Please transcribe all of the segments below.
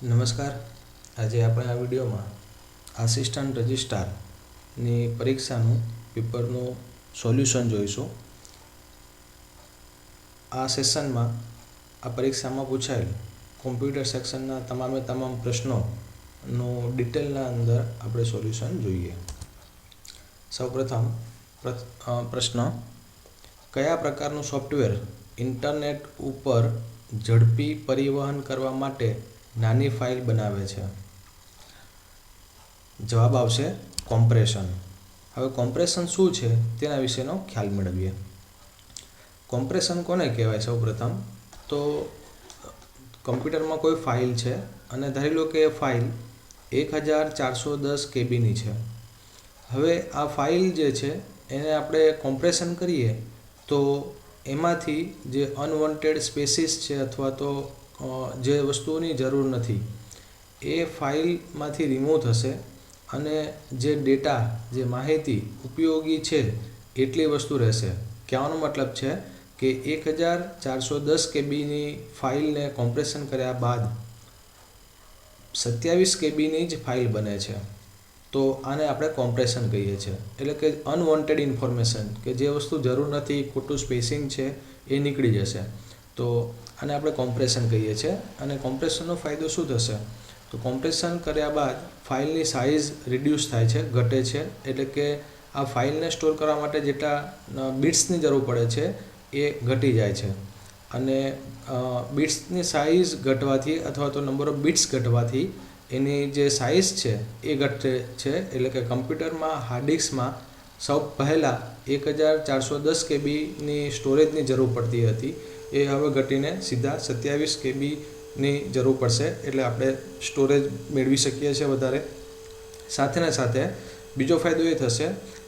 નમસ્કાર. આજે આપણે આ વિડીયોમાં આસિસ્ટન્ટ રજિસ્ટ્રારની પરીક્ષાનું પેપરનું સોલ્યુશન જોઈશું. આ સેશનમાં આ પરીક્ષામાં પૂછાયેલ કોમ્પ્યુટર સેક્શનના તમામ પ્રશ્નોનું ડિટેલના અંદર આપણે સોલ્યુશન જોઈએ. સૌપ્રથમ પ્રશ્ન: કયા પ્રકારનું સોફ્ટવેર ઇન્ટરનેટ ઉપર ઝડપી પરિવહન કરવા માટે નાની ફાઇલ બનાવે છે? જવાબ આવશે કોમ્પ્રેશન. હવે કોમ્પ્રેશન શું છે તેના વિશેનો ખ્યાલ મેળવીએ. કોમ્પ્રેશન કોને કહેવાય? સૌપ્રથમ તો કમ્પ્યુટરમાં કોઈ ફાઇલ છે અને ધારી લો કે એ ફાઇલ 1410 KBની છે. હવે આ ફાઇલ જે છે એને આપણે કોમ્પ્રેશન કરીએ તો એમાંથી જે અનવોન્ટેડ સ્પેસીસ છે અથવા તો જે વસ્તુઓની જરૂર નથી એ ફાઇલમાંથી રિમૂવ થશે અને જે ડેટા, જે માહિતી ઉપયોગી છે એટલી વસ્તુ રહેશે. કહેવાનો મતલબ છે કે 1410 KBની ફાઇલને કોમ્પ્રેશન કર્યા બાદ 27 KBની જ ફાઇલ બને છે. તો આને આપણે કોમ્પ્રેશન કહીએ છીએ. એટલે કે અનવોન્ટેડ ઇન્ફોર્મેશન, કે જે વસ્તુ જરૂર નથી, ખોટું સ્પેસિંગ છે એ નીકળી જશે. તો આને આપણે કોમ્પ્રેશન કહીએ છીએ. અને કોમ્પ્રેશનનો ફાયદો શું થશે? તો કોમ્પ્રેશન કર્યા બાદ ફાઇલની સાઇઝ રિડ્યુસ થાય છે, ઘટે છે. એટલે કે આ ફાઇલને સ્ટોર કરવા માટે જેટલા બિટ્સની જરૂર પડે છે એ ઘટી જાય છે. અને બિટ્સની સાઇઝ ઘટવાથી અથવા તો નંબર ઓફ બિટ્સ ઘટવાથી એની જે સાઇઝ છે એ ઘટે છે. એટલે કે કમ્પ્યુટરમાં હાર્ડ ડિસ્કમાં સૌ પહેલાં 1410 KBની સ્ટોરેજની જરૂર પડતી હતી, એ હવે ઘટીને સીધા 27 KBની જરૂર પડશે. એટલે આપણે સ્ટોરેજ મેળવી શકીએ છીએ વધારે. સાથે બીજો ફાયદો એ થશે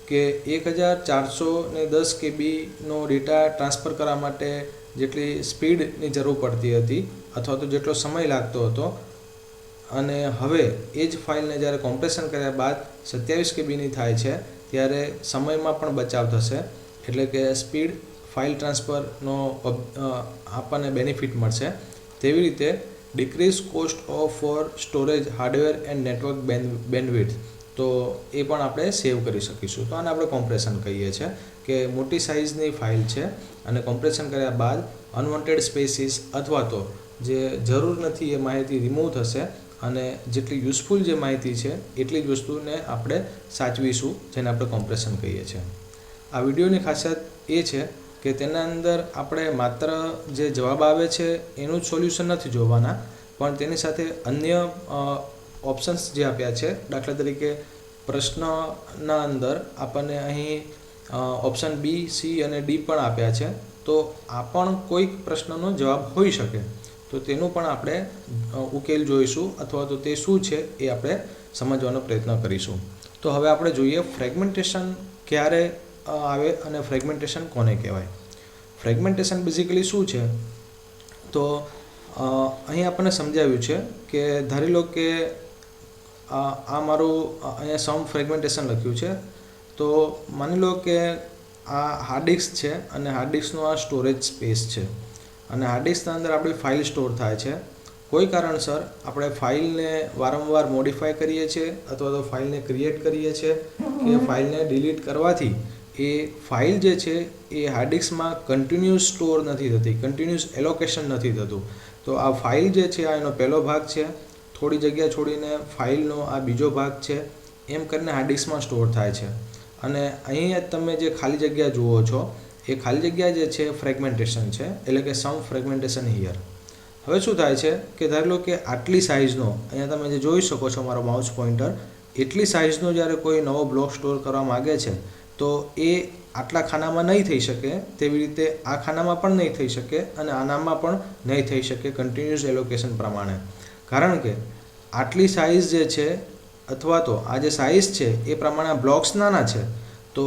કે 1410 KBનો ડેટા ટ્રાન્સફર કરવા માટે જેટલી સ્પીડની જરૂર પડતી હતી અથવા તો જેટલો સમય લાગતો હતો, અને હવે એ જ ફાઇલને જ્યારે કોમ્પ્રેશન કર્યા બાદ 27 KBની થાય છે ત્યારે સમયમાં પણ બચાવ થશે. એટલે કે સ્પીડ ફાઇલ ટ્રાન્સફરનો આપણને બેનિફિટ મળશે. તેવી રીતે decrease cost of for storage hardware and network bandwidth, તો એ પણ આપણે સેવ કરી શકીશું. તો આને આપણે કોમ્પ્રેશન કહીએ છીએ કે મોટી સાઇઝની ફાઇલ છે અને કોમ્પ્રેશન કર્યા બાદ અનવોન્ટેડ સ્પેસીસ અથવા તો જે જરૂર નથી એ માહિતી રિમૂવ થશે અને જેટલી યુઝફુલ જે માહિતી છે એટલી જ વસ્તુને આપણે સાચવીશું, જેને આપણે કોમ્પ્રેશન કહીએ છીએ. આ વિડીયોની ખાસિયત એ છે કે તેના અંદર આપણે માત્ર જે જવાબ આવે છે એનું જ સોલ્યુશન નથી જોવાના, પણ તેની સાથે અન્ય ઓપ્શન્સ જે આપ્યા છે. દાખલા તરીકે પ્રશ્નના અંદર આપણને અહીં ઓપ્શન બી, સી અને ડી પણ આપ્યા છે. તો આ પણ કોઈક પ્રશ્નનો જવાબ હોઈ શકે. તો તેનું પણ આપણે ઉકેલ જોઈશું અથવા તો તે શું છે એ આપણે સમજવાનો પ્રયત્ન કરીશું. તો હવે આપણે જોઈએ ફ્રેગમેન્ટેશન ક્યારે આવે અને ફ્રેગમેન્ટેશન કોને કહેવાય. ફ્રેગમેન્ટેશન બેઝિકલી શું છે? તો અહીં આપણને સમજાવ્યું છે કે ધારી લો કે આ મારું અહીંયા સમ ફ્રેગમેન્ટેશન લખ્યું છે. તો માની લો કે આ હાર્ડ ડિસ્ક છે અને હાર્ડ ડિસ્કનો આ સ્ટોરેજ સ્પેસ છે અને હાર્ડ ડિસ્કના અંદર આપણી ફાઇલ સ્ટોર થાય છે. કોઈ કારણસર આપણે ફાઇલને વારંવાર મોડિફાય કરીએ છીએ અથવા તો ફાઇલને ક્રિએટ કરીએ છીએ કે ફાઇલને ડિલીટ કરવાથી એ ફાઇલ જે છે એ હાર્ડ ડિસ્કમાં કન્ટિન્યુઅસ સ્ટોર નથી થતી, કન્ટિન્યુઅસ એલોકેશન નથી થતું. તો આ ફાઇલ જે છે આ એનો પહેલો ભાગ છે, થોડી જગ્યા છોડીને ફાઇલનો આ બીજો ભાગ છે, એમ કરીને હાર્ડ ડિસ્કમાં સ્ટોર થાય છે. અને અહીંયા તમે જે ખાલી જગ્યા જુઓ છો એ ખાલી જગ્યા જે છે ફ્રેગમેન્ટેશન છે, એટલે કે સમ ફ્રેગમેન્ટેશન હિયર. હવે શું થાય છે કે ધારી લો કે આટલી સાઇઝનો, અહીંયા તમે જે જોઈ શકો છો મારો માઉસ પોઇન્ટર, એટલી સાઇઝનો જ્યારે કોઈ નવો બ્લોક સ્ટોર કરવા માગે છે તો એ આટલા ખાનામાં નહીં થઈ શકે. તેવી રીતે આ ખાનામાં પણ નહીં થઈ શકે અને આનામાં પણ નહીં થઈ શકે કન્ટિન્યુઅસ એલોકેશન પ્રમાણે. કારણ કે આટલી સાઇઝ જે છે અથવા તો આ જે સાઇઝ છે એ પ્રમાણે બ્લોક્સ નાના છે. તો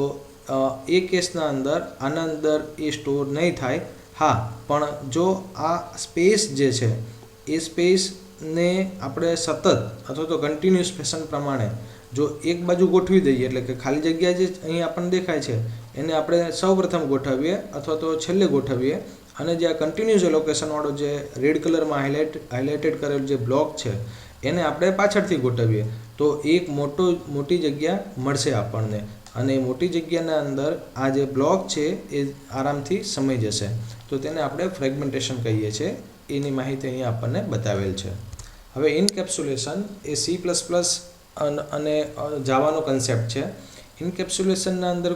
એ કેસના અંદર આના અંદર એ સ્ટોર નહીં થાય. હા, પણ જો આ સ્પેસ જે છે એ સ્પેસને આપણે સતત અથવા તો કન્ટિન્યુઅસ ફેશન પ્રમાણે જો એક બાજુ ગોઠવી દઈએ, એટલે કે ખાલી જગ્યા જે અહીં આપણને દેખાય છે એને આપણે સૌપ્રથમ ગોઠવીએ અથવા તો છેલ્લે ગોઠવીએ અને જે આ કન્ટિન્યુઅસ એલોકેશનવાળો જે રેડ કલરમાં હાઇલાઇટેડ કરેલ જે બ્લોક છે એને આપણે પાછળથી ગોઠવીએ તો એક મોટી જગ્યા મળશે આપણને, અને મોટી જગ્યાના અંદર આ જે બ્લોક છે એ આરામથી સમાઈ જશે. તો તેને આપણે ફ્રેગમેન્ટેશન કહીએ છીએ. એની માહિતી અહીંયા આપણને બતાવેલ છે. હવે ઇનકેપ્સ્યુલેશન એ C++ અને જાવાનો કન્સેપ્ટ છે. ઇનકેપ્સ્યુલેશનના અંદર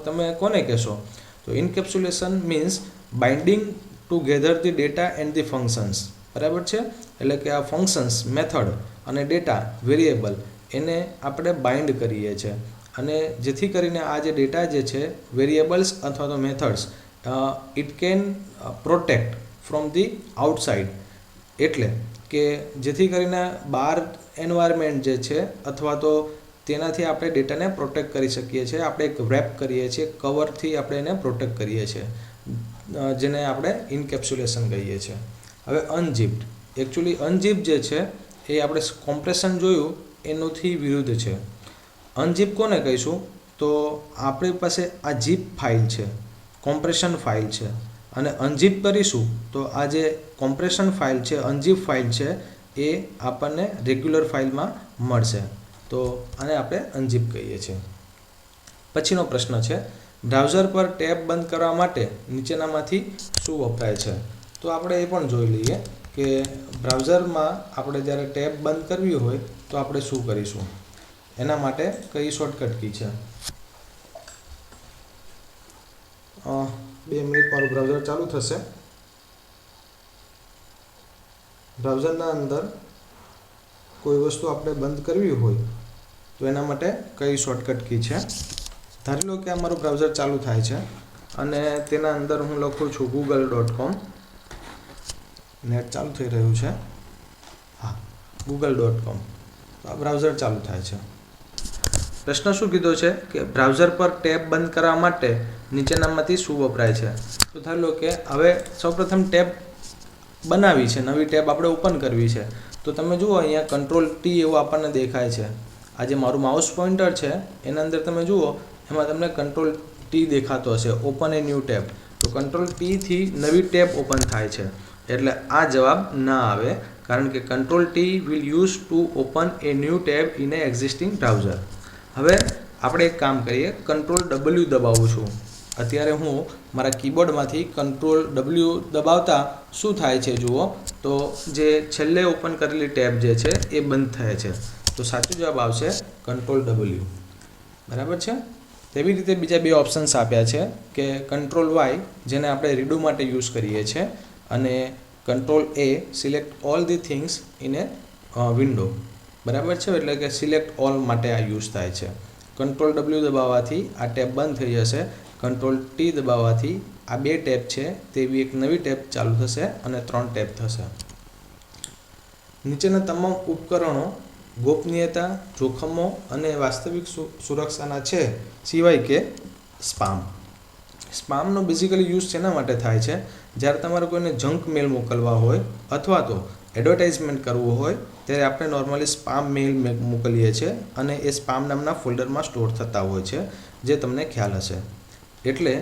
તમે કોને કહેશો? તો encapsulation means binding together the data and the functions. બરાબર છે? એટલે કે આ ફંક્શન્સ, મેથડ અને ડેટા વેરિયેબલ એને આપણે બાઇન્ડ કરીએ છીએ, અને જેથી કરીને આ જે ડેટા જે છે વેરિયેબલ્સ અથવા તો methods it can protect from the outside. એટલે કે જેથી કરીને બહાર એન્વાયરમેન્ટ જે છે અથવા તો તેનાથી આપણે ડેટાને પ્રોટેક્ટ કરી શકીએ છીએ. આપણે એક રેપ કરીએ છીએ, કવરથી આપણે એને પ્રોટેક્ટ કરીએ છીએ, જેને આપણે ઇનકેપ્સ્યુલેશન કહીએ છીએ. હવે અનઝિપ્ડ, એકચ્યુઅલી અનઝિપ જે છે એ આપણે કોમ્પ્રેશન જોયું એનોથી વિરુદ્ધ છે. અનઝિપ કોને કહીશું? તો આપણી પાસે આ ઝીપ ફાઇલ છે, કોમ્પ્રેશન ફાઇલ છે, અને અનઝિપ કરીશું તો આ જે કોમ્પ્રેશન ફાઇલ છે, અનઝિપ ફાઇલ છે, એ આપણને રેગ્યુલર ફાઇલમાં મળશે. તો આને આપણે અનઝિપ કહીએ છીએ. પછીનો પ્રશ્ન છે, બ્રાઉઝર પર ટેબ બંધ કરવા માટે નીચેનામાંથી શું વપરાય છે? તો આપણે એ પણ જોઈ લઈએ કે બ્રાઉઝરમાં આપણે જ્યારે ટેબ બંધ કરવી હોય તો આપણે શું કરીશું, એના માટે કઈ શોર્ટકટ કી છે. 2 મિનિટ મારું બ્રાઉઝર ચાલુ થશે. બ્રાઉઝરના અંદર કોઈ વસ્તુ આપણે બંધ કરવી હોય તો એના માટે કઈ શોર્ટકટ કી છે. ધારી લો કે આ મારું બ્રાઉઝર ચાલુ થાય છે અને તેના અંદર હું લખું છું google.com. નેટ ચાલુ થઈ રહ્યું છે. હા, google.com. તો આ બ્રાઉઝર ચાલુ થાય છે. પ્રશ્ન શું કીધો છે કે બ્રાઉઝર પર ટેબ બંધ કરવા માટે નીચેનામાંથી શું વપરાય છે? તો ધારી લો કે હવે સૌપ્રથમ ટેબ બનાવી છે, નવી ટેબ આપણે ઓપન કરવી છે, તો તમે જુઓ અહીંયા Ctrl+T એવું આપણને દેખાય છે. આ જે મારું માઉસ પોઇન્ટર છે એના અંદર તમે જુઓ એમાં તમને Ctrl+T દેખાતો હશે, ઓપન એ ન્યૂ ટેબ. તો Ctrl+T થી નવી ટેબ ઓપન થાય છે. એટલે આ જવાબ ના આવે, કારણ કે Ctrl+T will use to open a new tab in a existing browser. હવે આપણે એક કામ કરીએ, Ctrl+W દબાવું છું. અત્યારે હું મારા કીબોર્ડમાંથી Ctrl+W દબાવતા શું થાય છે જુઓ, તો જે છેલ્લે ઓપન કરેલી ટેબ જે છે એ બંધ થાય છે. તો સાચો જવાબ આવશે Ctrl+W. બરાબર છે? તેવી રીતે બીજા 2 ઓપ્શન્સ આપ્યા છે કે Ctrl+Y જેને આપણે રીડુ માટે યુઝ કરીએ છીએ, અને Ctrl+A select all the things in A window. બરાબર છે? એટલે કે સિલેક્ટ ઓલ માટે આ યુઝ થાય છે. Ctrl+W દબાવવાથી આ ટેબ બંધ થઈ જશે. Ctrl+T દબાવવાથી આ 2 ટેબ છે તેવી એક નવી ટેબ ચાલુ થશે અને 3 ટેબ થશે. નીચેના તમામ ઉપકરણો ગોપનીયતા, જોખમો અને વાસ્તવિક સુરક્ષાના છે, સિવાય કે સ્પામ. સ્પામનો બેઝિકલી યુઝ શેના માટે થાય છે? જ્યારે તમારે કોઈને જંક મેલ મોકલવા હોય અથવા તો એડવર્ટાઇઝમેન્ટ કરવું હોય ત્યારે આપણે નોર્મલી સ્પામ મેલ મોકલીએ છીએ, અને એ સ્પામ નામના ફોલ્ડરમાં સ્ટોર થતા હોય છે, જે તમને ખ્યાલ હશે. એટલે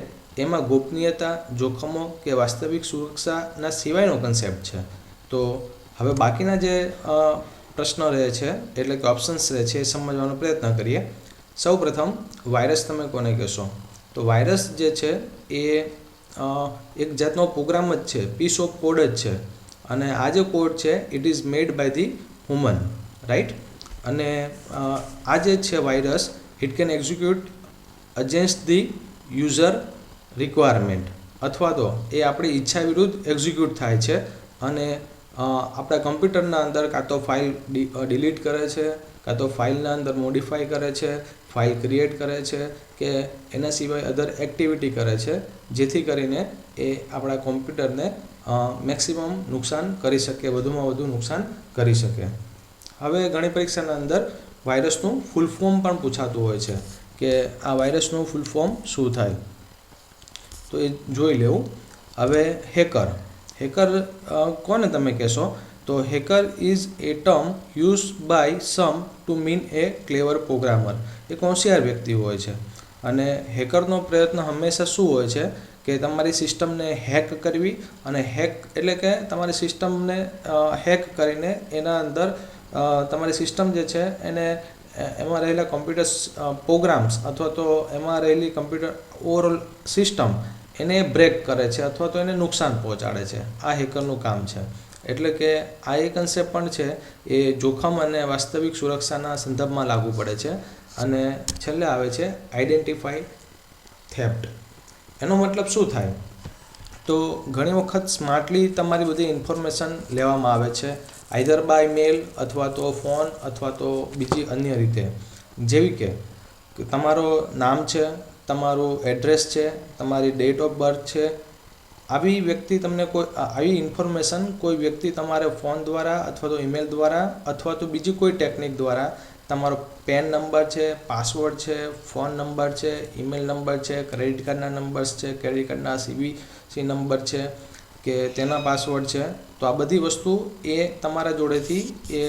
એમાં ગોપનીયતા, જોખમો કે વાસ્તવિક સુરક્ષાના સિવાયનો કન્સેપ્ટ છે. તો હવે બાકીના જે પ્રશ્નો રહે છે, એટલે કે ઓપ્શન્સ રહે છે, એ સમજવાનો પ્રયત્ન કરીએ. સૌપ્રથમ વાયરસ તમે કોને કહેશો? તો વાયરસ જે છે એ એક જાતનો પ્રોગ્રામ જ છે, પીસ ઓફ કોડ જ છે, અને આ જે કોડ છે it is made by the human, right? અને આ જે છે virus, it can execute against the user requirement, અથવા તો એ આપણી ઈચ્છા વિરુદ્ધ એક્ઝિક્યુટ થાય છે, અને આપણા કમ્પ્યુટરના અંદર કાં તો ફાઇલ ડિલીટ કરે છે, કાં તો ફાઇલના અંદર મોડિફાઈ કરે છે, ફાઇલ ક્રિએટ કરે છે, કે એના સિવાય અધર એક્ટિવિટી કરે છે, જેથી કરીને એ આપણા કોમ્પ્યુટરને મેક્સિમમ નુકસાન કરી શકે, વધુમાં વધુ નુકસાન કરી શકે. હવે ઘણી પરીક્ષાના અંદર વાયરસનું ફૂલ ફોર્મ પણ પૂછાતું હોય છે કે આ વાયરસનું ફૂલ ફોર્મ શું થાય, તો એ જોઈ લેવું. હવે હેકર કોને તમે કહેશો? તો hacker is a term use by some to mean a clever programmer. એક હોશિયાર વ્યક્તિ હોય છે, અને હેકરનો પ્રયત્ન હંમેશા શું હોય છે કે તમારી સિસ્ટમને હેક કરવી, અને હેક એટલે કે તમારી સિસ્ટમને હેક કરીને એના અંદર તમારી સિસ્ટમ જે છે એને એમાં રહેલા કોમ્પ્યુટર પ્રોગ્રામ્સ અથવા તો એમાં રહેલી કોમ્પ્યુટર ઓવરઓલ સિસ્ટમ એને બ્રેક કરે છે અથવા તો એને નુકસાન પહોંચાડે છે. આ હેકરનું કામ છે. એટલે કે આ એ કન્સેપ્ટ પણ છે એ જોખમ અને વાસ્તવિક સુરક્ષાના સંદર્ભમાં લાગુ પડે છે. અને છેલ્લે આવે છે આઈડેન્ટિફાઈ થેફ્ટ. એનો મતલબ શું થાય? તો ઘણી વખત સ્માર્ટલી તમારી બધી ઇન્ફોર્મેશન લેવામાં આવે છે, આઈધર બાય મેલ અથવા તો ફોન અથવા તો બીજી અન્ય રીતે, જેવી કે તમારો નામ છે, તમારું એડ્રેસ છે, તમારી ડેટ ઓફ બર્થ છે. આવી વ્યક્તિ તમને આવી ઇન્ફોર્મેશન કોઈ વ્યક્તિ તમારે ફોન દ્વારા અથવા તો ઈમેલ દ્વારા અથવા તો બીજી કોઈ ટેકનિક દ્વારા તમારો પેન નંબર છે, પાસવર્ડ છે, ફોન નંબર છે, ઈમેલ નંબર છે, ક્રેડિટ કાર્ડના નંબર્સ છે, ક્રેડિટ કાર્ડના CVC નંબર છે કે તેના પાસવર્ડ છે. તો આ બધી વસ્તુ એ તમારા જોડેથી એ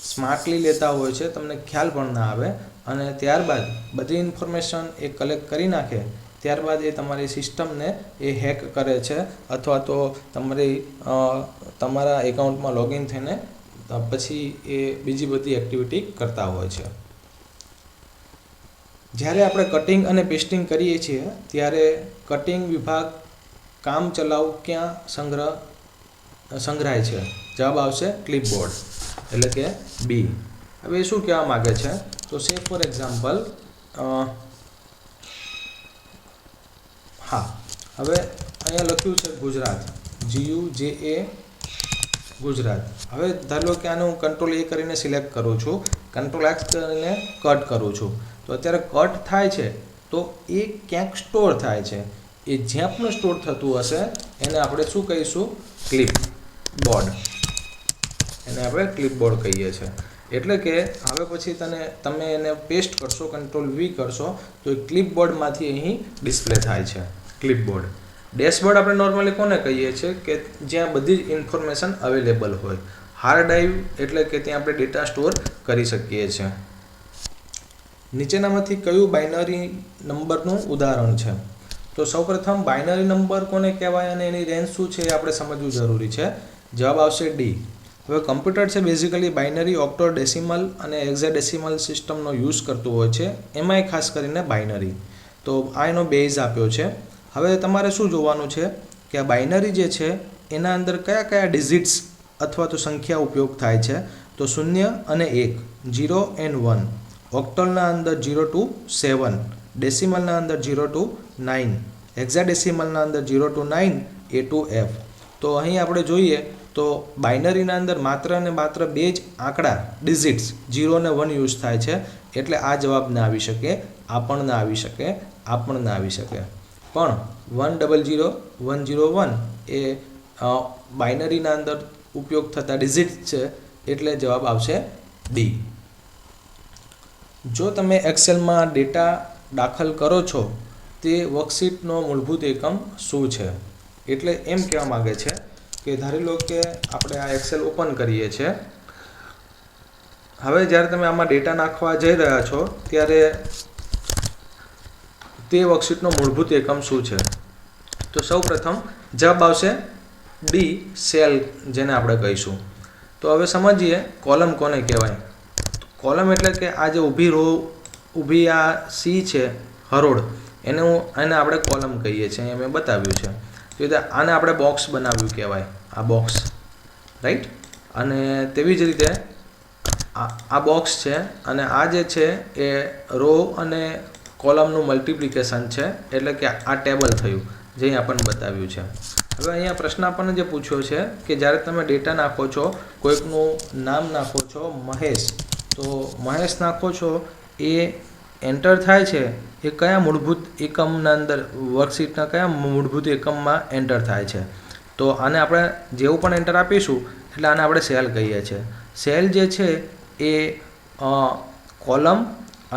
સ્માર્ટલી લેતા હોય છે, તમને ખ્યાલ પણ ના આવે, અને ત્યારબાદ બધી ઇન્ફોર્મેશન એ કલેક્ટ કરી નાખે. ત્યારબાદ એ તમારી સિસ્ટમને એ હેક કરે છે અથવા તો તમારા એકાઉન્ટમાં લોગિન થઈને પછી એ બીજી બધી એક્ટિવિટી કરતા હોય છે. જ્યારે આપણે કટિંગ અને પેસ્ટિંગ કરીએ છીએ ત્યારે કટિંગ વિભાગ કામ ચલાઉ ક્યાં સંગ્રહાય છે? જવાબ આવશે ક્લિપબોર્ડ, એટલે કે B. હવે શું કહેવા માગે છે? તો સે ફોર એક્ઝામ્પલ હવે અહીંયા લખ્યું છે ગુજરાત, GUJA ગુજરાત. હવે ધારો લો કે આને હું કંટ્રોલ A કરીને સિલેક્ટ કરું છું, કંટ્રોલ X કરીને કટ કરું છું. તો અત્યારે કટ થાય છે તો એ ક્યાંક સ્ટોર થાય છે. એ જ્યાં પણ સ્ટોર થતું હશે એને આપણે શું કહીશું? ક્લિપબોર્ડ. એને આપણે ક્લિપબોર્ડ કહીએ છીએ. એટલે કે હવે પછી તમે એને પેસ્ટ કરશો, કંટ્રોલ V કરશો તો એ ક્લિપબોર્ડમાંથી અહીં ડિસ્પ્લે થાય છે. ક્લિપબોર્ડ. ડેશબોર્ડ આપણે નોર્મલી કોને કહીએ છીએ? કે જ્યાં બધી જ ઇન્ફોર્મેશન અવેલેબલ હોય. હાર્ડ ડ્રાઈવ એટલે કે ત્યાં આપણે ડેટા સ્ટોર કરી શકીએ છીએ. નીચેનામાંથી કયું બાઇનરી નંબરનું ઉદાહરણ છે? તો સૌપ્રથમ બાઇનરી નંબર કોને કહેવાય અને એની રેન્જ શું છે એ આપણે સમજવું જરૂરી છે. જવાબ આવશે D. હવે કમ્પ્યુટર છે બેઝિકલી બાઇનરી, ઓક્ટો, ડેસિમલ અને હેક્સાડેસિમલ સિસ્ટમનો યુઝ કરતું હોય છે, એમાંય ખાસ કરીને બાઇનરી. તો આ એનો બેઝ આપ્યો છે. હવે તમારે શું જોવાનું છે કે આ બાઇનરી જે છે એના અંદર કયા કયા ડિજિટ્સ અથવા તો સંખ્યા ઉપયોગ થાય છે? તો 0 અને 1, 0 and 1. ઓક્ટલના અંદર 0 to 7, ડેસિમલના અંદર 0 to 9, હેક્સાડેસિમલના અંદર 0 to 9, A to F. તો અહીં આપણે જોઈએ તો બાઇનરીના અંદર માત્ર અને માત્ર બે જ આંકડા ડિજિટ્સ 0 અને 1 યુઝ થાય છે. એટલે આ જવાબ ના આવી શકે, આ પણ ના આવી શકે, આ પણ ના આવી શકે. પણ 100, 101 એ બાઇનરીના અંદર ઉપયોગ થતા ડિજિટ છે, એટલે જવાબ આવશે D. જો તમે એક્સેલમાં ડેટા દાખલ કરો છો તે વર્કશીટનો મૂળભૂત એકમ શું છે? એટલે એમ કહેવા માગે છે કે ધારી લો કે આપણે આ એક્સેલ ઓપન કરીએ છીએ. હવે જ્યારે તમે આમાં ડેટા નાખવા જઈ રહ્યા છો ત્યારે તે વર્કશીટનો મૂળભૂત એકમ શું છે? તો સૌપ્રથમ જવાબ આવશે D, સેલ, જેને આપણે કહીશું. તો હવે સમજીએ કોલમ કોને કહેવાય. કોલમ એટલે કે આ જે ઊભી આ C છે, હરોળ, એને આપણે કોલમ કહીએ છીએ. અહીંયા મેં બતાવ્યું છે. તો આને આપણે બોક્સ બનાવ્યું કહેવાય, આ બોક્સ, રાઈટ. અને તેવી જ રીતે આ બોક્સ છે અને આ જે છે એ રો અને કોલમનું મલ્ટિપ્લિકેશન છે, એટલે કે આ ટેબલ થયું જે અહીં આપણને બતાવ્યું છે. હવે અહીંયા પ્રશ્ન આપણને જે પૂછ્યો છે કે જ્યારે તમે ડેટા નાખો છો, કોઈકનું નામ નાખો છો મહેશ, તો મહેશ નાખો છો એ એન્ટર થાય છે એ કયા મૂળભૂત એકમના અંદર, વર્કશીટના કયા મૂળભૂત એકમમાં એન્ટર થાય છે? તો આને આપણે જેવું પણ એન્ટર આપીશું એટલે આને આપણે સેલ કહીએ છીએ. સેલ જે છે એ કોલમ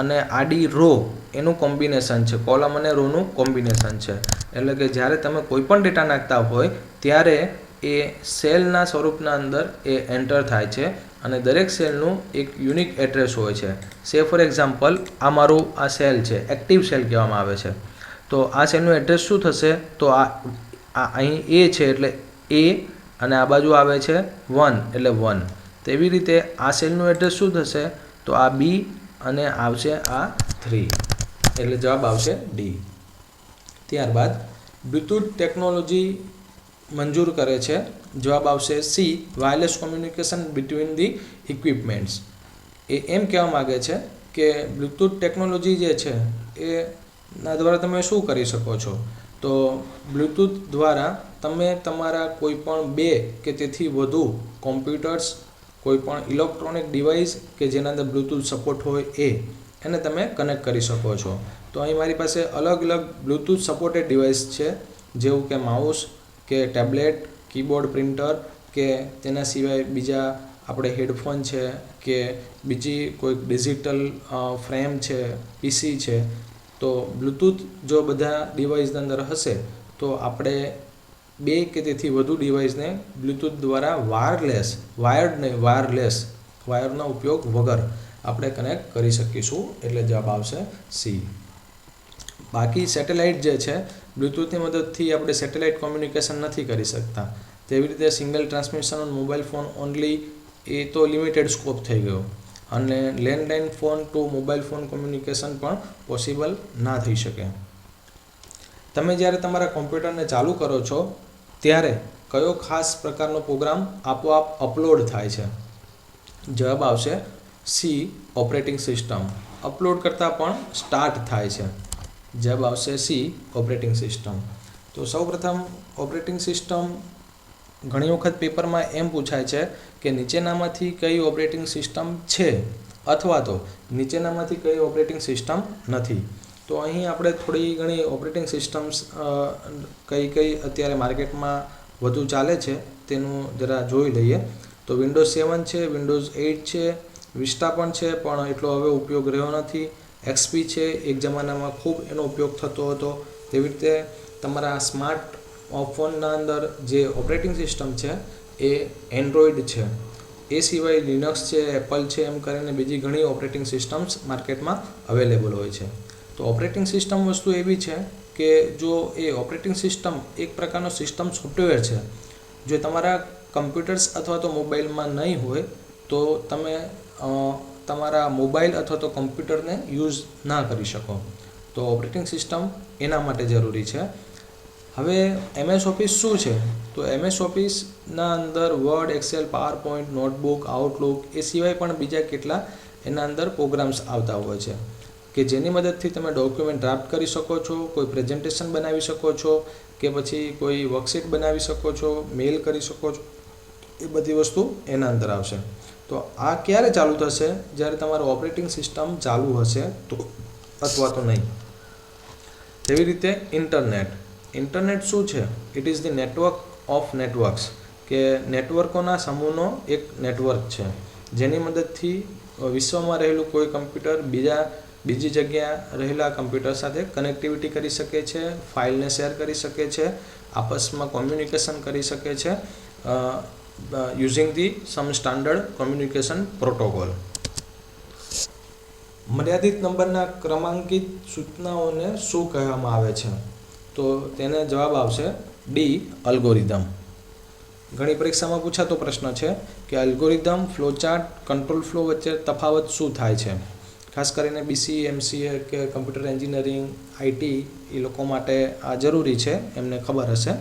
અને આડી રો એનું કોમ્બિનેશન છે, કોલમ અને રોનું કોમ્બિનેશન છે. એટલે કે જ્યારે તમે કોઈ પણ ડેટા નાખતા હોય ત્યારે એ સેલના સ્વરૂપના અંદર એ એન્ટર થાય છે અને દરેક સેલનું એક યુનિક એડ્રેસ હોય છે. સે ફોર એક્ઝામ્પલ આ મારું આ સેલ છે, એક્ટિવ સેલ કહેવામાં આવે છે. તો આ સેલનું એડ્રેસ શું થશે? તો આ અહીં એ છે એટલે એ, અને આ બાજુ આવે છે 1 એટલે 1. તેવી રીતે આ સેલનું એડ્રેસ શું થશે? તો આ બી અને આવશે આ 3, એટલે જવાબ આવશે ડી. ત્યારબાદ બ્લૂટૂથ ટેકનોલોજી મંજૂર કરે છે, જવાબ આવશે C, wireless communication between the equipments. એ એમ કહેવા માગે છે કે બ્લૂટૂથ ટેકનોલોજી જે છે એના દ્વારા તમે શું કરી શકો છો? તો બ્લૂટૂથ દ્વારા તમે તમારા કોઈપણ 2 કે તેથી વધુ કોમ્પ્યુટર્સ, કોઈપણ ઇલેક્ટ્રોનિક ડિવાઇસ કે જેના અંદર બ્લૂટૂથ સપોર્ટ હોય એને તમે કનેક્ટ કરી શકો છો. તો અહીં મારી પાસે અલગ અલગ બ્લૂટૂથ સપોર્ટેડ ડિવાઇસ છે, જેવું કે માઉસ કે ટેબ્લેટ, કીબોર્ડ, પ્રિન્ટર કે તેના સિવાય બીજા આપણે હેડફોન છે કે બીજી કોઈક ડિજિટલ ફ્રેમ છે, પીસી છે. તો બ્લૂટૂથ જો બધા ડિવાઇસની અંદર હશે તો આપણે 2 કે તેથી વધુ ડિવાઇસને બ્લૂટૂથ દ્વારા વાયરના ઉપયોગ વગર આપણે કનેક્ટ કરી શકીશું, એટલે જવાબ આવશે સી. બાકી સેટેલાઇટ જે છે, બ્લૂટૂથની મદદથી આપણે સેટેલાઇટ કોમ્યુનિકેશન નથી કરી શકતા. તેવી રીતે single transmission on mobile phone only, એ તો લિમિટેડ સ્કોપ થઈ ગયો, અને landline phone to mobile phone communication પણ પોસિબલ ના થઈ શકે. તમે જ્યારે તમારા કોમ્પ્યુટરને ચાલુ કરો છો ત્યારે કયો ખાસ પ્રકારનો પ્રોગ્રામ આપોઆપ અપલોડ થાય છે? જવાબ આવશે સી, ઓપરેટિંગ સિસ્ટમ. અપલોડ કરતાં પણ સ્ટાર્ટ થાય છે, જવાબ આવશે સી, ઓપરેટિંગ સિસ્ટમ. તો સૌપ્રથમ ઓપરેટિંગ સિસ્ટમ ઘણી વખત પેપરમાં એમ પૂછાય છે કે નીચેનામાંથી કઈ ઓપરેટિંગ સિસ્ટમ છે, અથવા તો નીચેનામાંથી કઈ ઓપરેટિંગ સિસ્ટમ નથી. તો અહીં આપણે થોડી ઘણી ઓપરેટિંગ સિસ્ટમ્સ કઈ અત્યારે માર્કેટમાં વધુ ચાલે છે તેનું જરા જોઈ લઈએ. તો વિન્ડોઝ 7 છે, વિન્ડોઝ 8 છે, વિસ્ટા પણ છે પણ એટલો હવે ઉપયોગ રહ્યો નથી. એક્સપી છે, એક જમાનામાં ખૂબ એનો ઉપયોગ થતો હતો. તેવી રીતે તમારા સ્માર્ટ ફોનના અંદર જે ઓપરેટિંગ સિસ્ટમ છે એ એન્ડ્રોઈડ છે. એ સિવાય લિનક્સ છે, એપલ છે, એમ કરીને બીજી ઘણી ઓપરેટિંગ સિસ્ટમ્સ માર્કેટમાં અવેલેબલ હોય છે. તો ઓપરેટિંગ સિસ્ટમ વસ્તુ એવી છે કે જો એ ઓપરેટિંગ સિસ્ટમ એક પ્રકારનો સિસ્ટમ સોફ્ટવેર છે, જો તમારા કમ્પ્યુટર્સ અથવા તો મોબાઈલમાં નહીં હોય તો તમે તમારા મોબાઈલ અથવા તો કમ્પ્યુટરને યુઝ ના કરી શકો. તો ઓપરેટિંગ સિસ્ટમ એના માટે જરૂરી છે. હવે MS ઓફિસ શું છે? તો MS ઓફિસના અંદર Word, Excel, PowerPoint, notebook, Outlook એ સિવાય પણ બીજા કેટલા એના અંદર પ્રોગ્રામ્સ આવતા હોય છે કે જેની મદદથી તમે ડોક્યુમેન્ટ ડ્રાફ્ટ કરી શકો છો, કોઈ પ્રેઝન્ટેશન બનાવી શકો છો, કે પછી કોઈ વર્કશીટ બનાવી શકો છો, મેલ કરી શકો છો. એ બધી વસ્તુ એના અંદર આવશે. તો આ ક્યારે ચાલુ થશે? જ્યારે તમારું ઓપરેટિંગ સિસ્ટમ ચાલુ હશે તો, અથવા તો નહીં. તેવી રીતે ઇન્ટરનેટ શું છે? It is the network of networks, કે નેટવર્કોના સમૂહનો એક નેટવર્ક છે જેની મદદથી વિશ્વમાં રહેલું કોઈ કમ્પ્યુટર બીજી જગ્યા રહેલા કમ્પ્યુટર સાથે કનેક્ટિવિટી કરી શકે છે, ફાઇલને શેર કરી શકે છે, આપસમાં કોમ્યુનિકેશન કરી શકે છે using the some standard communication protocol. મર્યાદિત નંબરના ક્રમાંકિત સૂચનાઓને શું કહેવામાં આવે છે? તો તેને જવાબ આવશે ડી, અલ્ગોરિધમ. ઘણી પરીક્ષામાં પૂછાતો પ્રશ્ન છે કે અલ્ગોરિધમ, ફ્લોચાર્ટ, કંટ્રોલ ફ્લો વચ્ચે તફાવત શું થાય છે? ખાસ કરીને BCE, MCA કે કમ્પ્યુટર એન્જિનિયરિંગ, IT એ લોકો માટે આ જરૂરી છે, એમને ખબર હશે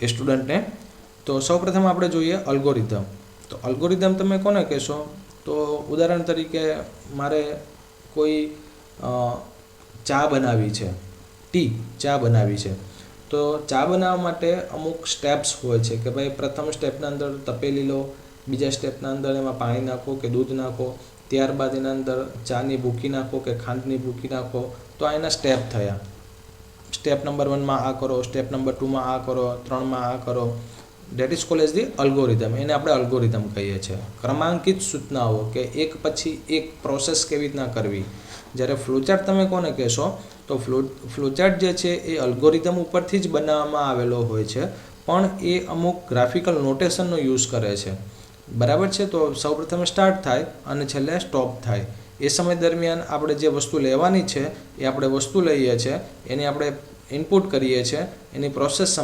એ સ્ટુડન્ટને. તો સૌપ્રથમ આપણે જોઈએ અલ્ગોરિધમ. તો અલ્ગોરિધમ તમે કોને કહેશો? તો ઉદાહરણ તરીકે મારે કોઈ ચા બનાવી છે, ચા બનાવી છે. તો ચા બનાવવા માટે અમુક સ્ટેપ્સ હોય છે કે ભાઈ પ્રથમ સ્ટેપના અંદર તપેલી લો, બીજા સ્ટેપના અંદર એમાં પાણી નાખો કે દૂધ નાખો, ત્યારબાદ એના અંદર ચાની ભૂકી નાખો કે ખાંડની ભૂકી નાખો. તો આ એના સ્ટેપ થયા. સ્ટેપ નંબર 1માં આ કરો, સ્ટેપ નંબર 2માં આ કરો, 3માં આ કરો. That is called as the algorithm. એને આપણે અલ્ગોરિધમ કહીએ છીએ. ક્રમાંકિત સૂચનાઓ કે એક પછી એક પ્રોસેસ કેવી રીતના કરવી. જ્યારે ફ્લોચાર્ટ તમે કોને કહેશો? તો ફ્લોચાર્ટ જે છે એ અલ્ગોરિધમ ઉપરથી જ બનાવવામાં આવેલો હોય છે, પણ એ અમુક ગ્રાફિકલ નોટેશનનો યુઝ કરે છે. બરાબર છે? તો સૌપ્રથમ સ્ટાર્ટ થાય અને છેલ્લે સ્ટોપ થાય. એ સમય દરમિયાન આપણે જે વસ્તુ લેવાની છે એ આપણે વસ્તુ લઈએ છીએ, એની આપણે ઇનપુટ કરીએ છીએ, એની પ્રોસેસ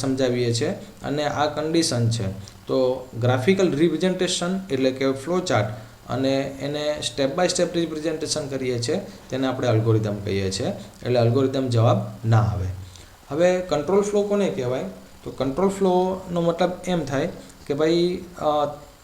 સમજાવીએ છીએ અને આ કન્ડિશન છે. તો ગ્રાફિકલ રિપ્રેઝન્ટેશન એટલે કે ફ્લો ચાર્ટ અને એને સ્ટેપ બાય સ્ટેપ રિપ્રેઝન્ટેશન કરીએ છીએ તેને આપણે અલ્ગોરિધમ કહીએ છીએ. એટલે અલ્ગોરિધમ જવાબ ના આવે. હવે કંટ્રોલ ફ્લો કોને કહેવાય? તો કંટ્રોલ ફ્લોનો મતલબ એમ થાય કે ભાઈ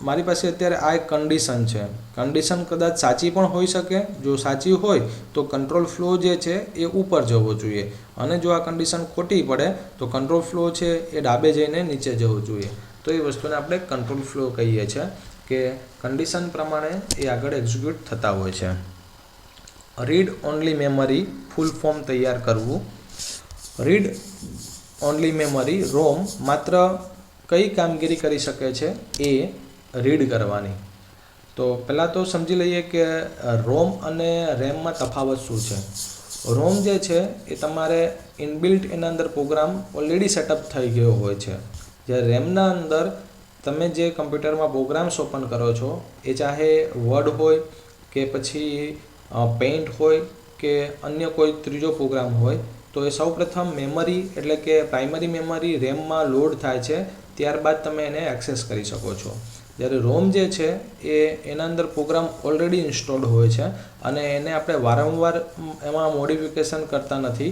મારી પાસે અત્યારે આ એક કન્ડિશન છે, કન્ડિશન કદાચ સાચી પણ હોઈ શકે. જો સાચી હોય તો કંટ્રોલ ફ્લો જે છે એ ઉપર જવો જોઈએ, અને જો આ કન્ડિશન ખોટી પડે તો કંટ્રોલ ફ્લો છે એ ડાબે જઈને નીચે જવું જોઈએ. તો એ વસ્તુને આપણે કંટ્રોલ ફ્લો કહીએ છીએ કે કન્ડિશન પ્રમાણે એ આગળ એક્ઝિક્યુટ થતા હોય છે. Read only memory full form તૈયાર કરવું. રીડ ઓનલી મેમરી રોમ માત્ર કઈ કામગીરી કરી શકે છે? એ રીડ કરવાની. તો પહેલાં તો સમજી લઈએ કે રોમ અને રેમમાં તફાવત શું છે. રોમ જે છે એ તમારે ઇનબિલ્ટ એના અંદર પ્રોગ્રામ ઓલરેડી સેટઅપ થઈ ગયો હોય છે. જ્યારે રેમના અંદર તમે જે કમ્પ્યુટરમાં પ્રોગ્રામ્સ ઓપન કરો છો એ ચાહે વર્ડ હોય કે પછી પેઇન્ટ હોય કે અન્ય કોઈ ત્રીજો પ્રોગ્રામ હોય, તો એ સૌપ્રથમ મેમરી એટલે કે પ્રાઇમરી મેમરી રેમમાં લોડ થાય છે, ત્યારબાદ તમે એને એક્સેસ કરી શકો છો. જ્યારે રોમ જે છે એ એના અંદર પ્રોગ્રામ ઓલરેડી ઇન્સ્ટોલ્ડ હોય છે અને એને આપણે વારંવાર એમાં મોડિફિકેશન કરતા નથી,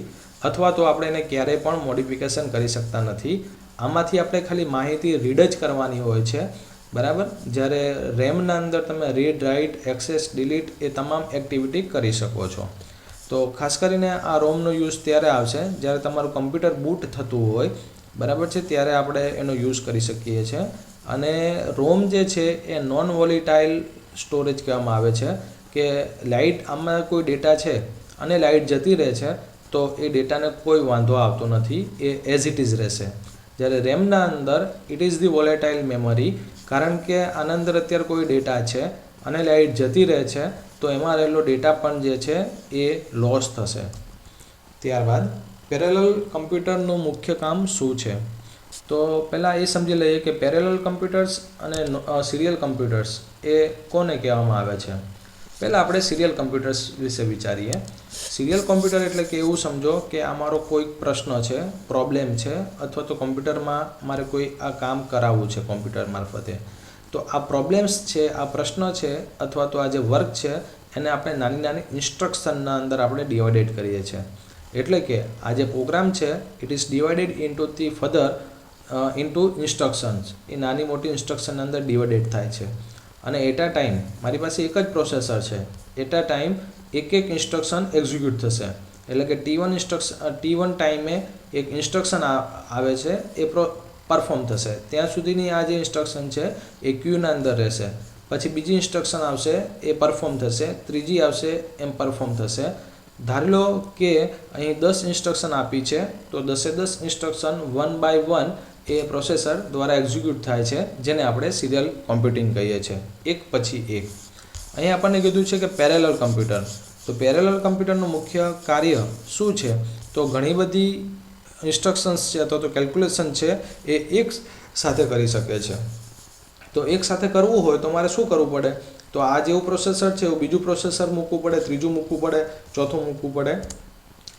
અથવા તો આપણે એને ક્યારેય પણ મોડિફિકેશન કરી શકતા નથી. આમાંથી આપણે ખાલી માહિતી રીડ જ કરવાની હોય છે, બરાબર. જ્યારે રેમના અંદર તમે રીડ, રાઇટ, એક્સેસ, ડિલીટ એ તમામ એક્ટિવિટી કરી શકો છો. તો ખાસ કરીને આ રોમનો યુઝ ત્યારે આવશે જ્યારે તમારું કમ્પ્યુટર બૂટ થતું હોય, બરાબર છે, ત્યારે આપણે એનો યુઝ કરી શકીએ છીએ. અને રોમ જે છે એ નોન વોલેટાઇલ સ્ટોરેજ કહેવામાં આવે છે કે લાઇટ આમાં કોઈ ડેટા છે અને લાઇટ જતી રહે છે તો એ ડેટાને કોઈ વાંધો આવતો નથી, એ એઝ ઇટ ઇઝ રહેશે. જ્યારે રેમના અંદર it is the volatile memory, કારણ કે આના અંદર અત્યારે કોઈ ડેટા છે અને લાઇટ જતી રહે છે તો એમાં રહેલો ડેટા પણ જે છે એ લોસ થશે. ત્યારબાદ પેરેલલ કમ્પ્યુટરનું મુખ્ય કામ શું છે? તો પહેલાં એ સમજી લઈએ કે પેરેલલ કમ્પ્યુટર્સ અને સિરિયલ કમ્પ્યુટર્સ એ કોને કહેવામાં આવે છે. પહેલાં આપણે સિરિયલ કમ્પ્યુટર્સ વિશે વિચારીએ. સિરિયલ કમ્પ્યુટર એટલે કે એવું સમજો કે આ મારો કોઈક પ્રશ્ન છે, પ્રોબ્લેમ છે, અથવા તો કમ્પ્યુટરમાં મારે કોઈ આ કામ કરાવવું છે કોમ્પ્યુટર મારફતે. તો આ પ્રોબ્લેમ્સ છે, આ પ્રશ્ન છે, અથવા તો આ જે વર્ક છે એને આપણે નાની નાની ઇન્સ્ટ્રક્શનના અંદર આપણે ડિવાઇડેડ કરીએ છીએ. એટલે કે આ જે પ્રોગ્રામ છે it is divided into the further into instructions. એ નાની મોટી ઇન્સ્ટ્રક્શનની અંદર ડિવાઇડેડ થાય છે. અને એટ અ ટાઈમ મારી પાસે એક જ પ્રોસેસર છે, એટ અ ટાઈમ એક ઇન્સ્ટ્રક્શન એક્ઝિક્યુટ થશે. એટલે કે T1 ટાઈમે એક ઇન્સ્ટ્રક્શન આવે છે એ પરફોર્મ થશે. ત્યાં સુધીની આ જે ઇન્સ્ટ્રક્શન છે એ ક્યુના અંદર રહેશે. પછી બીજી ઇન્સ્ટ્રક્શન આવશે એ પરફોર્મ થશે, ત્રીજી આવશે એમ પરફોર્મ થશે. ધારી લો કે અહીં 10 ઇન્સ્ટ્રક્શન આપી છે તો 10 ઇન્સ્ટ્રક્શન 1 બાય 1 એ પ્રોસેસર દ્વારા એક્ઝિક્યુટ થાય છે, જેને આપણે સિરિયલ કોમ્પ્યુટિંગ કહીએ છીએ, એક પછી એક. અહીં આપણને કીધું છે કે પેરેલલ કમ્પ્યુટર. તો પેરેલલ કમ્પ્યુટરનું મુખ્ય કાર્ય શું છે? તો ઘણી બધી ઇન્સ્ટ્રક્શન્સ છે અથવા તો કેલ્ક્યુલેશન છે એ એક સાથે કરી શકે છે. તો એક સાથે કરવું હોય તો મારે શું કરવું પડે? તો આ જેવું પ્રોસેસર છે એવું બીજું પ્રોસેસર મૂકવું પડે, ત્રીજું મૂકવું પડે, ચોથું મૂકવું પડે.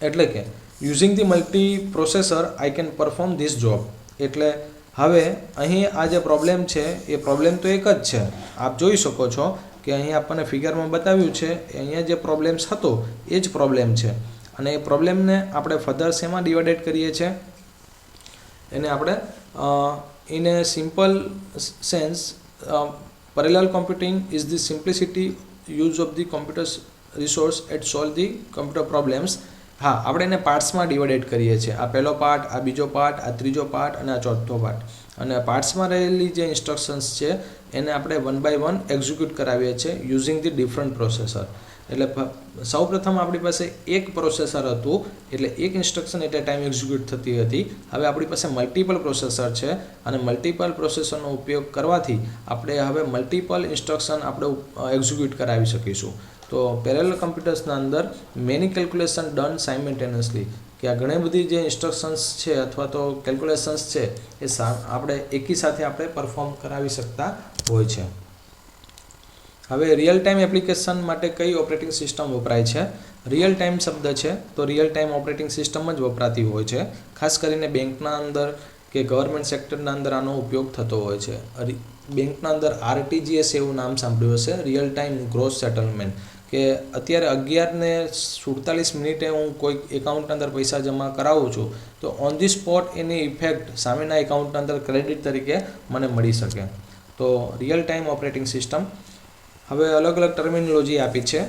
એટલે કે using the multi processor I can perform this job. એટલે હવે અહીં આ જે પ્રોબ્લેમ છે એ પ્રોબ્લેમ તો એક જ છે. આપ જોઈ શકો છો કે અહીં આપણને ફિગરમાં બતાવ્યું છે અહીંયા જે પ્રોબ્લેમ્સ હતો એ જ પ્રોબ્લેમ છે. અને એ પ્રોબ્લેમને આપણે ફર્ધર શેમાં ડિવાઇડેડ કરીએ છીએ? એને આપણે in A simple sense parallel computing is the simplicity use of the computer's resource at solve the computer problems. હા, આપણે એને પાર્ટ્સમાં ડિવાઇડેડ કરીએ છીએ. આ પહેલો પાર્ટ, આ બીજો પાર્ટ, આ ત્રીજો પાર્ટ અને આ ચોથો પાર્ટ. અને પાર્ટ્સમાં રહેલી જે ઇન્સ્ટ્રક્શન્સ છે એને આપણે 1 બાય 1 એક્ઝિક્યુટ કરાવીએ છીએ યુઝિંગ ધી ડિફરન્ટ પ્રોસેસર. એટલે સૌપ્રથમ આપણી પાસે એક પ્રોસેસર હતું, એટલે એક instruction at a time execute થતી હતી. હવે આપણી પાસે મલ્ટિપલ પ્રોસેસર છે અને મલ્ટિપલ પ્રોસેસરનો ઉપયોગ કરવાથી આપણે હવે મલ્ટિપલ ઇન્સ્ટ્રક્શન આપણે એક્ઝિક્યુટ કરાવી શકીશું. તો પેરેલલ કમ્પ્યુટર્સના અંદર મેની કેલ્ક્યુલેશન ડન સાઇમલ્ટેનિયસલી, કે આ ઘણી બધી જે ઇન્સ્ટ્રક્શન્સ છે અથવા તો કેલ્ક્યુલેશન્સ છે એ આપણે એકી સાથે આપણે પરફોર્મ કરાવી શકતા હોય છે. હવે રિયલ ટાઈમ એપ્લિકેશન માટે કઈ ઓપરેટિંગ સિસ્ટમ વપરાય છે? રિયલ ટાઈમ શબ્દ છે તો રિયલ ટાઈમ ઓપરેટિંગ સિસ્ટમ જ વપરાતી હોય છે. ખાસ કરીને બેંકના અંદર કે ગવર્મેન્ટ સેક્ટરના અંદર આનો ઉપયોગ થતો હોય છે. બેંકના અંદર RTGS એવું નામ સાંભળ્યું હશે, રિયલ ટાઈમ ગ્રોસ સેટલમેન્ટ, કે અત્યારે 11:47 હું કોઈ એકાઉન્ટના અંદર પૈસા જમા કરાવું છું તો on the spot any effect સામેના એકાઉન્ટના અંદર ક્રેડિટ તરીકે મને મળી શકે. તો રિયલ ટાઈમ ઓપરેટિંગ સિસ્ટમ. હવે અલગ અલગ ટર્મિનોલોજી આપી છે,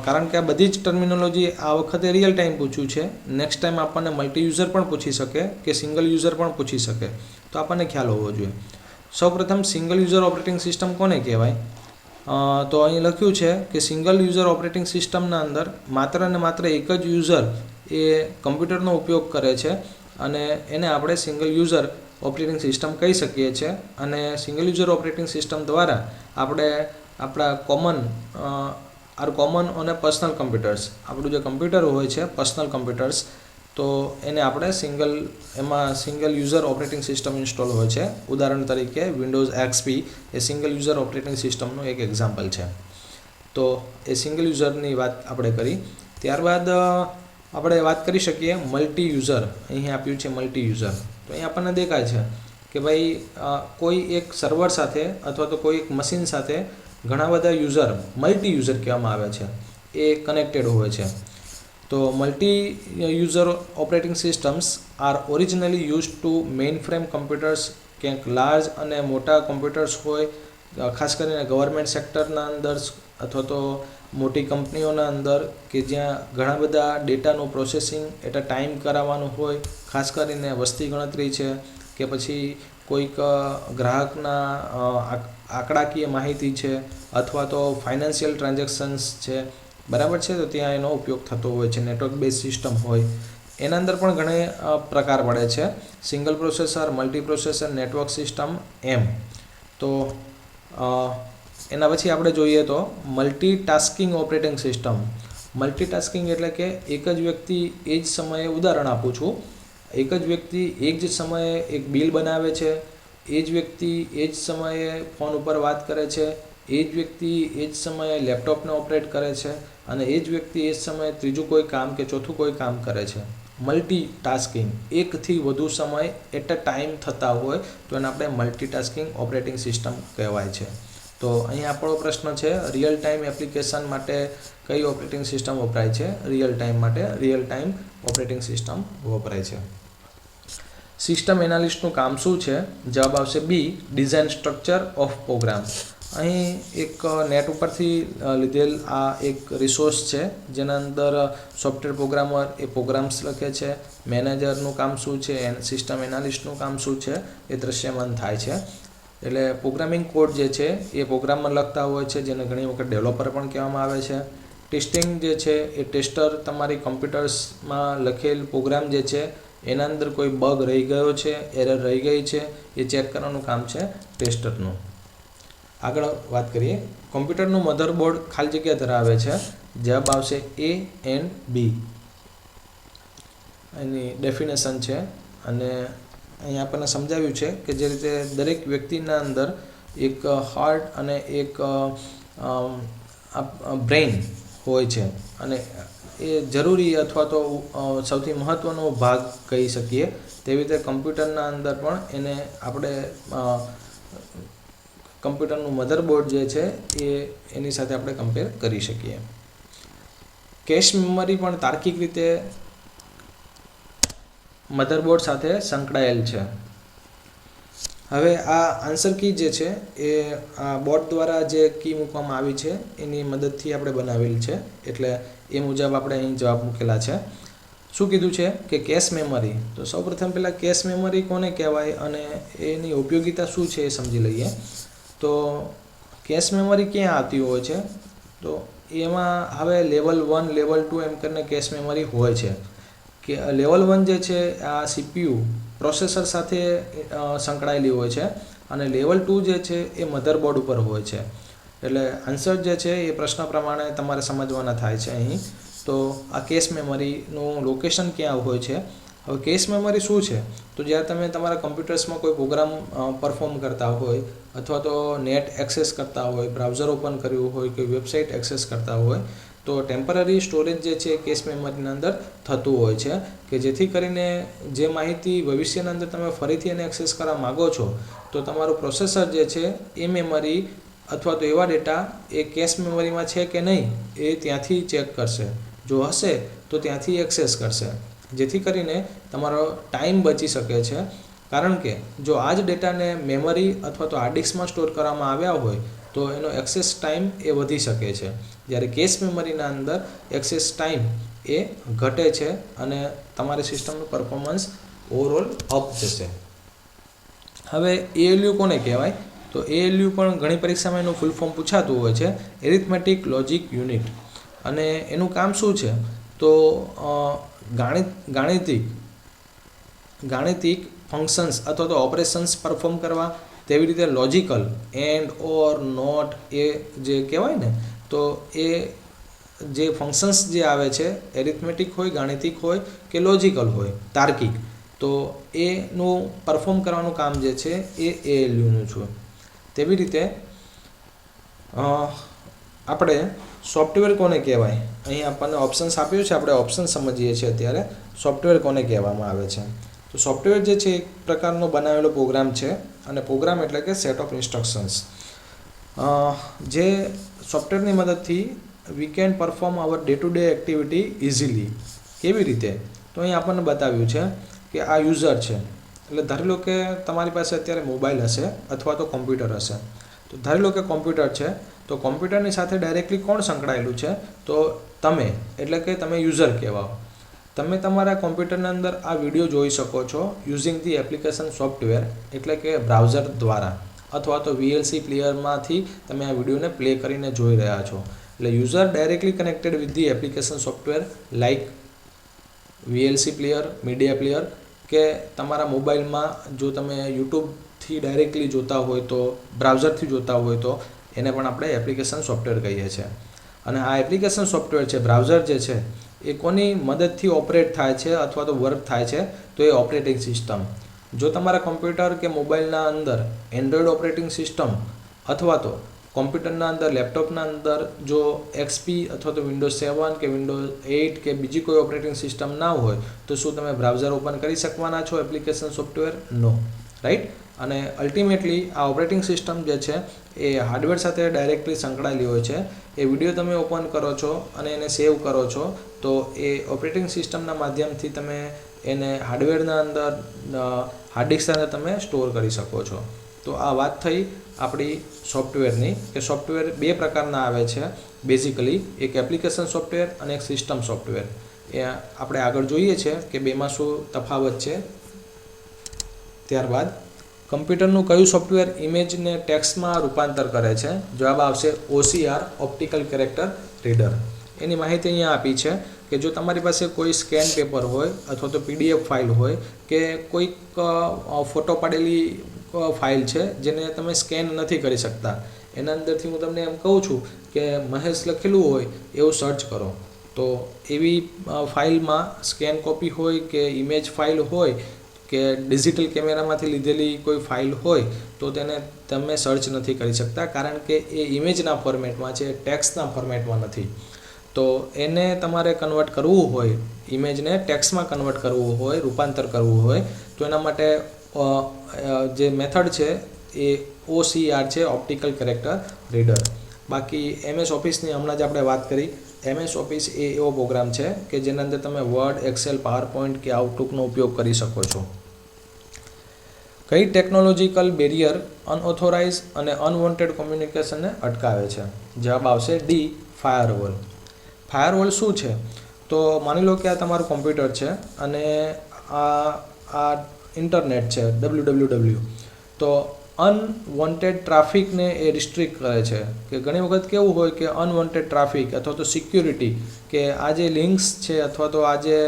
કારણ કે આ બધી જ ટર્મિનોલોજી આ વખતે રિયલ ટાઈમ પૂછ્યું છે. નેક્સ્ટ ટાઈમ આપણને મલ્ટી યુઝર પણ પૂછી શકે કે સિંગલ યુઝર પણ પૂછી શકે, તો આપણને ખ્યાલ હોવો જોઈએ. સૌપ્રથમ સિંગલ યુઝર ઓપરેટિંગ સિસ્ટમ કોને કહેવાય? તો અહીં લખ્યું છે કે સિંગલ યુઝર ઓપરેટિંગ સિસ્ટમના અંદર માત્ર ને માત્ર એક જ યુઝર એ કમ્પ્યુટરનો ઉપયોગ કરે છે અને એને આપણે સિંગલ યુઝર ઓપરેટિંગ સિસ્ટમ કહી શકીએ છીએ. અને સિંગલ યુઝર ઓપરેટિંગ સિસ્ટમ દ્વારા આપણે આપણા કોમન અને પર્સનલ કમ્પ્યુટર્સ, આપણું જે કમ્પ્યુટર હોય છે પર્સનલ કમ્પ્યુટર્સ, તો એને આપણે single user operating system install હોય છે. ઉદાહરણ તરીકે વિન્ડોઝ XP એ સિંગલ યુઝર ઓપરેટિંગ સિસ્ટમનું એક એક્ઝામ્પલ છે. તો એ સિંગલ યુઝરની વાત આપણે કરી. ત્યારબાદ આપણે વાત કરી શકીએ મલ્ટી યુઝર. અહીં આપ્યું છે મલ્ટી યુઝર. તો અહીં આપણને દેખાય છે કે ભાઈ કોઈ એક સર્વર સાથે અથવા તો કોઈ એક મશીન સાથે ઘણા બધા યુઝર, મલ્ટી યુઝર કહેવામાં આવે છે, એ કનેક્ટેડ હોય છે. તો multi user operating systems are originally use to mainframe computers. ક્યાંક લાર્જ અને મોટા કમ્પ્યુટર્સ હોય, ખાસ કરીને ગવર્મેન્ટ સેક્ટરના અંદર અથવા તો મોટી કંપનીઓના અંદર, કે જ્યાં ઘણા બધા ડેટાનું પ્રોસેસિંગ એટ અ ટાઈમ કરાવવાનું હોય. ખાસ કરીને વસ્તી ગણતરી છે કે પછી કોઈક ગ્રાહકના આંકડાકીય માહિતી છે અથવા તો ફાઇનાન્શિયલ ટ્રાન્ઝેક્શન્સ છે, બરાબર છે, તો ત્યાં એનો ઉપયોગ થતો હોય છે. નેટવર્ક બેઝ સિસ્ટમ હોય એના અંદર પણ ઘણા પ્રકાર પડે છે, single processor, multi processor, network system એમ. તો એના પછી આપણે જોઈએ તો મલ્ટીટાસ્કિંગ ઓપરેટિંગ સિસ્ટમ. મલ્ટીટાસ્કિંગ એટલે કે એક જ વ્યક્તિ એ જ સમયે, ઉદાહરણ આપું છું, એક જ વ્યક્તિ એક જ સમયે એક બિલ બનાવે છે, એ જ વ્યક્તિ એ જ સમયે ફોન ઉપર વાત કરે છે, એ જ વ્યક્તિ એ જ સમયે લેપટોપને ઓપરેટ કરે છે અને એ જ વ્યક્તિ એ જ સમયે ત્રીજું કોઈ કામ કે ચોથું કોઈ કામ કરે છે. મલ્ટીટાસ્કિંગ, એકથી વધુ સમય એટ અ ટાઈમ થતા હોય તો એને આપણે મલ્ટીટાસ્કિંગ ઓપરેટિંગ સિસ્ટમ કહેવાય છે. તો અહીં આપણો પ્રશ્ન છે રિયલ ટાઈમ એપ્લિકેશન માટે કઈ ઓપરેટિંગ સિસ્ટમ વપરાય છે? રિયલ ટાઈમ માટે રિયલ ટાઈમ ઓપરેટિંગ સિસ્ટમ વપરાય છે. સિસ્ટમ એનાલિસ્ટનું કામ શું છે? જવાબ આવશે B, design structure of program. અહીં એક નેટ ઉપરથી લીધેલ આ એક રિસોર્સ છે જેના અંદર સોફ્ટવેર પ્રોગ્રામર એ પ્રોગ્રામ્સ લખે છે. મેનેજરનું કામ શું છે, સિસ્ટમ એનાલિસ્ટનું કામ શું છે, એ દૃશ્યમાન થાય છે. એટલે પ્રોગ્રામિંગ કોડ જે છે એ પ્રોગ્રામમાં લખતા હોય છે, જેને ઘણી વખત ડેવલપર પણ કહેવામાં આવે છે. ટેસ્ટિંગ જે છે એ ટેસ્ટર તમારી કમ્પ્યુટર્સમાં લખેલ પ્રોગ્રામ જે છે એના અંદર કોઈ બગ રહી ગયો છે, એરર રહી ગઈ છે, એ ચેક કરવાનું કામ છે ટેસ્ટરનું. આગળ વાત કરીએ. કમ્પ્યુટરનું મધરબોર્ડ ખાલી જગ્યા ધરાવે છે. જવાબ આવશે A and B. Any definition છે અને અહીં આપણને સમજાવ્યું છે કે જે રીતે દરેક વ્યક્તિના અંદર એક હાર્ટ અને એક બ્રેઇન હોય છે અને એ જરૂરી અથવા તો સૌથી મહત્ત્વનો ભાગ કહી શકીએ, તેવી રીતે કમ્પ્યુટરના અંદર પણ એને આપણે કમ્પ્યુટરનું મધરબોર્ડ જે છે એની સાથે આપણે કમ્પેર કરી શકીએ. કેશ મેમરી પણ તાર્કિક રીતે મધરબોર્ડ સાથે સંકળાયેલ છે. હવે આ આન્સર કી જે છે એ આ બોર્ડ દ્વારા જે કી મૂકવામાં આવી છે એની મદદથી આપણે બનાવેલ છે, એટલે એ મુજબ આપણે અહીં જવાબ મૂકેલા છે. શું કીધું છે કે કેશ મેમરી. તો સૌપ્રથમ પહેલાં કેશ મેમરી કોને કહેવાય અને એની ઉપયોગિતા શું છે એ સમજી લઈએ. તો કેશ મેમરી ક્યાં આવતી હોય છે? તો એમાં હવે લેવલ 1, લેવલ 2 એમ કરીને કેશ મેમરી હોય છે. કે લેવલ 1 જે છે આ CPU પ્રોસેસર સાથે સંકળાયેલી હોય છે અને લેવલ 2 જે છે એ મધરબોર્ડ ઉપર હોય છે. એટલે આન્સર જે છે એ પ્રશ્ન પ્રમાણે તમારે સમજવાના થાય છે અહીં. તો આ કેશ મેમરીનું લોકેશન ક્યાં હોય છે? હવે કેશ મેમરી શું છે? તો જ્યારે તમે તમારા કમ્પ્યુટર્સમાં કોઈ પ્રોગ્રામ પરફોર્મ કરતા હોય અથવા તો નેટ એક્સેસ કરતા હોય, બ્રાઉઝર ઓપન કર્યું હોય કે વેબસાઇટ એક્સેસ કરતા હોય તો ટેમ્પરરી સ્ટોરેજ જે છે કેશ મેમરીના અંદર થતું હોય છે કે જેથી કરીને જે માહિતી ભવિષ્યના અંદર તમે ફરીથી એને એક્સેસ કરવા માગો છો તો તમારું પ્રોસેસર જે છે એ મેમરી અથવા તો એવા ડેટા એ કેશ મેમરીમાં છે કે નહીં એ ત્યાંથી ચેક કરશે. જો હશે તો ત્યાંથી એક્સેસ કરશે, જેથી કરીને તમારો ટાઈમ બચી શકે છે. કારણ કે જો આ જ ડેટાને મેમરી અથવા તો હાર્ડ ડિસ્કમાં સ્ટોર કરવામાં આવ્યા હોય તો એનો એક્સેસ ટાઈમ એ વધી શકે છે, જ્યારે કેશ મેમરીના અંદર એક્સેસ ટાઈમ એ ઘટે છે અને તમારી સિસ્ટમનું પરફોર્મન્સ ઓવરઓલ અપ જશે. હવે ALU કોને કહેવાય? તો ALU પણ ઘણી પરીક્ષામાં એનું ફૂલ ફોર્મ પૂછાતું હોય છે, એરિથમેટિક લોજિક યુનિટ. અને એનું કામ શું છે? તો ગાણિતિક ફંક્શન્સ અથવા તો ઓપરેશન્સ પરફોર્મ કરવા, તેવી રીતે લોજિકલ એન્ડ ઓર નોટ એ જે કહેવાય ને તો એ જે ફંક્શન્સ જે આવે છે એરિથમેટિક હોય, ગાણિતિક હોય કે લોજિકલ હોય, તાર્કિક, તો એનું પરફોર્મ કરવાનું કામ જે છે એ ALUનું છે. તેવી રીતે આપણે સોફ્ટવેર કોને કહેવાય? અહીં આપણને ઓપ્શન્સ આપ્યું છે, આપણે ઓપ્શન સમજીએ છીએ અત્યારે. સોફ્ટવેર કોને કહેવામાં આવે છે? તો સોફ્ટવેર જે છે એક પ્રકારનો બનાવેલો પ્રોગ્રામ છે અને પ્રોગ્રામ એટલે કે સેટ ઓફ ઇન્સ્ટ્રક્શન્સ. જે સોફ્ટવેરની મદદથી we can perform our day to day activity easily. કેવી રીતે? તો અહીં આપણને બતાવ્યું છે કે આ યુઝર છે, એટલે ધારી લો કે તમારી પાસે અત્યારે મોબાઈલ હશે અથવા તો કોમ્પ્યુટર હશે. તો ધારી લો કે કોમ્પ્યુટર છે, તો કોમ્પ્યુટરની સાથે ડાયરેક્ટલી કોણ સંકળાયેલું છે? તો તમે, એટલે કે તમે યુઝર કહેવાઓ. તમે તમારા કોમ્પ્યુટરના અંદર આ વિડીયો જોઈ શકો છો યુઝિંગ ધી એપ્લિકેશન સોફ્ટવેર, એટલે કે બ્રાઉઝર દ્વારા, અથવા તો VLC પ્લેયરમાંથી તમે આ વિડીયોને પ્લે કરીને જોઈ રહ્યા છો. એટલે user directly connected with the application software like VLC player, media player, કે તમારા મોબાઈલમાં જો તમે યુટ્યુબથી ડાયરેક્ટલી જોતા હોય તો, બ્રાઉઝરથી જોતા હોય તો એને પણ આપણે એપ્લિકેશન સોફ્ટવેર કહીએ છીએ. અને આ એપ્લિકેશન સોફ્ટવેર છે, બ્રાઉઝર જે છે એ કોની મદદથી ઓપરેટ થાય છે અથવા તો વર્ક થાય છે? તો એ ઓપરેટિંગ સિસ્ટમ. જો તમારા કોમ્પ્યુટર કે મોબાઈલના અંદર એન્ડ્રોઈડ ઓપરેટિંગ સિસ્ટમ અથવા તો કોમ્પ્યુટરના અંદર, લેપટોપના અંદર જો XP અથવા તો વિન્ડોઝ 7 કે વિન્ડોઝ 8 કે બીજી કોઈ ઓપરેટિંગ સિસ્ટમ ના હોય તો શું તમે બ્રાઉઝર ઓપન કરી શકવાના છો એપ્લિકેશન સોફ્ટવેર? નો, રાઈટ. અને અલ્ટિમેટલી આ ઓપરેટિંગ સિસ્ટમ જે છે એ હાર્ડવેર સાથે ડાયરેક્ટલી સંકળાયેલી હોય છે. એ વિડીયો તમે ઓપન કરો છો અને એને સેવ કરો છો તો એ ઓપરેટિંગ સિસ્ટમના માધ્યમથી તમે એને હાર્ડવેરના અંદર, હાર્ડ ડિસ્કની અંદર તમે સ્ટોર કરી શકો છો. તો આ વાત થઈ આપણી સોફ્ટવેરની, કે સોફ્ટવેર બે પ્રકારના આવે છે બેઝિકલી, એક એપ્લિકેશન સોફ્ટવેર અને એક સિસ્ટમ સોફ્ટવેર. એ આપણે આગળ જોઈએ છે કે બેમાં શું તફાવત છે. ત્યારબાદ કમ્પ્યુટરનું કયું સોફ્ટવેર ઇમેજને ટેક્સ્ટમાં રૂપાંતર કરે છે? જવાબ આવશે OCR, ઓપ્ટિકલ કેરેક્ટર રીડર. એની માહિતી અહીંયા આપી છે કે જો તમારી પાસે કોઈ સ્કેન પેપર હોય અથવા તો PDF ફાઇલ હોય કે કોઈક ફોટો પાડેલી ફાઇલ છે જેને તમે સ્કેન નથી કરી શકતા, એના અંદરથી હું તમને એમ કહું છું કે મહેશ લખેલું હોય એવું સર્ચ કરો, તો એવી ફાઇલમાં સ્કેન કોપી હોય કે ઇમેજ ફાઇલ હોય કે ડિજિટલ કેમેરામાંથી લીધેલી કોઈ ફાઇલ હોય તો તેને તમે સર્ચ નથી કરી શકતા, કારણ કે એ ઇમેજના ફોર્મેટમાં છે, ટેક્સ્ટના ફોર્મેટમાં નથી. તો એને તમારે કન્વર્ટ કરવું હોય, ઇમેજને ટેક્સ્ટમાં કન્વર્ટ કરવું હોય, રૂપાંતર કરવું હોય, તો એના માટે જે મેથડ છે એ OCR છે, ઓપ્ટિકલ કેરેક્ટર રીડર. બાકી MS ઓફિસની હમણાં જ આપણે વાત કરી. MS ઓફિસ એ એવો પ્રોગ્રામ છે કે જેના અંદર તમે વર્ડ, એક્સેલ, પાવરપોઈન્ટ કે આઉટલુકનો ઉપયોગ કરી શકો છો. કઈ ટેકનોલોજીકલ બેરિયર અનઓથોરાઇઝ અને અનવોન્ટેડ કોમ્યુનિકેશનને અટકાવે છે? જવાબ આવશે D, ફાયરવોલ. ફાયરવોલ શું છે? તો માની લો કે આ તમારું કોમ્પ્યુટર છે અને આ ઇન્ટરનેટ છે, www. તો અનવોન્ટેડ ટ્રાફિકને એ રિસ્ટ્રિક્ટ કરે છે. કે ઘણી વખત કેવું હોય કે અનવોન્ટેડ ટ્રાફિક અથવા તો સિક્યુરિટી, કે આ જે લિંક્સ છે અથવા તો આ જે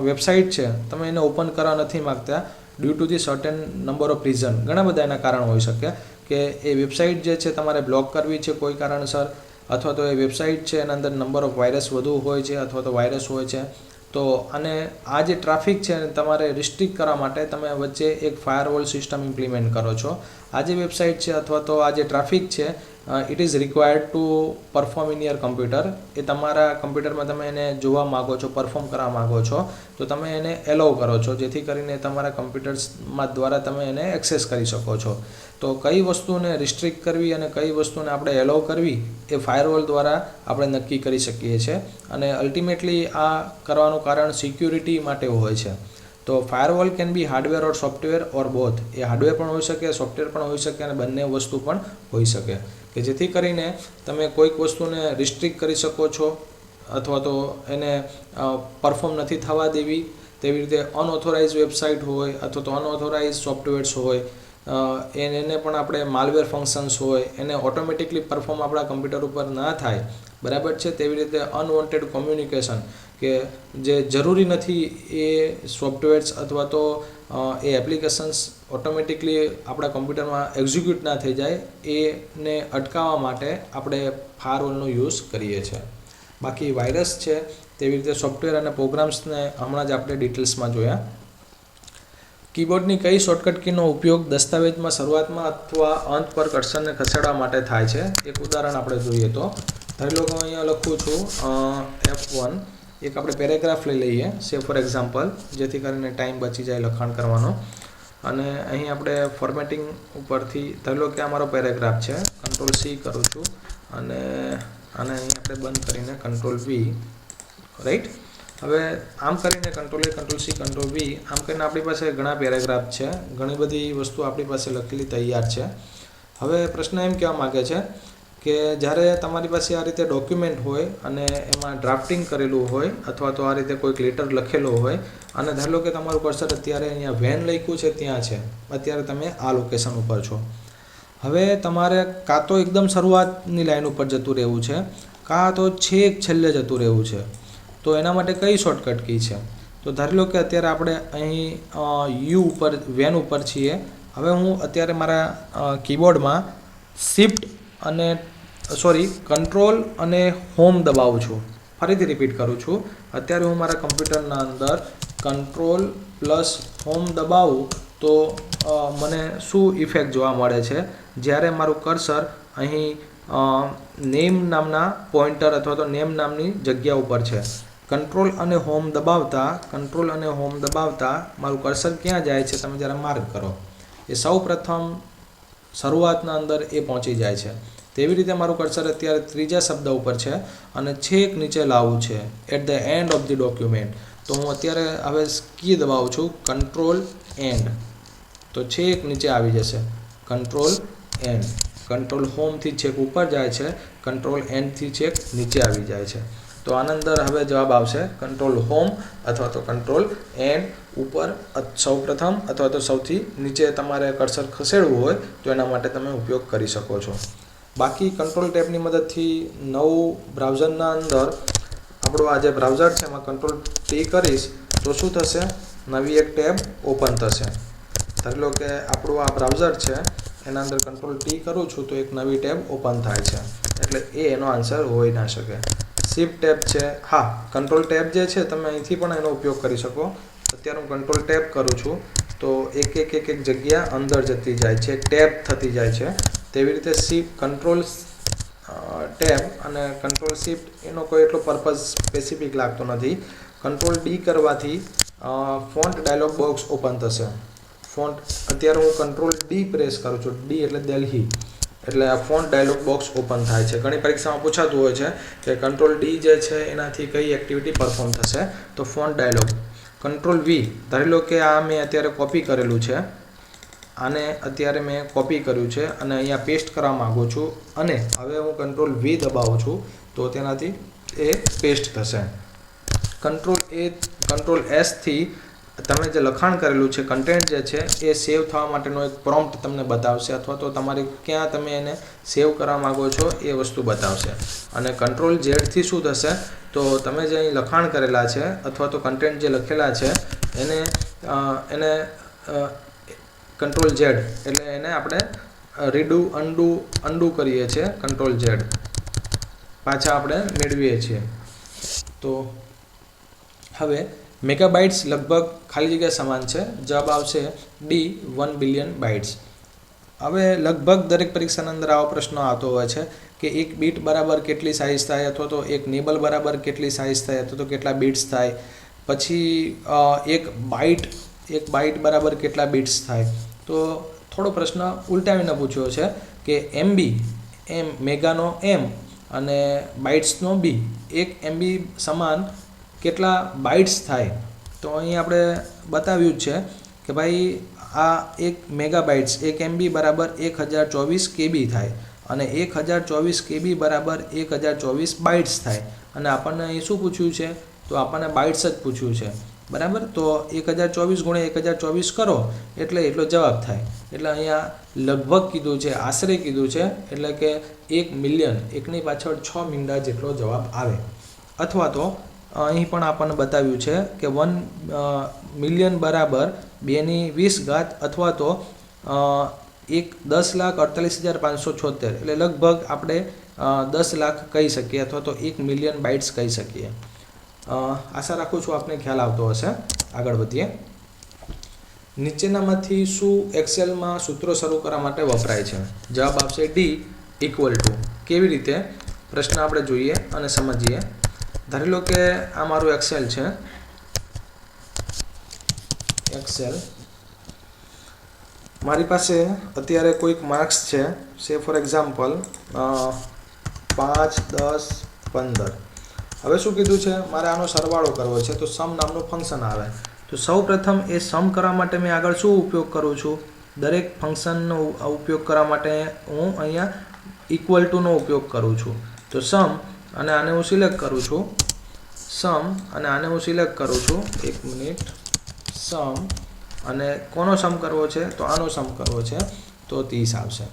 વેબસાઇટ છે તમે એને ઓપન કરવા નથી માગતા due to the certain number of reason. ઘણા બધા એના કારણ હોઈ શકે કે એ વેબસાઇટ જે છે તમારે બ્લોક કરવી છે કોઈ કારણસર, અથવા તો એ વેબસાઇટ છે એના અંદર નંબર ઓફ વાયરસ વધુ હોય છે અથવા તો વાયરસ હોય છે, તો અને આ જે ટ્રાફિક છે તમારે રિસ્ટ્રિક્ટ કરવા માટે તમે વચ્ચે એક ફાયરવોલ સિસ્ટમ ઇમ્પ્લિમેન્ટ કરો છો. આ જે વેબસાઇટ છે અથવા તો આ જે ટ્રાફિક છે it is required to perform in your computer. એ તમારા કમ્પ્યુટરમાં તમે એને જોવા માગો છો, પરફોર્મ કરવા માગો છો, તો તમે એને એલાઉ કરો છો, જેથી કરીને તમારા કમ્પ્યુટર્સમાં દ્વારા તમે એને એક્સેસ કરી શકો છો. તો કઈ વસ્તુને રિસ્ટ્રિક્ટ કરવી અને કઈ વસ્તુને આપણે એલાઉ કરવી એ ફાયરવોલ દ્વારા આપણે નક્કી કરી શકીએ છીએ. અને અલ્ટિમેટલી આ કરવાનું કારણ સિક્યુરિટી માટે હોય છે. તો firewall can be hardware or software or both. A hardware પણ હોઈ શકે, સોફ્ટવેર પણ હોઈ શકે અને બંને વસ્તુ પણ હોઈ શકે, કે જેથી કરીને તમે કોઈક વસ્તુને રિસ્ટ્રિક્ટ કરી શકો છો અથવા તો એને પરફોર્મ નથી થવા દેવી. તેવી રીતે અનઓથોરાઇઝ વેબસાઇટ હોય અથવા તો અનઓથોરાઇઝ સોફ્ટવેર્સ હોય એને પણ આપણે માલવેર ફંક્શન્સ હોય એને ઓટોમેટિકલી પરફોર્મ આપણા કમ્પ્યુટર ઉપર ના થાય, બરાબર છે. તેવી રીતે અનવોન્ટેડ કોમ્યુનિકેશન કે જે જરૂરી નથી એ સોફ્ટવેર્સ અથવા તો એ એપ્લિકેશન્સ ઓટોમેટિકલી આપણા કમ્પ્યુટરમાં એક્ઝિક્યુટ ના થઈ જાય, એને અટકાવવા માટે આપણે ફાયરવોલનો યુઝ કરીએ છીએ. બાકી વાયરસ છે તેવી રીતે સોફ્ટવેર અને પ્રોગ્રામ્સને હમણાં જ આપણે ડિટેલ્સમાં જોયા. કીબોર્ડની કઈ શોર્ટકટ કીનો ઉપયોગ દસ્તાવેજમાં શરૂઆતમાં અથવા અંત પર કર્સરને ખસેડવા માટે થાય છે? એક ઉદાહરણ આપણે જોઈએ તો ધારી લો કે હું અહીંયા લખું છું F1. એક આપણે પેરેગ્રાફ લઈ લઈએ સે ફોર એક્ઝામ્પલ, જેથી કરીને ટાઈમ બચી જાય લખાણ કરવાનો. અને અહીં આપણે ફોર્મેટિંગ ઉપરથી ધારી લો કે આ મારો પેરેગ્રાફ છે, Ctrl+C કરું છું અને આને અહીં આપણે બંધ કરીને Ctrl+V, રાઈટ. હવે આમ કરીને Ctrl+A, Ctrl+C, Ctrl+V આમ કરીને આપણી પાસે ઘણા પેરેગ્રાફ છે, ઘણી બધી વસ્તુ આપણી પાસે લખેલી તૈયાર છે. હવે પ્રશ્ન એમ કહેવા માગે છે કે જ્યારે તમારી પાસે આ રીતે ડોક્યુમેન્ટ હોય અને એમાં ડ્રાફ્ટિંગ કરેલું હોય અથવા તો આ રીતે કોઈક લેટર લખેલો હોય અને ધારો લો કે તમારું કર્સર અત્યારે અહીંયા વેન લખ્યું છે ત્યાં છે, અત્યારે તમે આ લોકેશન ઉપર છો. હવે તમારે કાં તો એકદમ શરૂઆતની લાઈન ઉપર જતું રહેવું છે, કાં તો છેક છેલ્લે જતું રહેવું છે. તો એના માટે કઈ શોર્ટકટ કી છે? તો ધારી લો કે અત્યારે આપણે અહીં યુ ઉપર વેન ઉપર છીએ. હવે હું અત્યારે મારા કીબોર્ડમાં શિફ્ટ અને કંટ્રોલ અને હોમ દબાવું છું. ફરીથી રિપીટ કરું છું. અત્યારે હું મારા કમ્પ્યુટરના અંદર Ctrl+હોમ દબાવું તો મને શું ઇફેક્ટ જોવા મળે છે? જ્યારે મારું કર્સર અહીં નેમ નામના પોઇન્ટર અથવા તો નેમ નામની જગ્યા ઉપર છે. કંટ્રોલ અને હોમ દબાવતા મારું કર્સર ક્યાં જાય છે તમે જ્યારે માર્ક કરો એ સૌ પ્રથમ શરૂઆતના અંદર એ પહોંચી જાય છે. તેવી રીતે મારું કર્સર અત્યારે ત્રીજા શબ્દ ઉપર છે અને છેક નીચે લાવવું છે at the end of the document. તો હું અત્યારે હવે કી દબાવું છું Ctrl એન્ડ, તો છેક નીચે આવી જશે Ctrl એન્ડ. કંટ્રોલ હોમથી છેક ઉપર જાય છે, Ctrl એન્ડથી છેક નીચે આવી જાય છે. તો આના અંદર હવે જવાબ આવશે Ctrl હોમ અથવા તો Ctrl એન્ડ ઉપર સૌપ્રથમ અથવા તો સૌથી નીચે તમારે કર્સર ખસેડવું હોય તો એના માટે તમે ઉપયોગ કરી શકો છો. બાકી કંટ્રોલ ટેબની મદદથી નવું બ્રાઉઝરના અંદર આપણું આ જે બ્રાઉઝર છે એમાં Ctrl+T કરીશ તો શું થશે? નવી એક ટેબ ઓપન થશે. ધારી લો કે આપણું આ બ્રાઉઝર છે એના અંદર Ctrl+T કરું છું તો એક નવી ટેબ ઓપન થાય છે, એટલે એનો આન્સર હોઈ ના શકે. શિફ્ટ ટેબ છે, હા કંટ્રોલ ટેબ જે છે તમે અહીંથી પણ એનો ઉપયોગ કરી શકો. અત્યારે હું કંટ્રોલ ટેબ કરું છું તો એક જગ્યા અંદર જતી જાય છે, ટેબ થતી જાય છે. તેવી રીતે કંટ્રોલ ટેબ અને કંટ્રોલ શિફ્ટ એનો કોઈ એટલો પર્પઝ સ્પેસિફિક લાગતો નથી. Ctrl+D કરવાથી ફોન્ટ ડાયલોગ બોક્સ ઓપન થશે. ફોન્ટ અત્યારે હું Ctrl+D પ્રેસ કરું છું, D એટલે દિલ્હી, એટલે આ ફોન્ટ ડાયલોગ બોક્સ ઓપન થાય છે. ઘણી પરીક્ષામાં પૂછાતું હોય છે કે Ctrl+D જે છે એનાથી કઈ એક્ટિવિટી પરફોર્મ થશે? તો ફોન્ટ ડાયલોગ. Ctrl+V, ધારી લો કે આ મેં અત્યારે કોપી કરેલું છે, આને અત્યારે મેં કોપી કર્યું છે અને અહીંયા પેસ્ટ કરવા માગું છું અને હવે હું Ctrl+V દબાવું છું તો તેનાથી એ પેસ્ટ થશે. Ctrl+S થી તમે જે લખાણ કરેલું છે કન્ટેન્ટ જે છે એ સેવ થવા માટેનો એક પ્રોમ્પ્ટ તમને બતાવશે અથવા તો તમારે ક્યાં તમે એને સેવ કરવા માગો છો એ વસ્તુ બતાવશે. અને Ctrl+Z થી શું થશે? તો તમે જે અહીં લખાણ કરેલા છે અથવા તો કન્ટેન્ટ જે લખેલા છે એને Ctrl+Z એટલે એને આપણે રીડુ અન્ડુ કરીએ છીએ. Ctrl+Z પાછા આપણે મેળવીએ છીએ. તો હવે મેગાબાઇટ્સ લગભગ ખાલી જગ્યા સમાન છે, જવાબ આવશે ડી 1 બિલિયન બાઇટ્સ. હવે લગભગ દરેક પરીક્ષાની અંદર આવો પ્રશ્ન આવતો હોય છે કે એક બીટ બરાબર કેટલી સાઇઝ થાય, અથવા તો એક નિબલ બરાબર કેટલી સાઇઝ થાય, અથવા તો કેટલા બીટ્સ થાય. પછી એક બાઇટ બરાબર કેટલા બીટ્સ થાય. તો થોડો પ્રશ્ન ઉલટાવીને પૂછ્યો છે કે એમબી એમ મેગાનો એમ અને બાઇટ્સનો બી, એક એમબી સમાન કેટલા બાઇટ્સ થાય. તો અહીં આપણે બતાવ્યું જ છે કે ભાઈ આ એક મેગાબાઇટ્સ એક એમબી બરાબર 1024 કેબી થાય અને 1024 કેબી બરાબર 1024 બાઇટ્સ થાય. અને આપણને અહીં શું પૂછ્યું છે? તો આપણને બાઇટ્સ જ પૂછ્યું છે, બરાબર. તો 1024 ગુણ્યા 1024 કરો એટલે એટલો જવાબ થાય. એટલે અહીંયા લગભગ કીધું છે, આશરે કીધું છે, એટલે કે 1 મિલિયન, એકની પાછળ 6 મીંડા જેટલો જવાબ આવે. અથવા તો અહીં પણ આપણને બતાવ્યું છે કે 1 મિલિયન બરાબર 2/20 અથવા તો 10,48,576, એટલે લગભગ આપણે 10 લાખ કહી શકીએ, અથવા તો 1 મિલિયન બાઇટ્સ કહી શકીએ. આશા રાખું છું આપને ખ્યાલ આવતો હશે. આગળ વધીએ. નીચેનામાંથી શું એક્સેલમાં સૂત્રો શરૂ કરવા માટે વપરાય છે? જવાબ આવશે ડી =. કેવી રીતે? પ્રશ્ન આપણે જોઈએ અને સમજીએ. ધારી લો કે આ મારું એક્સેલ છે. એક્સેલ મારી પાસે અત્યારે કોઈક માર્ક્સ છે, સે ફોર એક્ઝામ્પલ 5, 10, 15. હવે શું કીધું છે? મારે આનો સરવાળો કરવો છે, તો સમ નામનું ફંક્શન આવે. તો સૌ પ્રથમ એ સમ કરવા માટે મેં આગળ શું ઉપયોગ કરું છું? દરેક ફંક્શનનો ઉપયોગ કરવા માટે હું અહીંયા ઇક્વલ ટુનો ઉપયોગ કરું છું. તો સમ અને આને હું સિલેક્ટ કરું છું, સમ અને આને હું સિલેક્ટ કરું છું. 1 મિનિટ. સમ અને કોનો સમ કરવો છે? તો આનો સમ કરવો છે, તો 30 આવશે.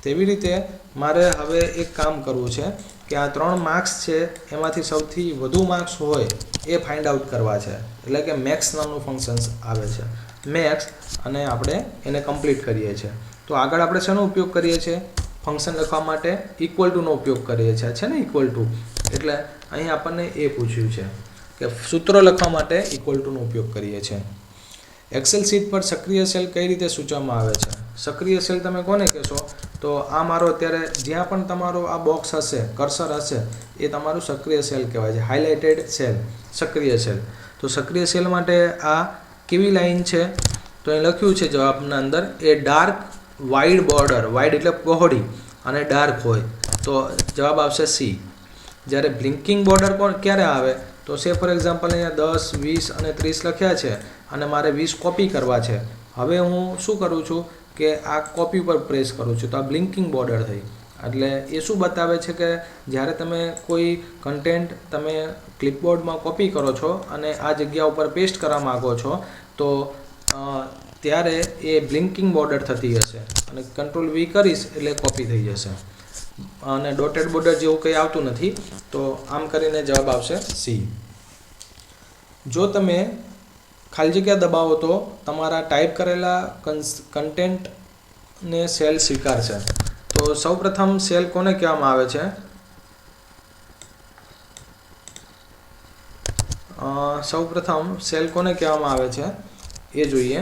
તેવી રીતે મારે હવે એક કામ કરવું છે કે આ 3 માર્ક્સ છે એમાંથી સૌથી વધુ માર્ક્સ હોય એ ફાઇન્ડ આઉટ કરવા છે. એટલે કે મેક્સ નામનું ફંક્શન આવે છે, મેક્સ, અને આપણે એને કમ્પ્લીટ કરીએ છીએ. તો આગળ આપણે શેનો ઉપયોગ કરીએ છીએ? ફંક્શન લખવા માટે ઇક્વલ ટુનો ઉપયોગ કરીએ છીએ, છે ને, ઇક્વલ ટુ. એટલે અહીં આપણને એ પૂછ્યું છે કે સૂત્રો લખવા માટે ઇક્વલ ટુનો ઉપયોગ કરીએ છીએ. એક્સેલ શીટ પર સક્રિય સેલ કઈ રીતે સૂચવવામાં આવે છે? સક્રિય સેલ તમે કોને કહેશો? તો આ મારો અત્યારે જ્યાં પણ તમારો આ બોક્સ હશે, કર્સર હશે, એ તમારું સક્રિય સેલ કહેવાય છે, હાઇલાઇટેડ સેલ, સક્રિય સેલ. તો સક્રિય સેલ માટે આ કેવી લાઈન છે? તો અહીં લખ્યું છે જવાબના અંદર, એ ડાર્ક વાઇડ બોર્ડર, વાઇડ એટલે પહોળી અને ડાર્ક હોય, તો જવાબ આવશે સી. જ્યારે બ્લિંકિંગ બોર્ડર ક્યારે આવે? તો સે ફોર એક્ઝામ્પલ અહીંયા 10, 20 અને 30 લખ્યા છે અને મારે 20 કોપી કરવા છે. હવે હું શું કરું છું કે આ કોપી પર પ્રેસ કરું છું, તો આ બ્લિંકિંગ બોર્ડર થઈ. એટલે એ શું બતાવે છે કે જ્યારે તમે કોઈ કન્ટેન્ટ તમે ક્લિપબોર્ડમાં કોપી કરો છો અને આ જગ્યા ઉપર પેસ્ટ કરવા માગો છો, તો ત્યારે એ બ્લિંકિંગ બોર્ડર થતી હશે અને કંટ્રોલ V કરીશ એટલે કોપી થઈ જશે. અને ડોટેડ બોર્ડર જેવું કંઈ આવતું નથી. તો આમ કરીને જવાબ આવશે સી. જો તમે ખાલી જગ્યા દબાવો તો તમારા ટાઈપ કરેલા કન્ટેન્ટને સેલ સ્વીકારશે. તો સૌપ્રથમ સેલ કોને કહેવામાં આવે છે? સૌપ્રથમ સેલ કોને કહેવામાં આવે છે એ જોઈએ.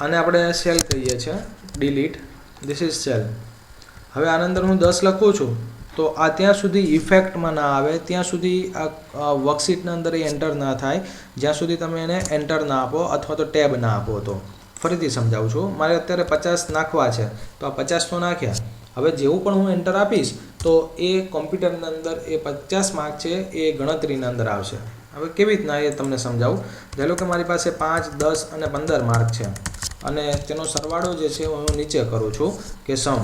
આને આપણે સેલ કહીએ છીએ, ડિલીટ, ધીસ ઇઝ સેલ. હવે આની અંદર હું 10 લખું છું તો આ ત્યાં સુધી ઇફેક્ટમાં ના આવે, ત્યાં સુધી આ વર્કશીટના અંદર એ એન્ટર ના થાય, જ્યાં સુધી તમે એને એન્ટર ના આપો અથવા તો ટેબ ના આપો. તો ફરીથી સમજાવું છું. મારે અત્યારે 50 નાખવા છે, તો આ 50 તો નાખ્યા. હવે જેવું પણ હું એન્ટર આપીશ તો એ કોમ્પ્યુટરના અંદર એ 50 માર્ક છે એ ગણતરીના અંદર આવશે. હવે કેવી રીતના એ તમને સમજાવું. ધારો કે મારી પાસે 5, 10 અને 15 માર્ક છે અને તેનો સરવાળો જે છે હું નીચે કરું છું કે સમ.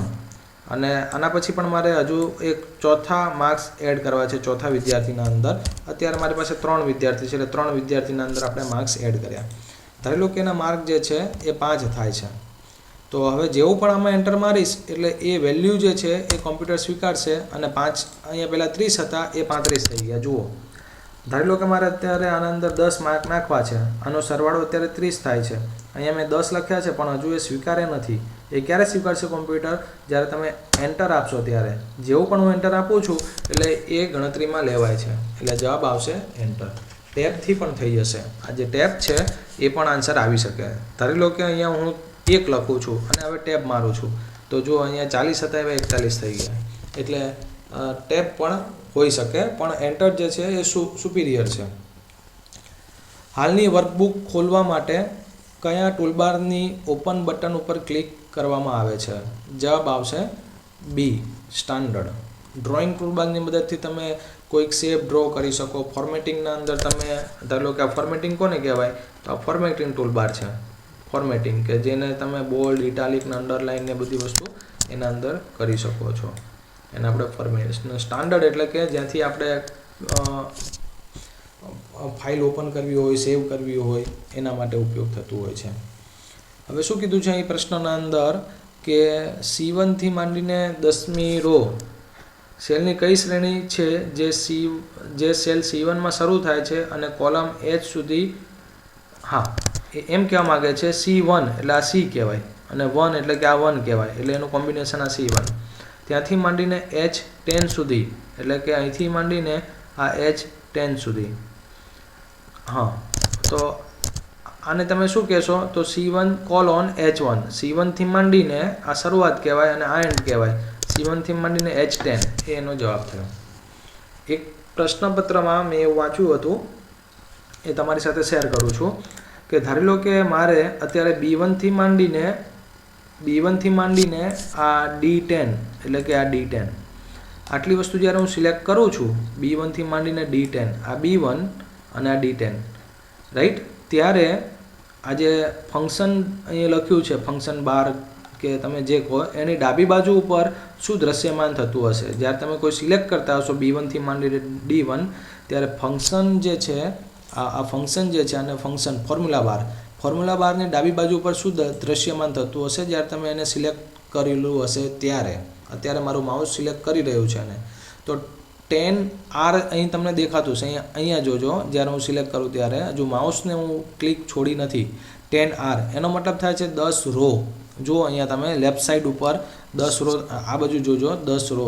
અને આના પછી પણ મારે હજુ એક ચોથા માર્ક્સ એડ કરવા છે, ચોથા વિદ્યાર્થીના અંદર. અત્યારે મારી પાસે 3 વિદ્યાર્થી છે, એટલે 3 વિદ્યાર્થીના અંદર આપણે માર્ક્સ એડ કર્યા. ધારી લો કે એના માર્ક જે છે એ 5 થાય છે. તો હવે જેવું પણ આમાં એન્ટર મારીશ એટલે એ વેલ્યુ જે છે એ કોમ્પ્યુટર સ્વીકારશે અને 5 અહીંયા પહેલાં 30 હતા એ 35 થઈ ગયા. જુઓ, ધારી લો કે મારે અત્યારે આના અંદર 10 માર્ક નાખવા છે, આનો સરવાળો અત્યારે 30 થાય છે. અહીંયા મેં 10 લખ્યા છે પણ હજુ એ સ્વીકારે નથી. એ ક્યારે સ્વીકારશે કોમ્પ્યુટર? જ્યારે તમે એન્ટર આપશો ત્યારે. જેવું પણ હું એન્ટર આપું છું એટલે એ ગણતરીમાં લેવાય છે, એટલે જવાબ આવશે એન્ટર. ટેબથી પણ થઈ જશે. આ જે ટેબ છે એ પણ આન્સર આવી શકે. ધારી લો કે અહીંયા હું 1 લખું છું અને હવે ટેબ મારું છું, તો જો અહીંયા 40 હતા એવા 41 થઈ ગયા. એટલે ટેબ પણ હોઈ શકે, પણ એન્ટર જે છે એ સુપિરિયર છે. હાલની વર્કબુક ખોલવા માટે કયા ટૂલબારની ઓપન બટન ઉપર ક્લિક કરવામાં આવે છે? જવાબ આવશે બી, સ્ટાન્ડર્ડ. ડ્રોઈંગ ટૂલબારની મદદથી તમે કોઈક શેપ ડ્રો કરી શકો. ફોર્મેટિંગના અંદર તમે ધારો કે આ ફોર્મેટિંગ કોને કહેવાય? તો આ ફોર્મેટિંગ ટૂલબાર છે. ફોર્મેટિંગ કે જેને તમે બોલ્ડ, ઇટાલિક ને અંડરલાઇન ને બધી વસ્તુ એના અંદર કરી શકો છો. એને આપણે ફોર્મેટ. સ્ટાન્ડર્ડ એટલે કે જ્યાંથી આપણે ફાઇલ ઓપન કરવી હોય, સેવ કરવી હોય એના માટે ઉપયોગ થતું હોય છે. હવે શું કીધું છે અહીં પ્રશ્નના અંદર કે C1 થી માંડીને 10મી રો સેલની કઈ શ્રેણી છે જે સેલ C1 માં શરૂ થાય છે અને કોલમ H સુધી? હા, એમ કહેવા માગે છે C1 એટલે આ C કહેવાય અને 1 એટલે કે આ 1 કહેવાય, એટલે એનું કોમ્બિનેશન આ C1. ત્યાંથી માંડીને H10 સુધી એટલે કે અહીંથી માંડીને આ H10 સુધી. હા, તો આને તમે શું કહેશો? તો C1 કોલોન H1. C1 થી માંડીને આ શરૂઆત કહેવાય અને આ એન્ડ કહેવાય. C1 થી માંડીને H10 એ એનો જવાબ થયો. એક પ્રશ્નપત્રમાં મેં એવું વાંચ્યું હતું, એ તમારી સાથે શેર કરું છું કે ધારી લો કે મારે અત્યારે B1 થી માંડીને આ D10 એટલે કે આ D10 આટલી વસ્તુ જ્યારે હું સિલેક્ટ કરું છું, B1 થી માંડીને D10, આ B1 અને આ D10, રાઈટ? ત્યારે આ જે ફંક્શન અહીંયા લખ્યું છે, ફંક્શન બાર કે તમે જે કહો, એની ડાબી બાજુ ઉપર શું દ્રશ્યમાન થતું હશે? જ્યારે તમે કોઈ સિલેક્ટ કરતા હશો B1 થી માંડીને D1, ત્યારે ફંક્શન જે છે આ ફંક્શન જે છે અને ફંક્શન ફોર્મ્યુલા બારની ડાબી બાજુ ઉપર શું દ્રશ્યમાન થતું હશે જ્યારે તમે એને સિલેક્ટ કરેલું હશે ત્યારે? અત્યારે મારું માઉસ સિલેક્ટ કરી રહ્યું છે ને, તો 10R અહીં તમને દેખાતું છે. અહીંયા જોજો, જ્યારે હું સિલેક્ટ કરું ત્યારે હજુ માઉસને હું ક્લિક છોડી નથી. 10R એનો મતલબ થાય છે 10 રો. જો અહીંયા તમે લેફ્ટ સાઈડ ઉપર 10 રો, આ બાજુ જોજો 10 રો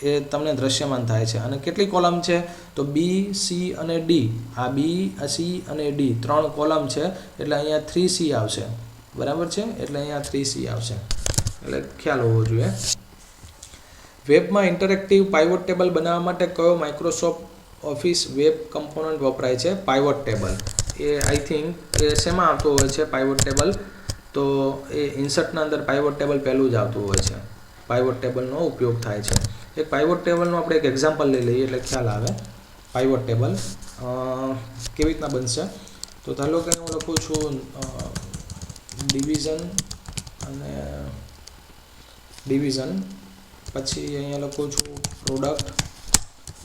એ તમને દ્રશ્યમાન થાય છે. અને કેટલી કોલમ છે? તો B, C અને D. આ B, C અને D 3 કોલમ છે, એટલે અહીંયા 3C આવશે. બરાબર છે? એટલે અહીંયા 3C આવશે, એટલે ખ્યાલ હોવો જોઈએ. વેબમાં ઇન્ટરેક્ટિવ પાઇવોટ ટેબલ બનાવવા માટે કયો માઇક્રોસોફ્ટ ઓફિસ વેબ કમ્પોનન્ટ વપરાય છે? Pivot table. એ આઈ થિંક એ શેમાં આવતો હોય છે પાઇવોટ ટેબલ? તો એ ઇન્સર્ટના અંદર પાઇવોટ ટેબલ પહેલું જ આવતું હોય છે. પાઇવોટ ટેબલનો ઉપયોગ થાય છે. એક પાઇવોટ ટેબલનું આપણે એક એક્ઝામ્પલ લઈ લઈએ એટલે ખ્યાલ આવે. પાઇવોટ ટેબલ કેવી રીતના બનશે? તો ધારો કે હું લખું છું ડિવિઝન, પછી અહીંયા લખું છું પ્રોડક્ટ,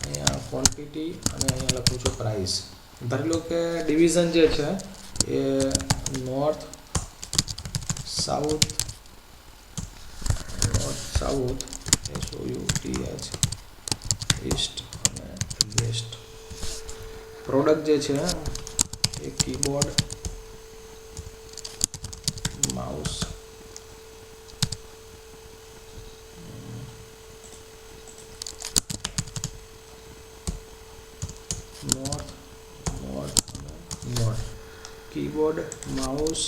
અહીંયા ક્વોન્ટિટી અને અહીંયા લખું છું પ્રાઇસ. ધારી લો કે ડિવિઝન જે છે એ નોર્થ સાઉથ SOUTH, ઈસ્ટ અને વેસ્ટ. પ્રોડક્ટ જે છે એ keyboard, mouse, north keyboard, mouse,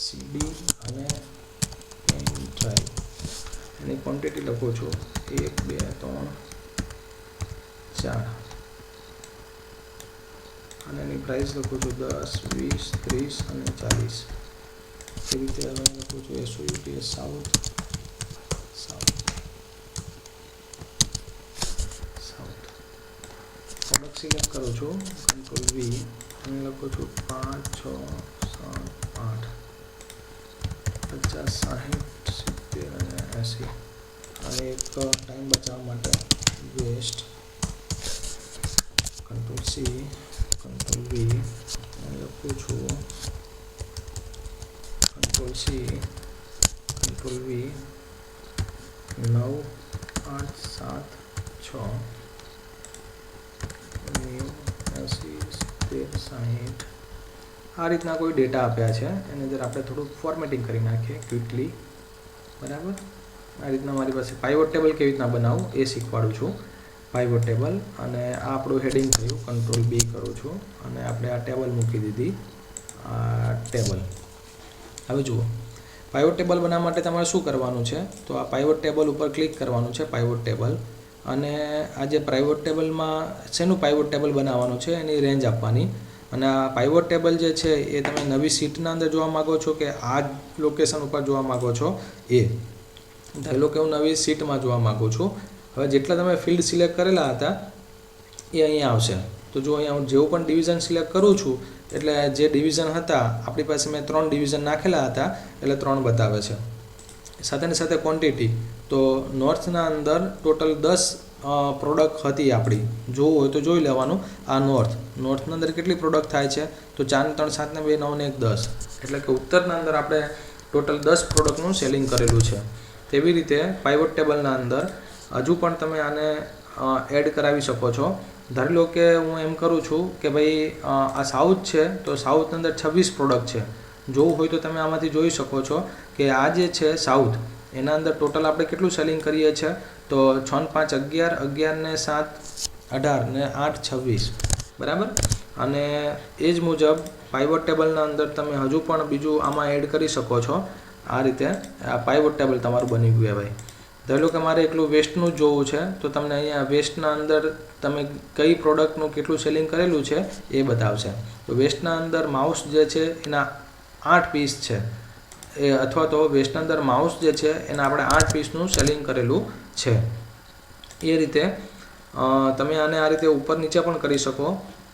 CD અને પેન ડ્રાઈવ. એની ક્વોન્ટિટી લખું છું 1 2 3 4 અને એની પ્રાઇસ લખું છું 10 20 30 અને 40. એ રીતે હવે લખું છું SOUTH પ્રોડક્ટ સિલેક્ટ કરું છું, કંટ્રોલ V અને લખું છું 5 6 7 8 50 60 70 અને 80. અને એક ટાઈમ બચાવવા માટે waste, control C control V અને લખું છું કંટ્રોલ C કંટ્રોલ V 9 8 7 6 60. આ રીતના કોઈ ડેટા આપ્યા છે, એને જરા આપણે થોડુંક ફોર્મેટિંગ કરી નાખીએ ક્વિકલી. બરાબર? આ રીતના મારી પાસે પાઇવોટ ટેબલ કેવી રીતના બનાવવું એ શીખવાડું છું. પાઇવોટ ટેબલ, અને આ આપણું હેડિંગ થયું. કંટ્રોલ B કરું છું અને આપણે આ ટેબલ મૂકી દીધી, આ ટેબલ. હવે જુઓ, પાઇવોટ ટેબલ બનાવવા માટે તમારે શું કરવાનું છે? તો આ પાઇવોટ ટેબલ ઉપર ક્લિક કરવાનું છે, પાઇવોટ ટેબલ. અને આ જે પાઇવોટ ટેબલમાં શેનું પાઇવોટ ટેબલ બનાવવાનું છે એની રેન્જ આપવાની. અને આ પાઇવોટ ટેબલ જે છે એ તમે નવી સીટના અંદર જોવા માગો છો કે આ જ લોકેશન ઉપર જોવા માગો છો એ. ધારો લો કે હું નવી સીટમાં જોવા માગું છું. હવે જેટલા તમે ફિલ્ડ સિલેક્ટ કરેલા હતા એ અહીંયા આવશે. તો જો અહીંયા હું જેવું પણ ડિવિઝન સિલેક્ટ કરું છું એટલે જે ડિવિઝન હતા, આપણી પાસે મેં 3 ડિવિઝન નાખેલા હતા એટલે 3 બતાવે છે. સાથેની સાથે ક્વોન્ટિટી, તો નોર્થના અંદર ટોટલ 10 પ્રોડક્ટ હતી આપણી. જોવું હોય તો જોઈ લેવાનું. આ નોર્થના અંદર કેટલી પ્રોડક્ટ થાય છે? તો 4 3 7 2 9 1 10. એટલે કે ઉત્તરના અંદર આપણે ટોટલ 10 પ્રોડક્ટનું સેલિંગ કરેલું છે. તેવી રીતે પાઇવોટ ટેબલના અંદર હજુ પણ તમે આને એડ કરાવી શકો છો. ધારી લો કે હું એમ કરું છું કે ભાઈ આ સાઉથ છે, તો સાઉથની અંદર 26 પ્રોડક્ટ છે. જોવું હોય તો તમે આમાંથી જોઈ શકો છો કે આ જે છે સાઉથ, એના અંદર ટોટલ આપણે કેટલું સેલિંગ કરીએ છીએ? તો 6 5 11, 11 ને 7 18 ને 8 26, બરાબર. અને એ જ મુજબ પાઇવોટ ટેબલના અંદર તમે હજુ પણ બીજું આમાં એડ કરી શકો છો. આ રીતે આ પાઇવોટ ટેબલ તમારું બની ગયું કહેવાય. ધારો લો કે મારે એકલું વેસ્ટનું જ જોવું છે, તો તમને અહીંયા વેસ્ટના અંદર તમે કઈ પ્રોડક્ટનું કેટલું સેલિંગ કરેલું છે એ બતાવશે. તો વેસ્ટના અંદર માઉસ જે છે એના 8 પીસ છે, એ અથવા તો વેસ્ટના અંદર માઉસ જે છે એના આપણે 8 પીસનું સેલિંગ કરેલું છે. એ રીતે તમે આને આ રીતે ઉપર નીચે પણ કરી શકો.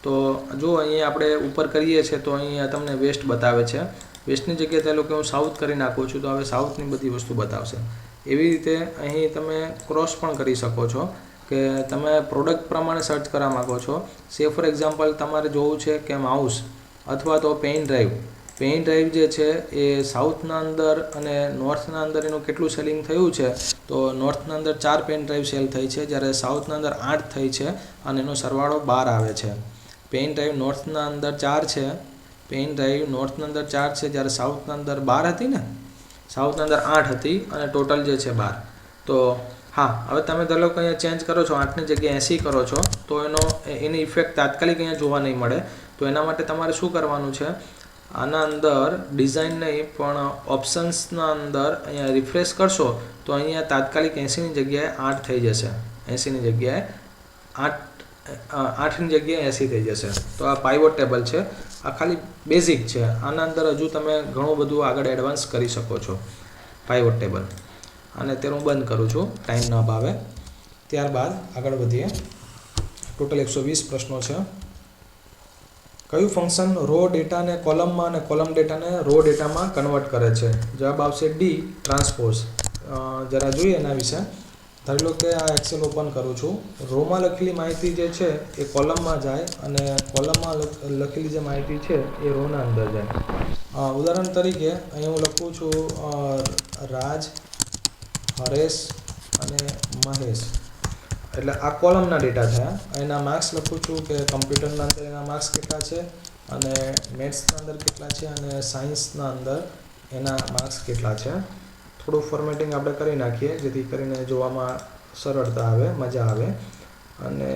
તો જો અહીંયા આપણે ઉપર કરીએ છીએ તો અહીંયા તમને વેસ્ટ બતાવે છે. વેસ્ટની જગ્યાએ ધારો કે હું સાઉથ કરી નાખું છું તો હવે સાઉથની બધી વસ્તુ બતાવશે. એવી રીતે અહીં તમે ક્રોસ પણ કરી શકો છો કે તમે પ્રોડક્ટ પ્રમાણે સર્ચ કરવા માગો છો. સે ફોર એક્ઝામ્પલ તમારે જોવું છે કે માઉસ અથવા તો પેન ડ્રાઈવ જે છે એ સાઉથના અંદર અને નોર્થના અંદર એનું કેટલું સેલિંગ થયું છે? તો નોર્થના અંદર 4 પેન ડ્રાઈવ સેલ થઈ છે, જ્યારે સાઉથના અંદર 8 થઈ છે અને એનો સરવાળો 12 આવે છે. પેન ડ્રાઈવ નોર્થના અંદર 4 છે, પેન ડ્રાઈવ નોર્થના અંદર 4 છે, જ્યારે સાઉથના અંદર 12 હતી ને, સાઉથના અંદર 8 હતી અને ટોટલ જે છે 12. તો હા, હવે તમે ધારો કે અહીંયા ચેન્જ કરો છો, 8ની જગ્યાએ 80 કરો છો, તો એની ઇફેક્ટ તાત્કાલિક અહીંયા જોવા નહીં મળે. તો એના માટે તમારે શું કરવાનું છે? આના અંદર ડિઝાઇન નહીં પણ ઓપ્શન્સના અંદર અહીંયા રિફ્રેશ કરશો તો અહીંયા તાત્કાલિક 80ની જગ્યાએ 8 થઈ જશે. 80ની જગ્યાએ 8ની જગ્યાએ 80 થઈ જશે. તો આ પાઇવોટ ટેબલ છે. આ ખાલી બેઝિક છે. આના અંદર હજુ તમે ઘણું બધું આગળ એડવાન્સ કરી શકો છો પાઇવોટ ટેબલ. અને અત્યારે હું બંધ કરું છું ટાઈમના અભાવે. ત્યારબાદ આગળ વધીએ. ટોટલ 120 પ્રશ્નો છે. કયું ફંક્શન રો ડેટાને કોલમમાં અને કોલમ ડેટાને રો ડેટામાં કન્વર્ટ કરે છે? જવાબ આવશે ડી, ટ્રાન્સપોઝ. જરા જોઈએ એના વિશે. ધારી લો કે આ એક્સેલ ઓપન કરું છું. રોમાં લખેલી માહિતી જે છે એ કોલમમાં જાય અને કોલમમાં લખેલી જે માહિતી છે એ રોના અંદર જાય. ઉદાહરણ તરીકે અહીં હું લખું છું રાજ, હરેશ અને મહેશ. એટલે આ કોલમના ડેટા થયા. એના માર્ક્સ લખું છું કે કમ્પ્યુટરના અંદર એના માર્ક્સ કેટલા છે અને મેથ્સના અંદર કેટલા છે અને સાયન્સના અંદર એના માર્ક્સ કેટલા છે. થોડું ફોર્મેટિંગ આપણે કરી નાખીએ જેથી કરીને જોવામાં સરળતા આવે, મજા આવે. અને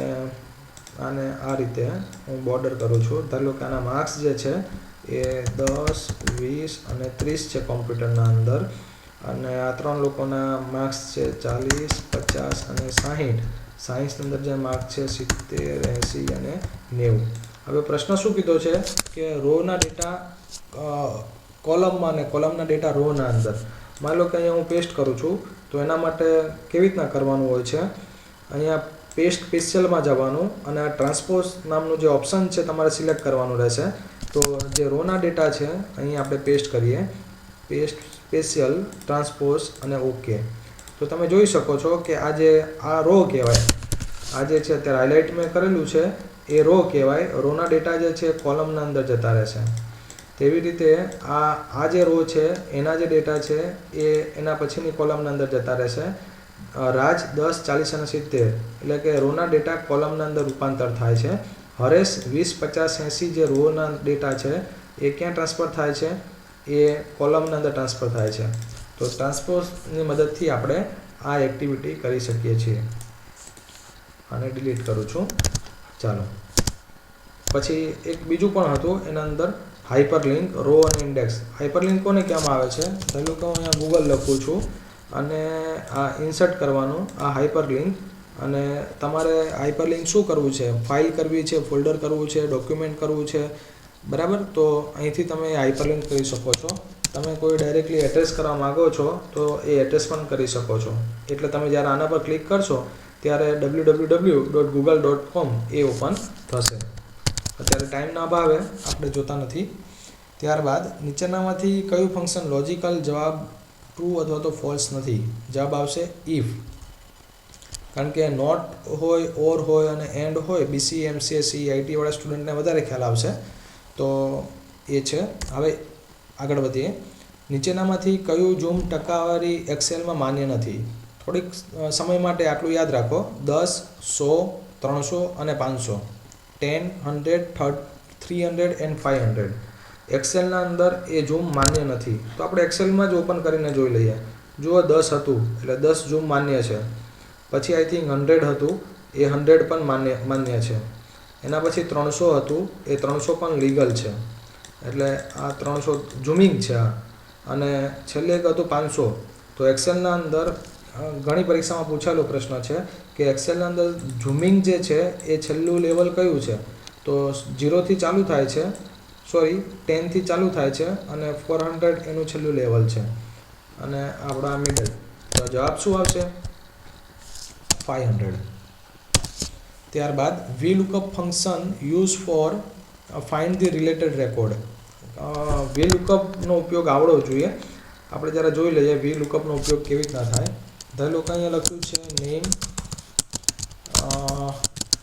આને આ રીતે હું બોર્ડર કરું છું. ધારો કે આના માર્ક્સ જે છે એ 10, 20 અને 30 છે કોમ્પ્યુટરના અંદર. અને આ 3 લોકોના માર્ક્સ છે 40, 50 અને 60. સાયન્સની અંદર જે માર્ક છે 70, 80 અને 90. હવે પ્રશ્ન શું કીધો છે કે રોના ડેટા કોલમમાં અને કોલમના ડેટા રોના અંદર. માની લો કે અહીંયા હું પેસ્ટ કરું છું તો એના માટે કેવી રીતના કરવાનું હોય છે? અહીંયા પેસ્ટ સ્પેશિયલમાં જવાનું અને આ ટ્રાન્સપોઝ નામનું જે ઓપ્શન છે તમારે સિલેક્ટ કરવાનું રહેશે. તો જે રોના ડેટા છે અહીં આપણે પેસ્ટ કરીએ, પેસ્ટ સ્પેશિયલ, ટ્રાન્સપોઝ અને ઓકે. તો તમે જોઈ શકો છો કે આ રો કહેવાય. આ જે છે અત્યારે હાઇલાઇટ મેં કરેલું છે એ રો કહેવાય. રોના ડેટા જે છે કોલમના અંદર જતા રહેશે. તેવી રીતે આ જે રો છે એના જે ડેટા છે એ એના પછીની કોલમના અંદર જતા રહેશે. રાજ 10, 40 અને 70 એટલે કે રોના ડેટા કોલમના અંદર રૂપાંતર થાય છે. હરેશ 20, 50, 80 જે રોના ડેટા છે એ ક્યાં ટ્રાન્સફર થાય છે? એ કોલમના અંદર ટ્રાન્સફર થાય છે. તો ટ્રાન્સપોઝની મદદથી આપણે આ એક્ટિવિટી કરી શકીએ છીએ. આને ડિલીટ કરું છું. ચાલો, પછી એક બીજું પણ હતું, એના અંદર હાઇપરલિંક, રો અને ઇન્ડેક્સ. હાઇપરલિંક કોને કહેવામાં આવે છે? પહેલું તો અહીંયા ગૂગલ લખું છું અને આ ઇન્સર્ટ કરવાનું આ હાઇપરલિંક. અને તમારે હાઇપરલિંક શું કરવું છે? ફાઇલ કરવી છે, ફોલ્ડર કરવું છે, ડોક્યુમેન્ટ કરવું છે, બરાબર? તો અહીંથી તમે હાઇપરલિંક કરી શકો છો. તમે કોઈ ડાયરેક્ટલી એડ્રેસ કરવા માગો છો તો એ એડ્રેસ પણ કરી શકો છો. એટલે તમે જ્યારે આના પર ક્લિક કરશો ત્યારે www.google.com એ ઓપન થશે. અત્યારે ટાઈમના અભાવે આપણે જોતા નથી. ત્યારબાદ નીચેનામાંથી કયું ફંક્શન લોજિકલ જવાબ ટ્રુ અથવા તો ફોલ્સ નથી? જવાબ આવશે ઇફ. કારણ કે નોટ હોય, ઓર હોય અને એન્ડ હોય, BCA, MCA, CIT વાળા સ્ટુડન્ટને વધારે ખ્યાલ આવશે. તો એ છે. હવે આગળ વધીએ. નીચેનામાંથી કયું ઝૂમ ટકાવારી એક્સેલમાં માન્ય નથી? થોડીક સમય માટે આટલું યાદ રાખો. 10, 100, 300 અને 500, 10, 100, 300 એન્ડ 500. એક્સેલના અંદર એ ઝૂમ માન્ય નથી. તો આપણે એક્સેલમાં જ ઓપન કરીને જોઈ લઈએ. જુઓ, 10 હતું એટલે 10 ઝૂમ માન્ય છે. પછી આઈ થિંક 100 હતું, એ 100 પણ માન્ય છે. એના પછી 300 હતું, એ 300 પણ લીગલ છે. એટલે આ 300 ઝૂમિંગ છે. અને છેલ્લે એક હતું 500. તો એક્સેલના અંદર ઘણી પરીક્ષામાં પૂછાયેલો પ્રશ્ન છે કે એક્સેલના અંદર ઝૂમિંગ જે છે એ છેલ્લું લેવલ કયું છે? તો 0થી ચાલુ થાય છે, 10થી ચાલુ થાય છે અને 400 એનું છેલ્લું લેવલ છે. અને આપણા મિડલ. તો જવાબ શું આવશે? 500. ત્યારબાદ VLOOKUP function use for find the related record. VLOOKUPનો ઉપયોગ આવડવો જોઈએ. આપણે જ્યારે જોઈ લઈએ VLOOKUPનો ઉપયોગ કેવી રીતના થાય. ધારો કે અહીંયા લખ્યું છે નેમ.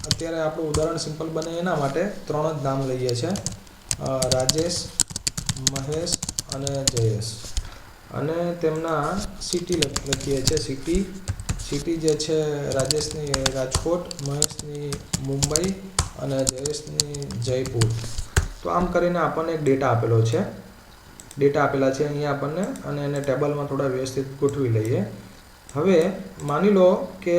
અત્યારે આપણું ઉદાહરણ સિમ્પલ બને એના માટે 3 જ નામ લઈએ છીએ, રાજેશ, મહેશ અને જયેશ. અને તેમના સિટી લખીએ છીએ. સિટી જે છે રાજેશની રાજકોટ, મહેશની મુંબઈ અને જયેશની જયપુર. તો આમ કરીને આપણને એક ડેટા આપેલા છે અહીંયા આપણને, અને એને ટેબલમાં થોડા વ્યવસ્થિત ગોઠવી લઈએ. હવે માની લો કે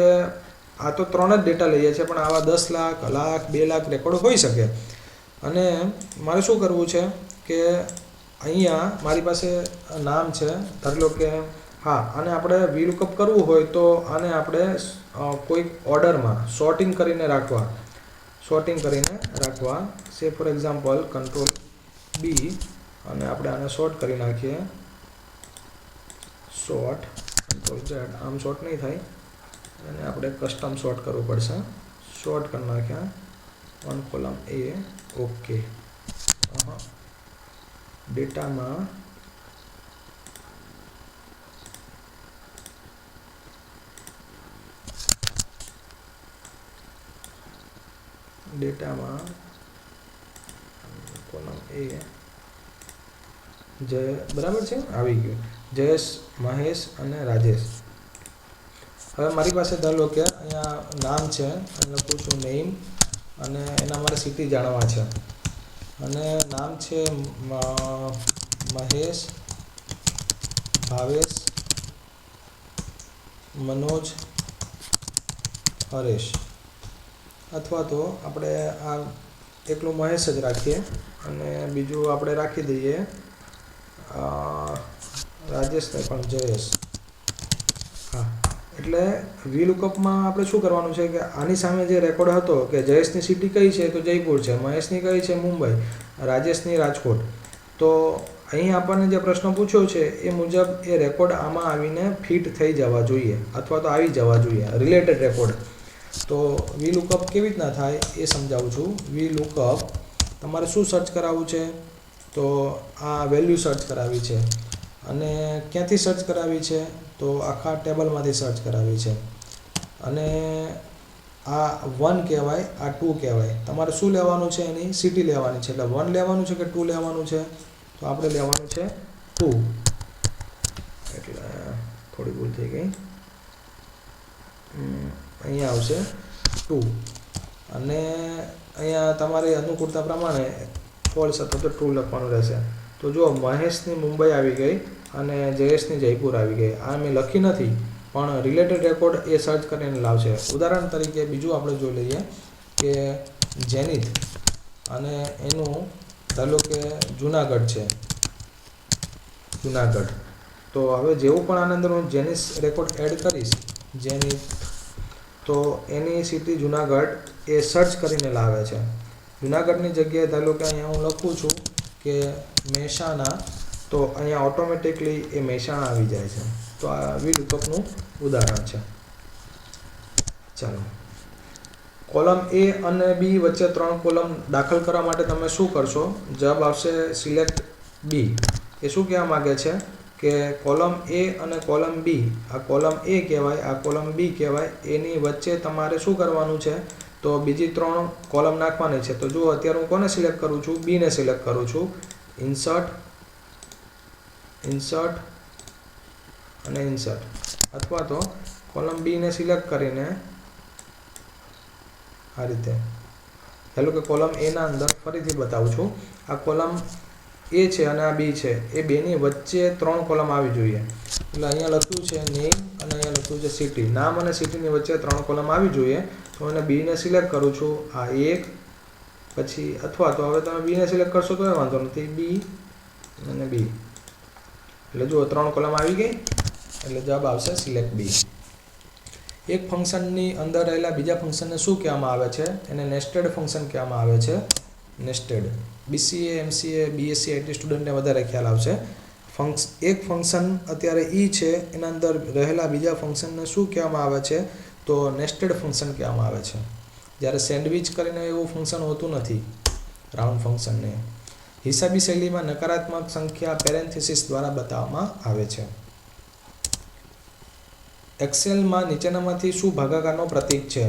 આ તો 3 જ ડેટા લઈએ છીએ, પણ આવા 10 લાખ, લાખ, 2 લાખ રેકોર્ડ હોઈ શકે. અને મારે શું કરવું છે કે અહીંયા મારી પાસે નામ છે, ધારી લો કે આને આપણે VLOOKUP કરવું હોય તો આને આપણે કોઈક ઓર્ડરમાં સોર્ટિંગ કરીને રાખવા. સે ફોર એક્ઝામ્પલ Ctrl+B અને આપણે આને સોર્ટ કરી નાખીએ. Sort, Ctrl+Z. આમ સોર્ટ નહીં થાય, અને આપણે કસ્ટમ સોર્ટ કરવું પડશે. સોર્ટ કરી નાખ્યા. 1 કોલમ A. ઓકે. ડેટામાં કોલમ A બરાબર છે, આવી ગયું. જયેશ, મહેશ અને રાજેશ. હવે મારી પાસે ધારો કે અહીંયા નામ છે, લખું છું નેમ, અને એના મારે સિટી જાણવા છે. અને નામ છે મહેશ, ભાવેશ, મનોજ, હરેશ. અથવા તો આપણે આ એકલું મહેશ જ રાખીએ અને બીજું આપણે રાખી દઈએ રાજેશને પણ જયેશ. એટલે VLOOKUPમાં આપણે શું કરવાનું છે કે આની સામે જે રેકોર્ડ હતો કે જયેશની સિટી કઈ છે? તો જયપુર છે. મહેશની કઈ છે? મુંબઈ. રાજેશની રાજકોટ. તો અહીં આપણને જે પ્રશ્ન પૂછ્યો છે એ મુજબ એ રેકોર્ડ આમાં આવીને ફિટ થઈ જવા જોઈએ, અથવા તો આવી જવા જોઈએ, રિલેટેડ રેકોર્ડ. તો VLOOKUP કેવી રીતના થાય એ સમજાવું છું. VLOOKUP તમારે શું સર્ચ કરાવવું છે? તો આ વેલ્યુ સર્ચ કરાવી છે. અને ક્યાંથી સર્ચ કરાવી છે? તો આખા ટેબલમાંથી સર્ચ કરાવી છે. અને આ 1 કહેવાય, આ 2 કહેવાય. તમારે શું લેવાનું છે? એની સિટી લેવાની છે. એટલે 1 લેવાનું છે કે 2 લેવાનું છે? તો આપણે લેવાનું છે 2. એટલે થોડી ભૂલ થઈ ગઈ. અહીંયા આવશે 2. અને અહીંયા તમારી અનુકૂળતા પ્રમાણે ફોલ્સ અથવા તો ટ્રુ લખવાનું રહેશે. તો જો મહેશની મુંબઈ આવી ગઈ અને જયેશની જયપુર આવી ગઈ. આ મેં લખી નથી, પણ રિલેટેડ રેકોર્ડ એ સર્ચ કરીને લાવશે. ઉદાહરણ તરીકે બીજું આપણે જોઈ લઈએ કે જેનિથ અને એનું ધારો કે જુનાગઢ છે, જુનાગઢ. તો હવે જેવું પણ આની અંદર હું જેનિથ રેકોર્ડ એડ કરીશ, જેનિથ, તો એની સિટી જુનાગઢ એ સર્ચ કરીને લાવે છે. જુનાગઢની જગ્યાએ ધારો કે અહીંયા હું લખું છું કે મહેસાણા, તો અહીંયા ઓટોમેટિકલી એ મહેસાણા આવી જાય છે. તો આ VLOOKUPનું ઉદાહરણ છે. ચાલો, કોલમ A અને B વચ્ચે 3 કોલમ દાખલ કરવા માટે તમે શું કરશો? જવાબ આવશે સિલેક્ટ B. એ શું કહેવા માગે છે કે કોલમ A અને કોલમ B, આ કોલમ A કહેવાય, આ કોલમ B કહેવાય, એની વચ્ચે તમારે શું કરવાનું છે? તો બીજી 3 કોલમ નાખવાની છે. તો જુઓ, અત્યારે હું કોને સિલેક્ટ કરું છું? B ને સિલેક્ટ કરું છું. ઇન્સર્ટ અને ઇન્સર્ટ, અથવા તો કોલમ B ને સિલેક્ટ કરીને આ રીતે, ધારો કે કોલમ A ના અંદર ફરીથી બતાવું છું, આ કોલમ A છે અને આ B છે, એ બેની વચ્ચે 3 કોલમ આવી જોઈએ. એટલે અહીંયા લખ્યું છે નેમ અને અહીંયા લખ્યું છે સિટી. નામ અને સિટીની વચ્ચે 3 કોલમ આવી જોઈએ. તો એને B ને સિલેક્ટ કરું છું, આ એક, પછી અથવા તો હવે તમે B ને સિલેક્ટ કરશો તો વાંધો નથી, B અને B. એટલે જુઓ 3 કોલમ આવી ગઈ, એટલે જવાબ આવશે સિલેક્ટ B. એક ફંક્શનની અંદર રહેલા બીજા ફંક્શનને શું કહેવામાં આવે છે? એને નેસ્ટેડ ફંક્શન કહેવામાં આવે છે. Nested. BCA, MCA, BSc IT સ્ટુડન્ટને વધારે ખ્યાલ આવશે. એક ફંક્શન અત્યારે E છે, એના અંદર રહેલા બીજા ફંક્શનને શું કહેવામાં આવે છે? તો નેસ્ટેડ ફંક્શન કહેવામાં આવે છે. જ્યારે સેન્ડવિચ કરીને એવું ફંક્શન હોતું નથી, રાઉન્ડ ફંક્શનને. હિસાબી શૈલીમાં નકારાત્મક સંખ્યા પેરેન્થેસિસ દ્વારા બતાવવામાં આવે છે. એક્સેલમાં નીચેનામાંથી શું ભાગાકારનો પ્રતીક છે?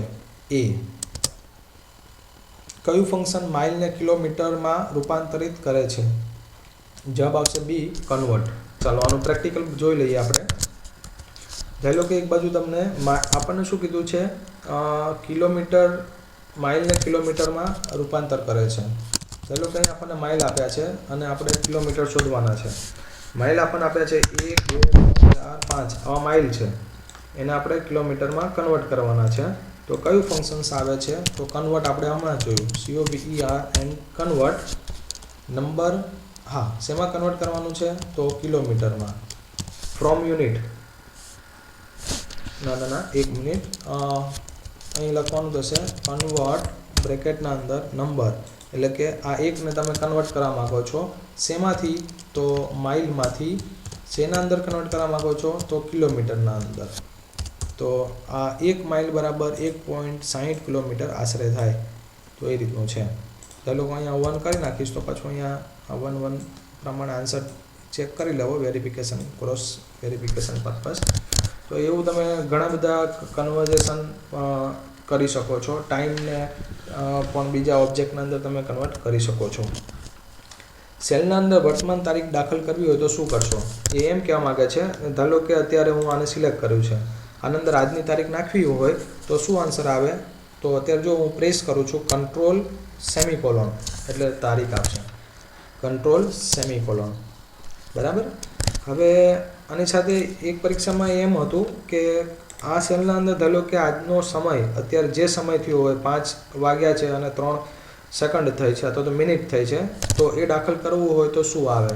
A. કયું ફંક્શન માઇલને કિલોમીટરમાં રૂપાંતરિત કરે છે? જવાબ આવશે B. કન્વર્ટ. ચાલો આનું પ્રેક્ટિકલ જોઈ લઈએ આપણે. ધારો કે એક બાજુ તમને આપણને શું કીધું છે? કિલોમીટર, માઇલને કિલોમીટરમાં રૂપાંતર કરે છે. ધારો કે અહીં આપણને માઇલ આપ્યા છે અને આપણે કિલોમીટર શોધવાના છે. માઇલ આપણને આપ્યા છે 1, 2, 3, 4, 5, આવા માઇલ છે. એને આપણે કિલોમીટરમાં કન્વર્ટ કરવાના છે. તો કયું ફંક્શન્સ આવે છે? તો કન્વર્ટ આપણે હમણાં જોયું, COVERN, કન્વર્ટ. નંબર, હા, શેમાં કન્વર્ટ કરવાનું છે? તો કિલોમીટરમાં. ફ્રોમ યુનિટ, ના, 1 મિનિટ, અહીં લખવાનું થશે કન્વર્ટ બ્રેકેટના અંદર નંબર, એટલે કે આ એકને તમે કન્વર્ટ કરવા માગો છો. શેમાંથી? તો માઇલમાંથી. શેના અંદર કન્વર્ટ કરવા માગો છો? તો કિલોમીટરના અંદર. તો આ 1 માઇલ બરાબર 1.60 કિલોમીટર આશરે થાય. તો એ રીતનું છે. ચાલો અહીંયા 1 કરી નાખીશ, તો પાછું અહીંયા 1 પ્રમાણે આન્સર ચેક કરી લેવો, વેરિફિકેશન, ક્રોસ વેરિફિકેશન પર્પઝ. તો એવું તમે ઘણા બધા કન્વર્ઝેશન કરી શકો છો. ટાઈમને પણ બીજા ઓબ્જેક્ટના અંદર તમે કન્વર્ટ કરી શકો છો. સેલના અંદર વર્તમાન તારીખ દાખલ કરવી હોય તો શું કરશો? એ એમ કહેવા માગે છે, ધારો કે અત્યારે હું આને સિલેક્ટ કર્યું છે, આની અંદર આજની તારીખ નાખવી હોય તો શું આન્સર આવે? તો અત્યારે જો હું પ્રેસ કરું છું કંટ્રોલ સેમિકોલોન, એટલે તારીખ આવશે. કંટ્રોલ સેમિકોલોન, બરાબર. હવે આની સાથે એક પરીક્ષામાં એમ હતું કે આ સેલના અંદર ધારો કે આજનો સમય, અત્યારે જે સમય થયો હોય 5 વાગ્યા છે અને 3 સેકન્ડ થઈ છે અથવા તો મિનિટ થઈ છે, તો એ દાખલ કરવું હોય તો શું આવે?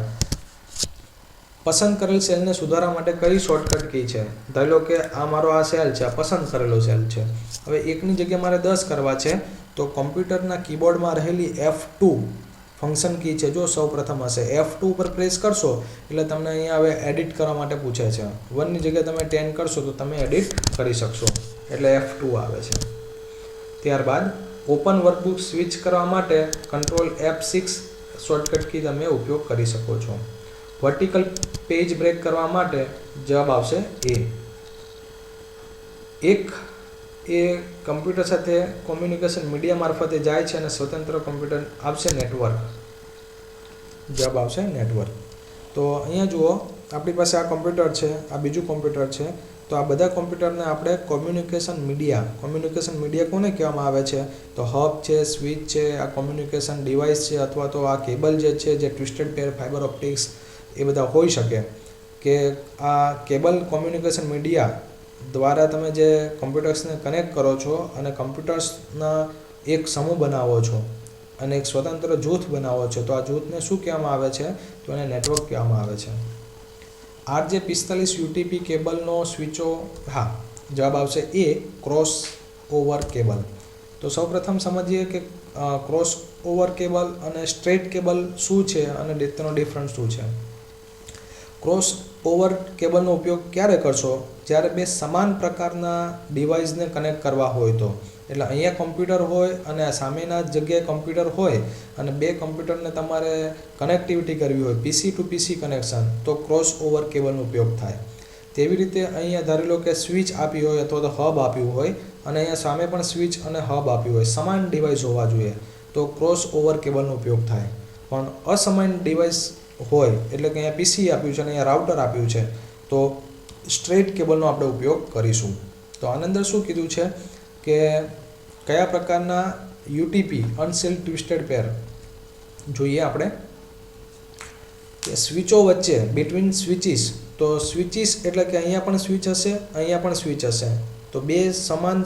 પસંદ કરેલ સેલને સુધારવા માટે કઈ શોર્ટકટ કી છે? ધારો કે આ મારો આ સેલ છે, આ પસંદ કરેલો સેલ છે. હવે એકની જગ્યાએ મારે 10 કરવા છે, તો કોમ્પ્યુટરના કીબોર્ડમાં રહેલી F2 ફંક્શન કી છે, જો સૌ પ્રથમ હશે F2 ઉપર પ્રેસ કરશો એટલે તમને અહીંયા હવે એડિટ કરવા માટે પૂછે છે. 1 ની જગ્યાએ તમે 10 કરશો તો તમે એડિટ કરી શકશો, એટલે F2 આવે છે. ત્યારબાદ ઓપન વર્કબુક સ્વિચ કરવા માટે કંટ્રોલ F6 શોર્ટકટ કી તમે ઉપયોગ કરી શકો છો. વર્ટિકલ પેજ બ્રેક કરવા માટે જવાબ આવશે A. એક એ કમ્પ્યુટર સાથે કોમ્યુનિકેશન મીડિયા મારફતે જાય છે અને સ્વતંત્ર કમ્પ્યુટર આવશે નેટવર્ક. જવાબ આવશે નેટવર્ક. તો અહીંયા જુઓ, આપણી પાસે આ કમ્પ્યુટર છે, આ બીજું કમ્પ્યુટર છે. તો આ બધા કમ્પ્યુટરને આપણે કોમ્યુનિકેશન મીડિયા કોને કહેવામાં આવે છે? તો હબ છે, સ્વિચ છે, આ કોમ્યુનિકેશન ડિવાઇસ છે, અથવા તો આ કેબલ જે છે, જે ટ્વિસ્ટેડ પેર, ફાઇબર ઓપ્ટિક્સ, એ બધા હોઈ શકે. કે આ કેબલ કોમ્યુનિકેશન મીડિયા દ્વારા તમે જે કમ્પ્યુટર્સને કનેક્ટ કરો છો અને કમ્પ્યુટર્સના એક સમૂહ બનાવો છો અને એક સ્વતંત્ર જૂથ બનાવો છો, તો આ જૂથને શું કહેવામાં આવે છે? તો એને નેટવર્ક કહેવામાં આવે છે. RJ45 UTP કેબલનો સ્વિચો, હા, જવાબ આવશે એ, ક્રોસ ઓવર કેબલ. તો સૌપ્રથમ સમજીએ કે ક્રોસ ઓવર કેબલ અને સ્ટ્રેટ કેબલ શું છે અને તેનો ડિફરન્સ શું છે. ક્રોસ ઓવર કેબલનો ઉપયોગ ક્યારે કરશો? જ્યારે બે સમાન પ્રકારના ડિવાઇસને કનેક્ટ કરવા હોય તો. એટલે અહીંયા કમ્પ્યુટર હોય અને સામેના જગ્યાએ કમ્પ્યુટર હોય અને બે કમ્પ્યુટરને તમારે કનેક્ટિવિટી કરવી હોય, PC ટુ PC કનેક્શન, તો ક્રોસ ઓવર કેબલનો ઉપયોગ થાય. તેવી રીતે અહીંયા ધારી લો કે સ્વિચ આપી હોય અથવા તો હબ આપ્યું હોય અને અહીંયા સામે પણ સ્વિચ અને હબ આપ્યું હોય, સમાન ડિવાઇસ હોવા જોઈએ, તો ક્રોસ ઓવર કેબલનો ઉપયોગ થાય. પણ અસમાન ડિવાઇસ હોય એટલે કે અહીંયા PC આપ્યું છે અને અહીંયા રાઉટર આપ્યું છે, તો સ્ટ્રેટ કેબલનો આપણે ઉપયોગ કરીશું. તો આની અંદર શું કીધું છે કે કયા પ્રકારના UTP અનસીલ્ડ ટ્વિસ્ટેડ પેર જોઈએ આપણે કે સ્વિચો વચ્ચે બિટવીન સ્વિચીસ. તો સ્વિચીસ એટલે કે અહીંયા પણ સ્વિચ હશે, અહીંયા પણ સ્વિચ હશે, તો બે સમાન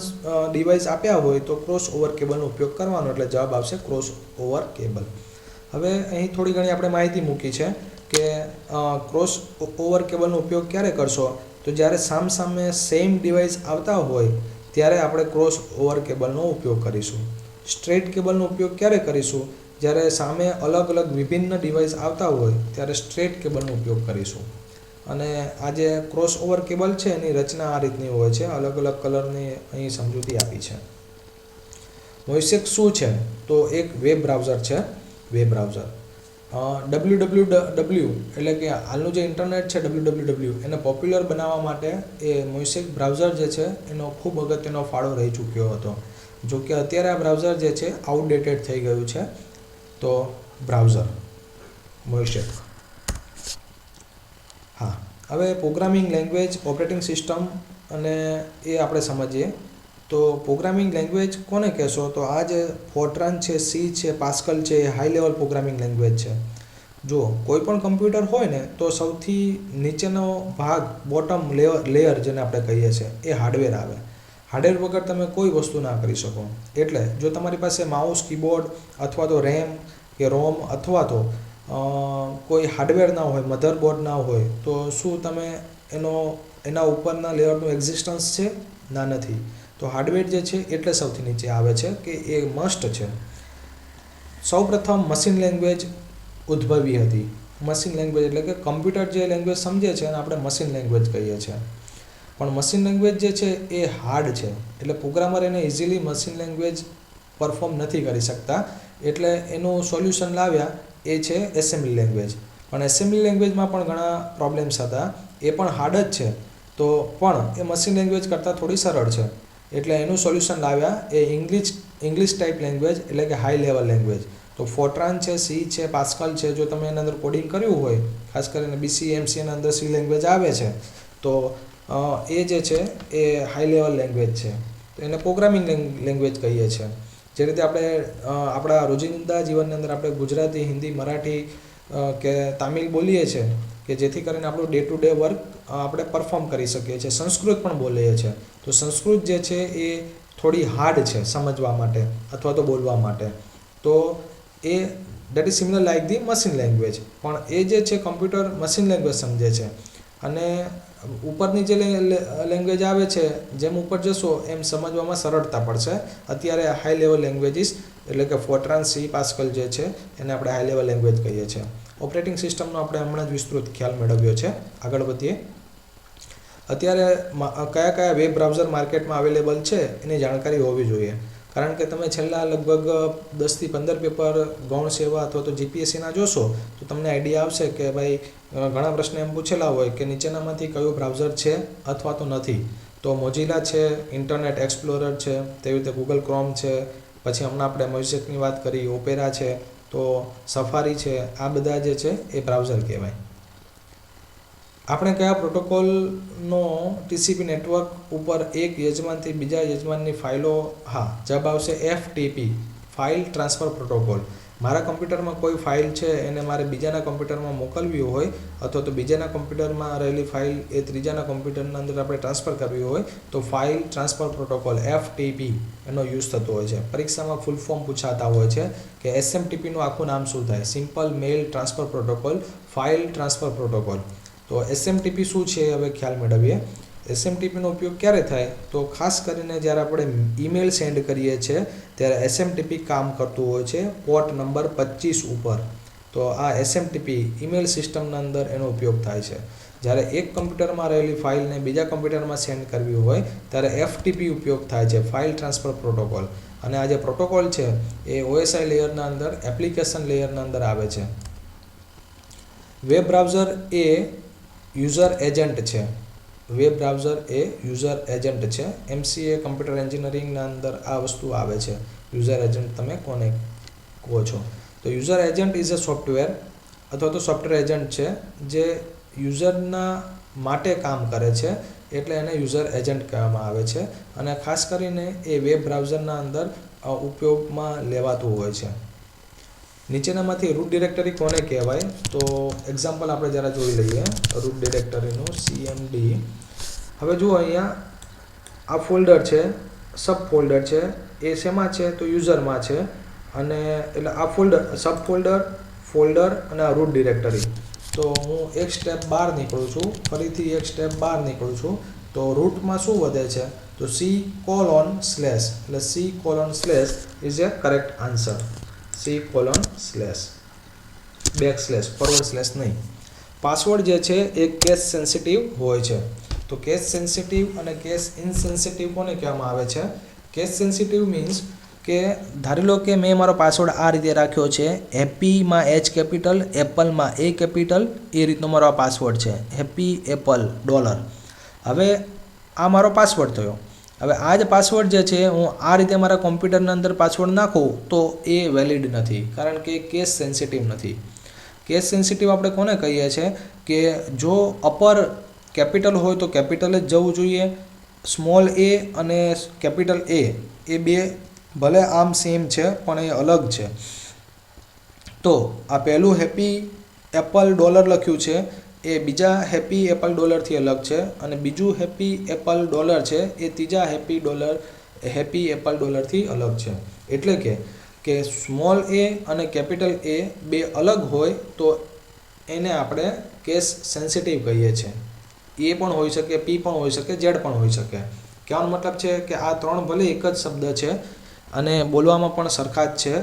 ડિવાઇસ આપ્યા હોય તો ક્રોસ ઓવર કેબલનો ઉપયોગ કરવાનો, એટલે જવાબ આવશે ક્રોસ ઓવર કેબલ. હવે અહીં થોડી ઘણી આપણે માહિતી મૂકી છે કે ક્રોસ ઓવર કેબલનો ઉપયોગ ક્યારે કરશો? તો જ્યારે સામસામે સેમ ડિવાઇસ આવતા હોય ત્યારે આપણે ક્રોસ ઓવર કેબલનો ઉપયોગ કરીશું. સ્ટ્રેટ કેબલનો ઉપયોગ ક્યારે કરીશું? જ્યારે સામે અલગ અલગ વિભિન્ન ડિવાઇસ આવતા હોય ત્યારે સ્ટ્રેટ કેબલનો ઉપયોગ કરીશું. અને આ જે ક્રોસ ઓવર કેબલ છે એની રચના આ રીતની હોય છે, અલગ અલગ કલરની અહીં સમજૂતી આપી છે. મોઇસેક શું છે? તો એક વેબ બ્રાઉઝર છે. વેબ બ્રાઉઝર www એટલે કે હાલનું જે ઇન્ટરનેટ છે www એને પોપ્યુલર બનાવવા માટે એ મોઇસેક બ્રાઉઝર જે છે એનો ખૂબ અગત્યનો ફાળો રહી ચૂક્યો હતો. જો કે અત્યારે આ બ્રાઉઝર જે છે આઉટડેટેડ થઈ ગયું છે. તો બ્રાઉઝર મોઇસેક. હા, હવે પ્રોગ્રામિંગ લેંગ્વેજ, ઓપરેટિંગ સિસ્ટમ અને એ આપણે સમજીએ. તો પ્રોગ્રામિંગ લેંગ્વેજ કોને કહેશો? તો આ જે ફોર્ટ્રાન છે, સી છે, પાસ્કલ છે, એ હાઈ લેવલ પ્રોગ્રામિંગ લેંગ્વેજ છે. જો કોઈ પણ કમ્પ્યુટર હોય ને તો સૌથી નીચેનો ભાગ, બોટમ લેયર જેને આપણે કહીએ છીએ, એ હાર્ડવેર આવે. હાર્ડવેર વગર તમે કોઈ વસ્તુ ના કરી શકો. એટલે જો તમારી પાસે માઉસ, કીબોર્ડ અથવા તો રેમ કે રોમ અથવા તો કોઈ હાર્ડવેર ના હોય, મધરબોર્ડ ના હોય, તો શું તમે એના ઉપરના લેયરનું એક્ઝિસ્ટન્સ છે? ના, નથી. તો હાર્ડવેર જે છે એટલે સૌથી નીચે આવે છે કે એ મસ્ટ છે. સૌપ્રથમ મશીન લેંગ્વેજ ઉદ્ભવી હતી. મશીન લેંગ્વેજ એટલે કે કમ્પ્યુટર જે લેંગ્વેજ સમજે છે એને આપણે મશીન લેંગ્વેજ કહીએ છીએ. પણ મશીન લેંગ્વેજ જે છે એ હાર્ડ છે, એટલે પ્રોગ્રામર એને ઇઝીલી મશીન લેંગ્વેજ પરફોર્મ નથી કરી શકતા. એટલે એનું સોલ્યુશન લાવ્યા એ છે એસેમ્બલી લેંગ્વેજ. પણ એસેમ્બલી લેંગ્વેજમાં પણ ઘણા પ્રોબ્લેમ્સ હતા. એ પણ હાર્ડ જ છે, તો પણ એ મશીન લેંગ્વેજ કરતાં થોડી સરળ છે. એટલે એનું સોલ્યુશન લાવ્યા એ ઇંગ્લિશ ટાઈપ લેંગ્વેજ એટલે કે હાઈ લેવલ લેંગ્વેજ. તો ફોર્ટ્રાન છે, સી છે, પાસ્કલ છે, જો તમે એના અંદર કોડિંગ કર્યું હોય, ખાસ કરીને BC MC એના અંદર સી લેંગ્વેજ આવે છે, તો એ જે છે એ હાઈ લેવલ લેંગ્વેજ છે. તો એને પ્રોગ્રામિંગ લેંગ્વેજ કહીએ છીએ. જે રીતે આપણે આપણા રોજિંદા જીવનની અંદર આપણે ગુજરાતી, હિન્દી, મરાઠી કે તામિલ બોલીએ છીએ કે જેથી કરીને આપણું ડે ટુ ડે વર્ક આપણે પરફોર્મ કરી શકીએ છીએ. સંસ્કૃત પણ બોલીએ છીએ. તો સંસ્કૃત જે છે એ થોડી હાર્ડ છે સમજવા માટે અથવા તો બોલવા માટે. તો એ that is similar like the machine language. પણ એ જે છે કમ્પ્યુટર મશીન લેંગ્વેજ સમજે છે. અને ઉપરની જે લેંગ્વેજ આવે છે, જેમ ઉપર જશો એમ સમજવામાં સરળતા પડશે. અત્યારે હાઈ લેવલ લેંગ્વેજીસ એટલે કે ફોર્ટ્રાન, સી, પાસ્કલ જે છે એને આપણે હાઈ લેવલ લેંગ્વેજ કહીએ છીએ. ઓપરેટિંગ સિસ્ટમનો આપણે હમણાં જ વિસ્તૃત ખ્યાલ મેળવ્યો છે. આગળ વધીએ. અત્યારે કયા કયા વેબ બ્રાઉઝર માર્કેટમાં અવેલેબલ છે એની જાણકારી હોવી જોઈએ. કારણ કે તમે છેલ્લા લગભગ 10 થી 15 પેપર ગૌણ સેવા અથવા તો GPSCના જોશો તો તમને આઈડિયા આવશે કે ભાઈ ઘણા પ્રશ્ન એમ પૂછેલા હોય કે નીચેનામાંથી કયું બ્રાઉઝર છે અથવા તો નથી. તો મોઝિલા છે, ઇન્ટરનેટ એક્સપ્લોરર છે, તેવી રીતે ગૂગલ ક્રોમ છે, પછી હમણાં આપણે મોઝેકની વાત કરી, ઓપેરા છે, તો સફારી છે. આ બધા જે છે એ બ્રાઉઝર કહેવાય. આપણે કયા પ્રોટોકોલનો TCP નેટવર્ક ઉપર એક યજમાનથી બીજા યજમાનની ફાઇલો, હા, જવાબ આવશે FTP, ફાઇલ ટ્રાન્સફર પ્રોટોકોલ. મારા કમ્પ્યુટરમાં કોઈ ફાઇલ છે એને મારે બીજાના કમ્પ્યુટરમાં મોકલવી હોય અથવા તો બીજાના કમ્પ્યુટરમાં રહેલી ફાઇલ એ ત્રીજાના કમ્પ્યુટરના અંદર આપણે ટ્રાન્સફર કરવી હોય તો ફાઇલ ટ્રાન્સફર પ્રોટોકોલ FTP એનો યુઝ થતો હોય છે. પરીક્ષામાં ફૂલ ફોર્મ પૂછાતા હોય છે કે SMTPનું આખું નામ શું થાય? Simple mail transfer protocol, file transfer protocol. તો SMTP શું છે હવે ખ્યાલ મેળવીએ. SMTPનો ઉપયોગ ક્યારે થાય? તો ખાસ કરીને જ્યારે આપણે ઈમેલ સેન્ડ કરીએ છીએ ત્યારે SMTP કામ કરતું હોય છે પોર્ટ નંબર 25 ઉપર. તો આ SMTP ઈમેલ સિસ્ટમના અંદર એનો ઉપયોગ થાય છે. જ્યારે એક કમ્પ્યુટરમાં રહેલી ફાઇલને બીજા કમ્પ્યુટરમાં સેન્ડ કરવી હોય ત્યારે FTP ઉપયોગ થાય છે, ફાઇલ ટ્રાન્સફર પ્રોટોકોલ. અને આ જે પ્રોટોકોલ છે એ OSI લેયરના અંદર, એપ્લિકેશન લેયરના અંદર આવે છે. વેબ બ્રાઉઝર એ યુઝર એજન્ટ છે. વેબ બ્રાઉઝર એ યુઝર એજન્ટ છે. MCA કમ્પ્યુટર એન્જિનિયરિંગના અંદર આ વસ્તુ આવે છે. યુઝર એજન્ટ તમે કોને કહો છો? તો user agent is a software અથવા તો સોફ્ટવેર એજન્ટ છે જે યુઝરના માટે કામ કરે છે, એટલે એને યુઝર એજન્ટ કહેવામાં આવે છે. અને ખાસ કરીને એ વેબ બ્રાઉઝરના અંદર ઉપયોગમાં લેવાતું હોય છે. નીચેનામાંથી રૂટ ડિરેક્ટરી કોને કહેવાય? તો એક્ઝામ્પલ આપણે જરા જોઈ લઈએ રૂટ ડિરેક્ટરીનું. CMD. હવે જુઓ અહીંયા આ ફોલ્ડર છે, સબ ફોલ્ડર છે, એ શેમાં છે? તો યુઝરમાં છે. અને એટલે આ ફોલ્ડર, સબ ફોલ્ડર, ફોલ્ડર અને આ રૂટ ડિરેક્ટરી. તો હું એક સ્ટેપ બહાર નીકળું છું, ફરીથી એક સ્ટેપ બહાર નીકળું છું. તો રૂટમાં શું વધે છે? તો C:/ એટલે C:/ is A correct answer. C:/, forward slash નહીં. પાસવર્ડ જે છે એ કેસ સેન્સિટિવ હોય છે. તો કેસ સેન્સિટિવ અને કેસ ઇનસેન્સિટિવ કોને કહેવામાં આવે છે? કેસ સેન્સિટિવ મીન્સ કે ધારી લો કે મેં મારો પાસવર્ડ આ રીતે રાખ્યો છે, હેપીમાં H કેપિટલ, એપલમાં A કેપિટલ, એ રીતનો મારો આ પાસવર્ડ છે, હેપી એપલ $. હવે આ મારો પાસવર્ડ થયો. હવે આ જ પાસવર્ડ જે છે હું આ રીતે મારા કોમ્પ્યુટરના અંદર પાસવર્ડ નાખું તો એ વેલિડ નથી, કારણ કે કેસ સેન્સિટિવ નથી. કેસ સેન્સિટિવ આપણે કોને કહીએ છીએ? કે જો અપર કેપિટલ હોય તો કેપિટલ જ જવું જોઈએ, સ્મોલ a અને કેપિટલ A એ બે ભલે આમ સેમ છે પણ એ અલગ છે. તો આ પહેલું હેપી એપલ $, લખ્યું છે એ બીજા હેપી એપલ $થી અલગ છે, અને બીજું હેપી એપલ $, છે એ ત્રીજા હેપી એપલ $થી અલગ છે. એટલે કે સ્મોલ a અને કેપિટલ A બે અલગ હોય તો એને આપણે કેસ સેન્સિટિવ કહીએ છીએ. એ પણ હોઈ શકે, P પણ હોઈ શકે, Z પણ હોઈ શકે. કહેવાનો મતલબ છે કે આ ત્રણ ભલે એક જ શબ્દ છે અને બોલવામાં પણ સરખા જ છે,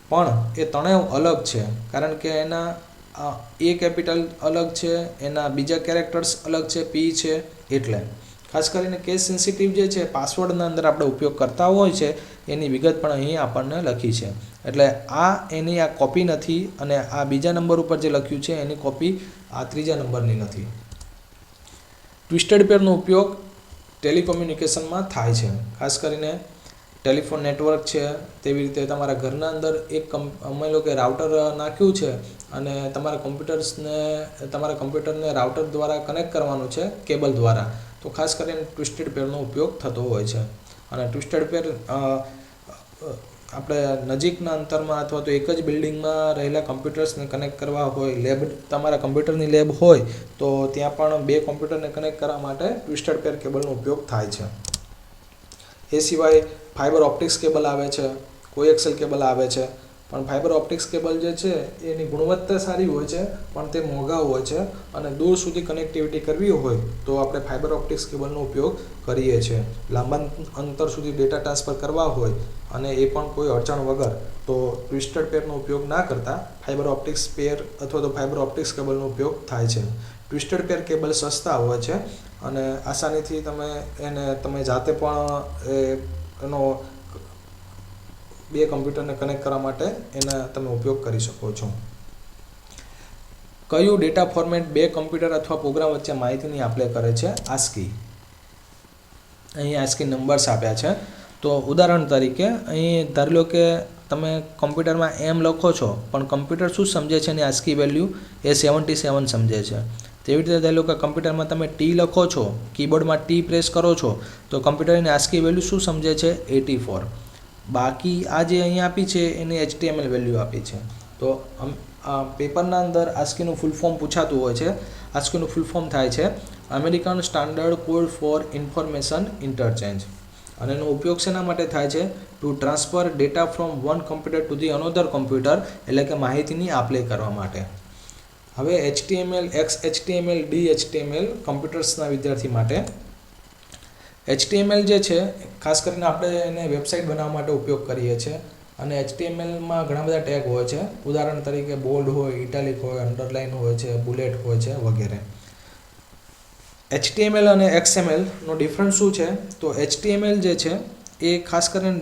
પણ એ ત્રણેય અલગ છે, કારણ કે એના A કેપિટલ અલગ છે, એના બીજા કેરેક્ટર્સ અલગ છે, P છે. એટલે ખાસ કરીને કેસ સેન્સિટિવ જે છે પાસવર્ડના અંદર આપણે ઉપયોગ કરતા હોય છે એની વિગત પણ અહીં આપણને લખી છે. એટલે આ એની આ કોપી નથી, અને આ બીજા નંબર ઉપર જે લખ્યું છે એની કોપી આ ત્રીજા નંબરની નથી. ટ્વિસ્ટેડ પેરનો ઉપયોગ ટેલિકોમ્યુનિકેશનમાં થાય છે. ખાસ કરીને ટેલિફોન નેટવર્ક છે, તેવી રીતે તમારા ઘરના અંદર એક માની લો કે રાઉટર નાખ્યું છે અને તમારા કમ્પ્યુટરને રાઉટર દ્વારા કનેક્ટ કરવાનું છે કેબલ દ્વારા, તો ખાસ કરીને ટ્વિસ્ટેડ પેરનો ઉપયોગ થતો હોય છે. અને ટ્વિસ્ટેડ પેર આપણે નજીકના અંતરમાં અથવા તો એક જ બિલ્ડિંગમાં રહેલા કમ્પ્યુટર્સને કનેક્ટ કરવા હોય, લેબ તમારા કમ્પ્યુટરની લેબ હોય તો ત્યાં પણ બે કમ્પ્યુટરને કનેક્ટ કરવા માટે ટ્વિસ્ટેડ પેર કેબલનો ઉપયોગ થાય છે. એ સિવાય ફાઇબર ઓપ્ટિક્સ કેબલ આવે છે, કોએક્સિયલ કેબલ આવે છે. પણ ફાઇબર ઓપ્ટિક્સ કેબલ જે છે એની ગુણવત્તા સારી હોય છે પણ તે મોંઘા હોય છે, અને દૂર સુધી કનેક્ટિવિટી કરવી હોય તો આપણે ફાઇબર ઓપ્ટિક્સ કેબલનો ઉપયોગ કરીએ છીએ. લાંબા અંતર સુધી ડેટા ટ્રાન્સફર કરવા હોય અને એ પણ કોઈ અડચણ વગર, તો ટ્વિસ્ટેડ પેરનો ઉપયોગ ના કરતા ફાઇબર ઓપ્ટિક્સ પેર અથવા તો ફાઇબર ઓપ્ટિક્સ કેબલનો ઉપયોગ થાય છે. ટ્વિસ્ટેડ પેર કેબલ સસ્તા હોય છે અને આસાનીથી તમે જાતે પણ એનો બે કમ્પ્યુટરને કનેક્ટ કરવા માટે એના તમે ઉપયોગ કરી શકો છો. કયું ડેટા ફોર્મેટ બે કમ્પ્યુટર અથવા પ્રોગ્રામ વચ્ચે માહિતીની આપ-લે કરે છે? ASCII. અહીં ASCII નંબર્સ આપ્યા છે. તો ઉદાહરણ તરીકે અહીં ધારી લો કે તમે કમ્પ્યુટરમાં M લખો છો પણ કમ્પ્યુટર શું સમજે છે એની ASCII વેલ્યુ એ 77 સમજે છે. તેવી રીતે ધારી લો કે કમ્પ્યુટરમાં તમે T લખો છો, કીબોર્ડમાં T પ્રેસ કરો છો તો કમ્પ્યુટર એની ASCII વેલ્યુ શું સમજે છે? 84. બાકી આ જે અહીંયા આપી છે એની HTML વેલ્યુ આપી છે. તો પેપરના અંદર ASCIIનું ફૂલ ફોર્મ પૂછાતું હોય છે. ASCIIનું ફૂલ ફોર્મ થાય છે American standard code four information interchange, અને એનો ઉપયોગ શેના માટે થાય છે? Two transfer data from one computer to the અનોધર computer, એટલે કે માહિતીની આપ-લે કરવા માટે. હવે HTML, XHTML, DHTML કમ્પ્યુટર્સના વિદ્યાર્થી માટે. HTML જે છે ખાસ કરીને આપણે એને વેબસાઇટ બનાવવા માટે ઉપયોગ કરીએ છીએ, અને HTMLમાં ઘણા બધા ટેગ હોય છે. ઉદાહરણ તરીકે બોલ્ડ હોય, ઇટાલિક હોય, અંડરલાઇન હોય છે, બુલેટ હોય છે વગેરે. HTML અને XML નો ડિફરન્સ શું છે? તો HTML જે છે એ ખાસ કરીને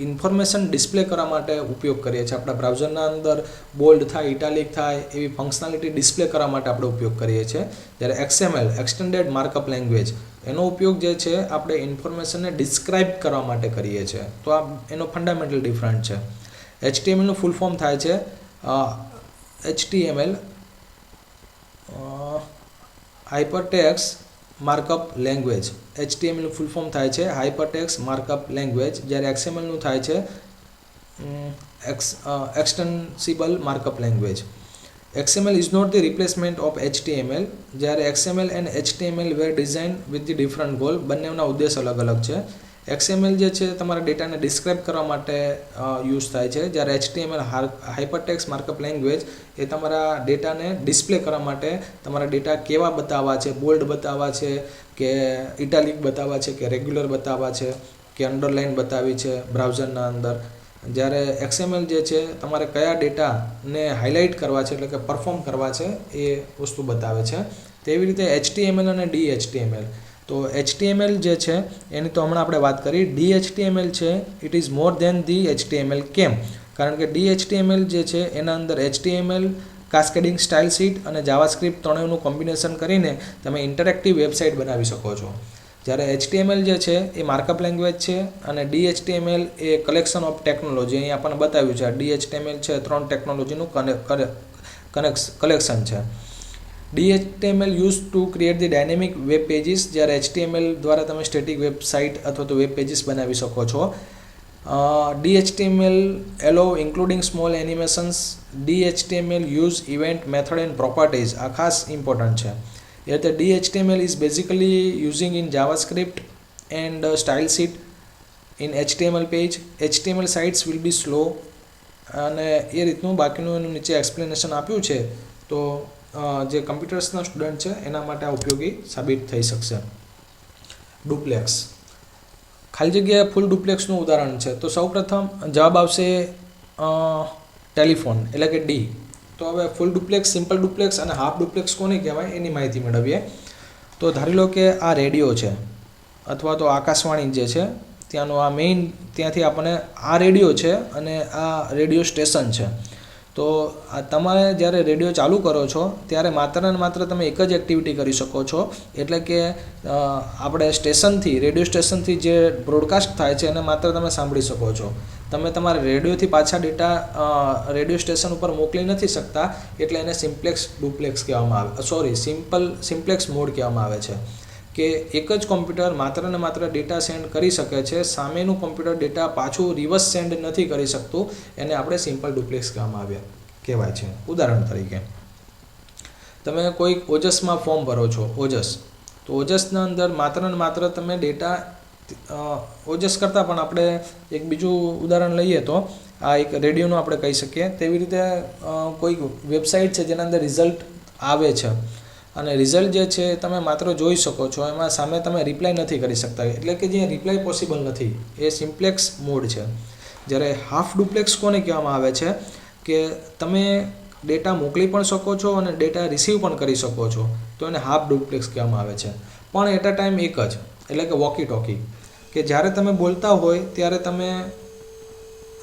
ઇન્ફોર્મેશન ડિસ્પ્લે કરવા માટે ઉપયોગ કરીએ છીએ. આપણા બ્રાઉઝરના અંદર બોલ્ડ થાય, ઇટાલિક થાય એવી ફંક્શનાલિટી ડિસ્પ્લે કરવા માટે આપણે ઉપયોગ કરીએ છીએ. જ્યારે XML એક્સટેન્ડેડ માર્કઅપ લેંગ્વેજ, એનો ઉપયોગ જે છે આપણે ઇન્ફોર્મેશનને ડિસ્ક્રાઇબ કરવા માટે કરીએ છીએ. તો આ એનો ફંડામેન્ટલ ડિફરન્સ છે. HTMLનું ફૂલ ફોર્મ થાય છે HTML હાઇપરટેક્સ્ટ માર્કઅપ લેંગ્વેજ. HTMLનું ફૂલ ફોર્મ થાય છે હાઇપરટેક્સ્ટ માર્કઅપ લેંગ્વેજ, જ્યારે XMLનું થાય છે extensible markup language. XML is not the replacement of HTML. જ્યારે XML and HTML were designed with the different goal. બંનેના ઉદ્દેશ અલગ અલગ છે. XML જે છે તમારા ડેટાને ડિસ્ક્રાઇબ કરવા માટે યુઝ થાય છે, જ્યારે HTML હાઇપરટેક્સ્ટ માર્કઅપ લેંગ્વેજ એ તમારા ડેટાને ડિસ્પ્લે કરવા માટે, તમારા ડેટા કેવા બતાવવા છે, બોલ્ડ બતાવવા છે કે ઇટાલિક બતાવવા છે કે રેગ્યુલર બતાવવા છે કે અંડરલાઇન બતાવી છે બ્રાઉઝરના અંદર. જ્યારે XML જે છે તમારે કયા ડેટાને હાઇલાઇટ કરવા છે, એટલે કે પરફોર્મ કરવા છે એ વસ્તુ બતાવે છે. તેવી રીતે HTML અને DHTML. તો HTML જે છે એની તો હમણાં આપણે વાત કરી. DHTML છે it is more than the HTML. કેમ? કારણ કે DHTML જે છે એના અંદર HTML, કાસ્કેડિંગ સ્ટાઇલ શીટ અને જાવાસ્ક્રિપ્ટ ત્રણેયનું કોમ્બિનેશન કરીને તમે ઇન્ટરેક્ટિવ વેબસાઇટ બનાવી શકો છો. જ્યારે HTML જે છે એ માર્કઅપ લેંગ્વેજ છે, અને DHTML A collection of technology, અહીં આપણને બતાવ્યું છે DHTML છે 3 ટેકનોલોજીનું કલેક્શન છે. DHTML use to create the dynamic web pages, જ્યારે HTML દ્વારા તમે સ્ટેટિક વેબસાઇટ અથવા તો વેબ પેજીસ બનાવી શકો છો. DHTML allow including small animations. DHTML use event method and properties. આ ખાસ ઇમ્પોર્ટન્ટ છે. એટલે DHTML is basically using in JavaScript and style sheet in HTML page. HTML sites will be slow, અને એ રીતનું બાકીનું એનું નીચે એક્સપ્લેનેશન આપ્યું છે. તો જે કમ્પ્યુટર્સના સ્ટુડન્ટ છે એના માટે આ ઉપયોગી સાબિત થઈ શકશે. ડુપ્લેક્સ, ખાલી જગ્યાએ ફૂલ ડુપ્લેક્સનું ઉદાહરણ છે. તો સૌપ્રથમ જવાબ આવશે ટેલિફોન, એટલે કે D. તો હવે ફૂલ ડુપ્લેક્સ, સિમ્પલ ડુપ્લેક્સ અને હાફ ડુપ્લેક્સ કોને કહેવાય એની માહિતી મેળવીએ. તો ધારી લો કે આ રેડિયો છે અથવા તો આકાશવાણી જે છે ત્યાંનો આ મેઇન, ત્યાંથી આપણને આ રેડિયો છે અને આ રેડિયો સ્ટેશન છે. તો તમે જ્યારે રેડિયો ચાલુ કરો છો ત્યારે માત્ર ને માત્ર તમે એક જ એક્ટિવિટી કરી શકો છો, એટલે કે આપણે સ્ટેશનથી, રેડિયો સ્ટેશનથી જે બ્રોડકાસ્ટ થાય છે એને માત્ર તમે સાંભળી શકો છો. તમે તમારા રેડિયોથી પાછા ડેટા રેડિયો સ્ટેશન ઉપર મોકલી નથી શકતા, એટલે એને સિમ્પ્લેક્સ ડુપ્લેક્સ કહેવામાં આવે, સિમ્પ્લેક્સ મોડ કહેવામાં આવે છે. કે એક જ કોમ્પ્યુટર માત્ર ને માત્ર ડેટા સેન્ડ કરી શકે છે, સામેનું કોમ્પ્યુટર ડેટા પાછું રિવર્સ સેન્ડ નથી કરી શકતું, એને આપણે સિમ્પલ ડુપ્લેક્સ કહેવાય છે. ઉદાહરણ તરીકે તમે કોઈ ઓજસમાં ફોર્મ ભરો છો, ઓજસ, તો ઓજસના અંદર માત્ર ને માત્ર તમે ડેટા, ઓજસ કરતાં પણ આપણે એક બીજું ઉદાહરણ લઈએ તો આ એક રેડિયોનું આપણે કહી શકીએ. તેવી રીતે કોઈ વેબસાઇટ છે જેના અંદર રિઝલ્ટ આવે છે, અને રિઝલ્ટ જે છે તમે માત્ર જોઈ શકો છો, એમાં સામે તમે રિપ્લાય નથી કરી શકતા, એટલે કે જે રિપ્લાય પોસિબલ નથી, એ સિમ્પ્લેક્સ મોડ છે. જ્યારે હાફ ડુપ્લેક્સ કોને કહેવામાં આવે છે? કે તમે ડેટા મોકલી પણ શકો છો અને ડેટા રિસીવ પણ કરી શકો છો, તો એને હાફ ડુપ્લેક્સ કહેવામાં આવે છે. પણ એટ અ ટાઈમ એક જ, એટલે કે વોકી ટોકી, કે જ્યારે તમે બોલતા હોય ત્યારે તમે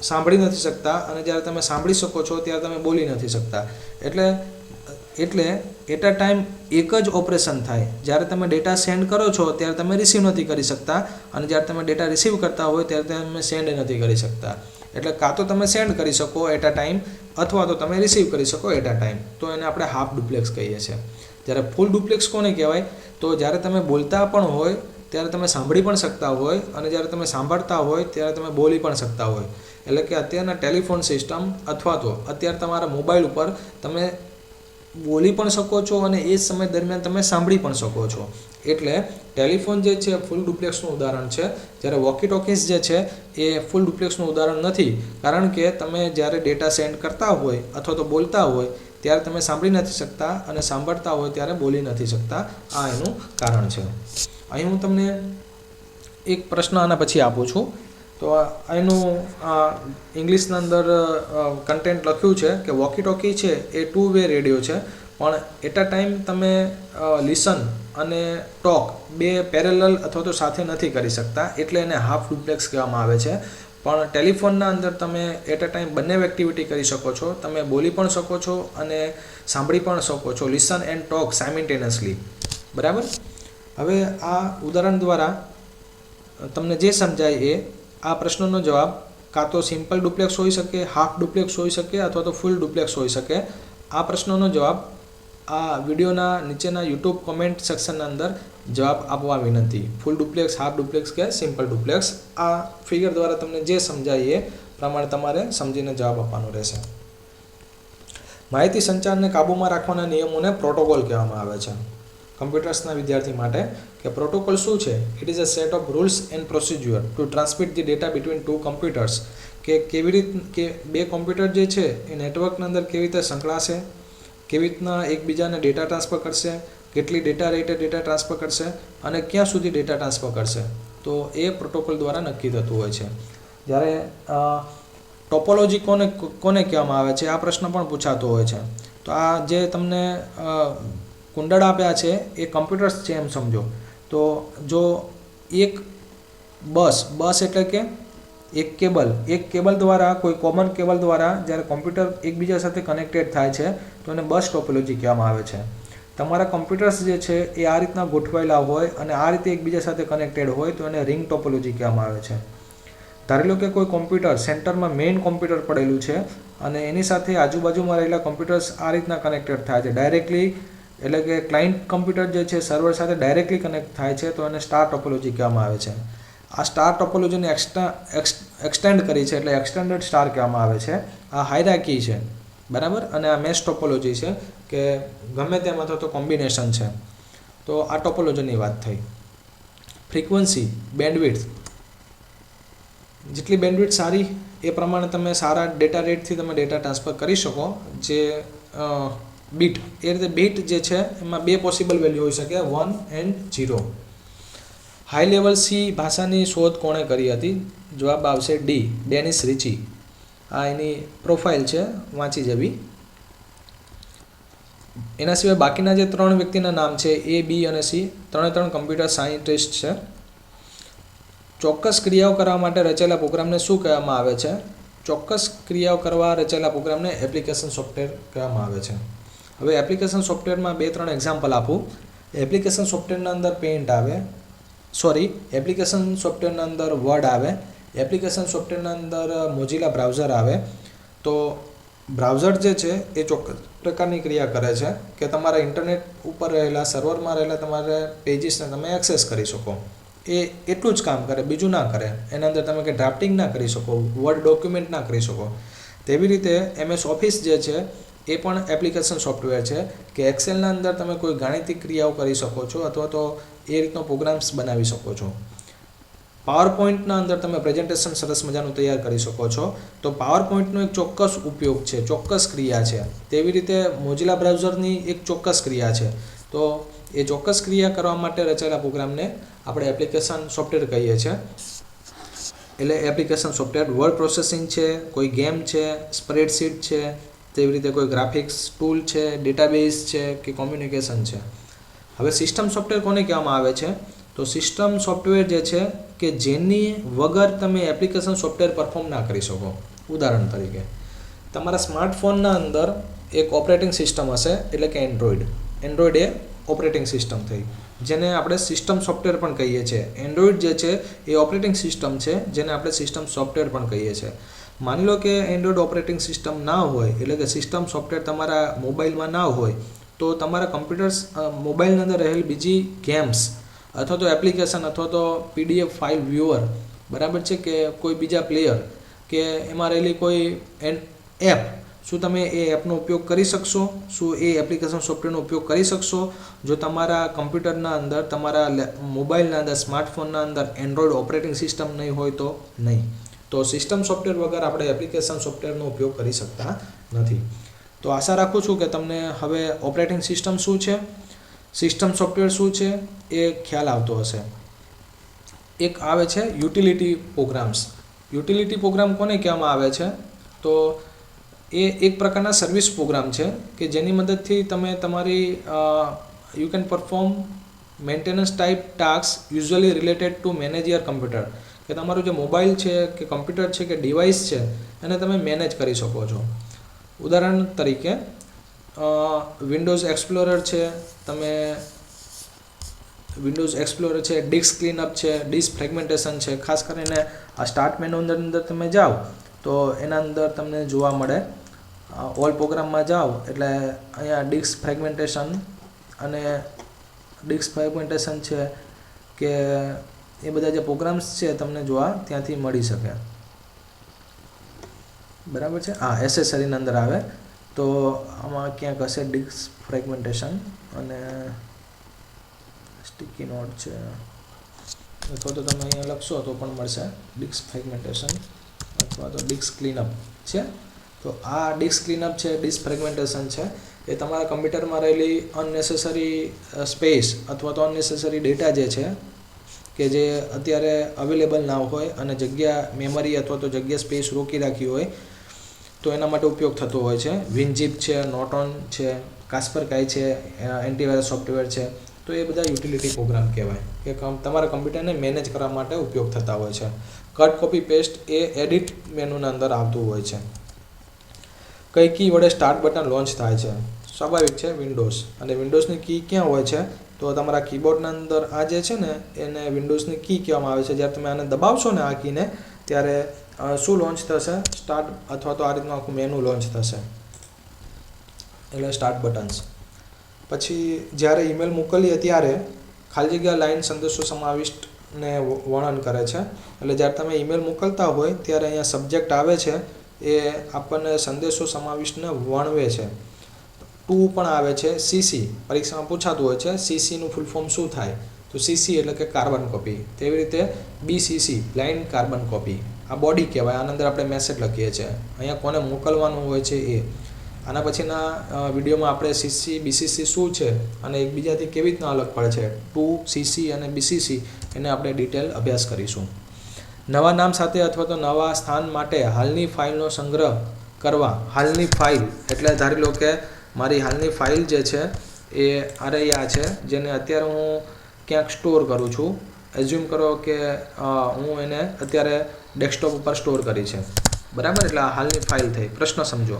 સાંભળી નથી શકતા, અને જ્યારે તમે સાંભળી શકો છો ત્યારે તમે બોલી નથી શકતા. એટલે એટ અ ટાઈમ એક જ ઓપરેશન થાય. જ્યારે તમે ડેટા સેન્ડ કરો છો ત્યારે તમે રિસીવ નથી કરી શકતા, અને જ્યારે તમે ડેટા રિસીવ કરતા હોય ત્યારે તમે સેન્ડ નથી કરી શકતા. એટલે કાં તો તમે સેન્ડ કરી શકો એટ અ ટાઈમ, અથવા તો તમે રિસીવ કરી શકો એટ અ ટાઈમ. તો એને આપણે હાફ ડુપ્લેક્સ કહીએ છીએ. જ્યારે ફૂલ ડુપ્લેક્સ કોને કહેવાય? તો જ્યારે તમે બોલતા પણ હોય ત્યારે તમે સાંભળી પણ શકતા હોય અને જ્યારે તમે સાંભળતા હોય ત્યારે તમે બોલી પણ શકતા હોય. એટલે કે અત્યારના ટેલિફોન સિસ્ટમ અથવા તો અત્યારે તમારા મોબાઈલ ઉપર તમે બોલી પણ શકો છો અને એ જ સમય દરમિયાન તમે સાંભળી પણ શકો છો. એટલે ટેલિફોન જે છે ફૂલ ડુપ્લેક્સનું ઉદાહરણ છે, જ્યારે વોકી ટોકીઝ જે છે એ ફૂલ ડુપ્લેક્સનું ઉદાહરણ નથી, કારણ કે તમે જ્યારે ડેટા સેન્ડ કરતા હોય અથવા તો બોલતા હોય ત્યારે તમે સાંભળી નથી શકતા અને સાંભળતા હોય ત્યારે બોલી નથી શકતા. આ એનું કારણ છે. અહીં હું તમને એક પ્રશ્ન આના પછી આપું છું. તો એનું ઇંગ્લિશના અંદર કન્ટેન્ટ લખ્યું છે કે વોકી ટોકી છે એ 2-વે રેડિયો છે, પણ એટ અ ટાઈમ તમે લિસન અને ટોક બે પેરેલલ અથવા તો સાથે નથી કરી શકતા, એટલે એને હાફ ડુપ્લેક્સ કહેવામાં આવે છે. પણ ટેલિફોનના અંદર તમે એટ અ ટાઈમ બંને એક્ટિવિટી કરી શકો છો. તમે બોલી પણ શકો છો અને સાંભળી પણ શકો છો. Listen and talk simultaneously. બરાબર. હવે આ ઉદાહરણ દ્વારા તમને જે સમજાય એ આ પ્રશ્નનો જવાબ કાં તો સિમ્પલ ડુપ્લેક્સ હોઈ શકે, હાફ ડુપ્લેક્સ હોઈ શકે અથવા તો ફૂલ ડુપ્લેક્સ હોઈ શકે. આ પ્રશ્નનો જવાબ આ વિડીયોના નીચેના યુટ્યુબ કોમેન્ટ સેક્શનના અંદર જવાબ આપવા વિનંતી. ફૂલ ડુપ્લેક્સ, હાફ ડુપ્લેક્સ કે સિમ્પલ ડુપ્લેક્સ. આ ફિગર દ્વારા તમને જે સમજાય એ પ્રમાણે તમારે સમજીને જવાબ આપવાનો રહેશે. માહિતી સંચારને કાબૂમાં રાખવાના નિયમોને પ્રોટોકોલ કહેવામાં આવે છે. કમ્પ્યુટર્સના વિદ્યાર્થી માટે કે પ્રોટોકોલ શું છે? It is a set of rules and procedure to transmit the data between two computers. કે કેવી રીતે કે બે કોમ્પ્યુટર જે છે એ નેટવર્કની અંદર કેવી રીતે સંકળાશે, કેવી રીતના એકબીજાને ડેટા ટ્રાન્સફર કરશે, કેટલી ડેટા રેટે ડેટા ટ્રાન્સફર કરશે અને ક્યાં સુધી ડેટા ટ્રાન્સફર કરશે. તો એ પ્રોટોકોલ દ્વારા નક્કી થતું હોય છે. જ્યારે ટોપોલોજી કોને કહેવામાં આવે છે આ પ્રશ્ન પણ પૂછાતો હોય છે. તો આ જે તમને કુંડળ આપ્યા છે એ કમ્પ્યુટર્સ છે એમ સમજો. તો જો એક બસ એટલે કે એક કેબલ દ્વારા, કોઈ કોમન કેબલ દ્વારા જ્યારે કોમ્પ્યુટર એકબીજા સાથે કનેક્ટેડ થાય છે તો એને બસ ટોપોલોજી કહેવામાં આવે છે. તમારા કમ્પ્યુટર્સ જે છે એ આ રીતના ગોઠવાયેલા હોય અને આ રીતે એકબીજા સાથે કનેક્ટેડ હોય તો એને રિંગ ટોપોલોજી કહેવામાં આવે છે. ધારી લો કે કોઈ કોમ્પ્યુટર સેન્ટરમાં મેઇન કોમ્પ્યુટર પડેલું છે અને એની સાથે આજુબાજુમાં રહેલા કોમ્પ્યુટર્સ આ રીતના કનેક્ટેડ થાય છે ડાયરેક્ટલી. એટલે કે ક્લાયન્ટ કમ્પ્યુટર જે છે સર્વર સાથે ડાયરેક્ટલી કનેક્ટ થાય છે તો એને સ્ટાર ટોપોલોજી કહેવામાં આવે છે. આ સ્ટાર ટોપોલોજીને એક્સટેન્ડ કરી છે એટલે એક્સટેન્ડેડ સ્ટાર કહેવામાં આવે છે. આ હાયરાર્કી છે. બરાબર. અને આ મેશ ટોપોલોજી છે કે ગમે તેમ અથવા તો કોમ્બિનેશન છે. તો આ ટોપોલોજીની વાત થઈ. Frequency, bandwidth. જેટલી બેન્ડવિડ્થ સારી એ પ્રમાણે તમે સારા ડેટા રેટથી તમે ડેટા ટ્રાન્સફર કરી શકો. જે બીટ, એ રીતે બીટ જે છે એમાં બે પોસિબલ વેલ્યુ હોઈ શકે, 1 and 0. હાઈ લેવલ સી ભાષાની શોધ કોણે કરી હતી? જવાબ આવશે ડી, ડેનિસ રિચી. આ એની પ્રોફાઇલ છે, વાંચી જવી. એના સિવાય બાકીના જે 3 વ્યક્તિના નામ છે એ, બી અને સી, ત્રણે કમ્પ્યુટર સાયન્ટિસ્ટ છે. ચોક્કસ ક્રિયાઓ કરવા માટે રચેલા પ્રોગ્રામને શું કહેવામાં આવે છે? ચોક્કસ ક્રિયાઓ કરવા રચેલા પ્રોગ્રામને એપ્લિકેશન સોફ્ટવેર કહેવામાં આવે છે. હવે એપ્લિકેશન સોફ્ટવેરમાં 2-3 એક્ઝામ્પલ આપું. એપ્લિકેશન સોફ્ટવેરના અંદર પેઇન્ટ આવે, એપ્લિકેશન સોફ્ટવેરના અંદર વર્ડ આવે, એપ્લિકેશન સોફ્ટવેરના અંદર મોઝિલા બ્રાઉઝર આવે. તો બ્રાઉઝર જે છે એ ચોક્કસ પ્રકારની ક્રિયા કરે છે કે તમારા ઇન્ટરનેટ ઉપર રહેલા સર્વરમાં રહેલા તમારા પેજીસને તમે એક્સેસ કરી શકો. એ એટલું જ કામ કરે, બીજું ના કરે. એના અંદર તમે કંઈ ડ્રાફ્ટિંગ ના કરી શકો, વર્ડ ડોક્યુમેન્ટ ના કરી શકો. તેવી રીતે MS ઓફિસ જે છે એ પણ એપ્લિકેશન સોફ્ટવેર છે કે એક્સેલના અંદર તમે કોઈ ગાણિતિક ક્રિયાઓ કરી શકો છો અથવા તો એ રીતનો પ્રોગ્રામ્સ બનાવી શકો છો. પાવર પોઈન્ટના અંદર તમે પ્રેઝન્ટેશન સરસ મજાનું તૈયાર કરી શકો છો. તો પાવર પોઈન્ટનો એક ચોક્કસ ઉપયોગ છે, ચોક્કસ ક્રિયા છે. તેવી રીતે મોઝિલા બ્રાઉઝરની એક ચોક્કસ ક્રિયા છે. તો એ ચોક્કસ ક્રિયા કરવા માટે રચેલા પ્રોગ્રામને આપણે એપ્લિકેશન સોફ્ટવેર કહીએ છીએ. એટલે એપ્લિકેશન સોફ્ટવેર વર્ડ પ્રોસેસિંગ છે, કોઈ ગેમ છે, સ્પ્રેડશીટ છે, તેવી રીતે કોઈ ગ્રાફિક્સ ટૂલ છે, ડેટાબેઝ છે કે કોમ્યુનિકેશન છે. હવે સિસ્ટમ સોફ્ટવેર કોને કહેવામાં આવે છે? તો સિસ્ટમ સોફ્ટવેર જે છે કે જેની વગર તમે એપ્લિકેશન સોફ્ટવેર પરફોર્મ ના કરી શકો. ઉદાહરણ તરીકે તમારા સ્માર્ટફોનના અંદર એક ઓપરેટિંગ સિસ્ટમ હશે, એટલે કે એન્ડ્રોઈડ એ ઓપરેટિંગ સિસ્ટમ થઈ, જેને આપણે સિસ્ટમ સોફ્ટવેર પણ કહીએ છીએ. એન્ડ્રોઈડ જે છે એ ઓપરેટિંગ સિસ્ટમ છે જેને આપણે સિસ્ટમ સોફ્ટવેર પણ કહીએ છીએ. માની લો કે એન્ડ્રોઈડ ઓપરેટિંગ સિસ્ટમ ના હોય, એટલે કે સિસ્ટમ સોફ્ટવેર તમારા મોબાઈલમાં ના હોય, તો તમારા કમ્પ્યુટર્સ મોબાઈલની અંદર રહેલી બીજી ગેમ્સ અથવા તો એપ્લિકેશન અથવા તો PDF ફાઇલ વ્યુઅર, બરાબર છે, કે કોઈ બીજા પ્લેયર કે એમાં રહેલી કોઈ એપ, શું તમે એ એપનો ઉપયોગ કરી શકશો? શું એ એપ્લિકેશન સોફ્ટવેરનો ઉપયોગ કરી શકશો જો તમારા કમ્પ્યુટરના અંદર, તમારા મોબાઈલના અંદર, સ્માર્ટફોનના અંદર એન્ડ્રોઈડ ઓપરેટિંગ સિસ્ટમ નહીં હોય તો નહીં. તો સિસ્ટમ સોફ્ટવેર વગર આપણે એપ્લિકેશન સોફ્ટવેરનો ઉપયોગ કરી શકતા નથી. તો આશા રાખું છું કે તમને હવે ઓપરેટિંગ સિસ્ટમ શું છે, સિસ્ટમ સોફ્ટવેર શું છે એ ખ્યાલ આવતો હશે. એક આવે છે યુટિલિટી પ્રોગ્રામ્સ. યુટિલિટી પ્રોગ્રામ કોને કહેવામાં આવે છે? તો એ એક પ્રકારના સર્વિસ પ્રોગ્રામ છે કે જેની મદદથી તમે તમારી you can perform maintenance type task usually related to manage your computer, કે તમારું જે મોબાઈલ છે કે કમ્પ્યુટર છે કે ડિવાઇસ છે એને તમે મેનેજ કરી શકો છો. ઉદાહરણ તરીકે વિન્ડોઝ એક્સપ્લોરર છે, તમે વિન્ડોઝ એક્સપ્લોરર છે, ડિસ્ક ક્લીનઅપ છે, ડિસ્ક ફ્રેગમેન્ટેશન છે. ખાસ કરીને આ સ્ટાર્ટ મેનુ અંદર તમે જાઓ તો એના અંદર તમને જોવા મળે, ઓલ પ્રોગ્રામમાં જાઓ એટલે અહીંયા ડિસ્ક ફ્રેગમેન્ટેશન છે કે એ બધા જે પ્રોગ્રામ્સ છે તમને જોવા ત્યાંથી મળી શકે, બરાબર છે. એસેસરીની અંદર આવે તો આમાં ક્યાંક હશે ડિસ્ક ફ્રેગમેન્ટેશન અને સ્ટિકી નોટ છે, અથવા તો તમે અહીંયા લખશો તો પણ મળશે ડિસ્ક ફ્રેગમેન્ટેશન અથવા તો ડિસ્ક ક્લીનઅપ છે. તો આ ડિસ્ક ક્લીનઅપ છે, ડિસ્ક ફ્રેગમેન્ટેશન છે, એ તમારા કમ્પ્યુટરમાં રહેલી અનનેસેસરી સ્પેસ અથવા તો અનનેસેસરી ડેટા જે છે કે જે અત્યારે અવેલેબલ ના હોય અને જગ્યા, મેમરી અથવા તો જગ્યા સ્પેસ રોકી રાખી હોય તો એના માટે ઉપયોગ થતો હોય છે. વિનઝીપ છે, નોટોન છે, કાસ્પરસ્કાય છે, એન્ટીવાયરસ સોફ્ટવેર છે. તો એ બધા યુટિલિટી પ્રોગ્રામ કહેવાય કે તમારા કમ્પ્યુટરને મેનેજ કરવા માટે ઉપયોગ થતા હોય છે. કટ, કોપી, પેસ્ટ એ એડિટ મેનુના અંદર આવતું હોય છે. કઈ કી વડે સ્ટાર્ટ બટન લોન્ચ થાય છે? સ્વાભાવિક છે, વિન્ડોઝ. અને વિન્ડોઝની કી ક્યાં હોય છે? તો તમારા કીબોર્ડના અંદર આ જે છે ને એને વિન્ડોઝની કી કહેવામાં આવે છે. જ્યારે તમે આને દબાવશો ને આ કીને ત્યારે શું લોન્ચ થશે? સ્ટાર્ટ અથવા તો આ રીતનું આખું મેનુ લોન્ચ થશે, એટલે સ્ટાર્ટ બટન્સ. પછી જ્યારે ઈમેલ મોકલીએ ત્યારે ખાલી જગ્યા લાઈન સંદેશો સમાવિષ્ટને વર્ણન કરે છે. એટલે જ્યારે તમે ઈમેલ મોકલતા હોય ત્યારે અહીંયા સબ્જેક્ટ આવે છે એ આપણને સંદેશો સમાવિષ્ટને વર્ણવે છે. ટુ પણ આવે છે. સીસી પરીક્ષામાં પૂછાતું હોય છે, સીસીનું ફૂલ ફોર્મ શું થાય? તો સીસી એટલે કે કાર્બન કોપી. તેવી રીતે BCC બ્લાઇન્ડ કાર્બન કોપી, આ બોડી કહેવાય. આના અંદર આપણે મેસેજ લખીએ છીએ, અહીંયા કોને મોકલવાનું હોય છે એ. આના પછીના વિડીયોમાં આપણે CC BCC શું છે અને એકબીજાથી કેવી રીતના અલગ પડે છે, 2CC અને BCC, એને આપણે ડિટેલ અભ્યાસ કરીશું. નવા નામ સાથે અથવા તો નવા સ્થાન માટે હાલની ફાઇલનો સંગ્રહ કરવા. હાલની ફાઇલ એટલે ધારી લો કે મારી હાલની ફાઇલ જે છે એ આ છે, જેને અત્યારે હું ક્યાંક સ્ટોર કરું છું. એઝ્યુમ કરો કે હું એને અત્યારે ડેસ્કટોપ ઉપર સ્ટોર કરી છે, બરાબર. એટલે આ હાલની ફાઇલ થઈ. પ્રશ્ન સમજો.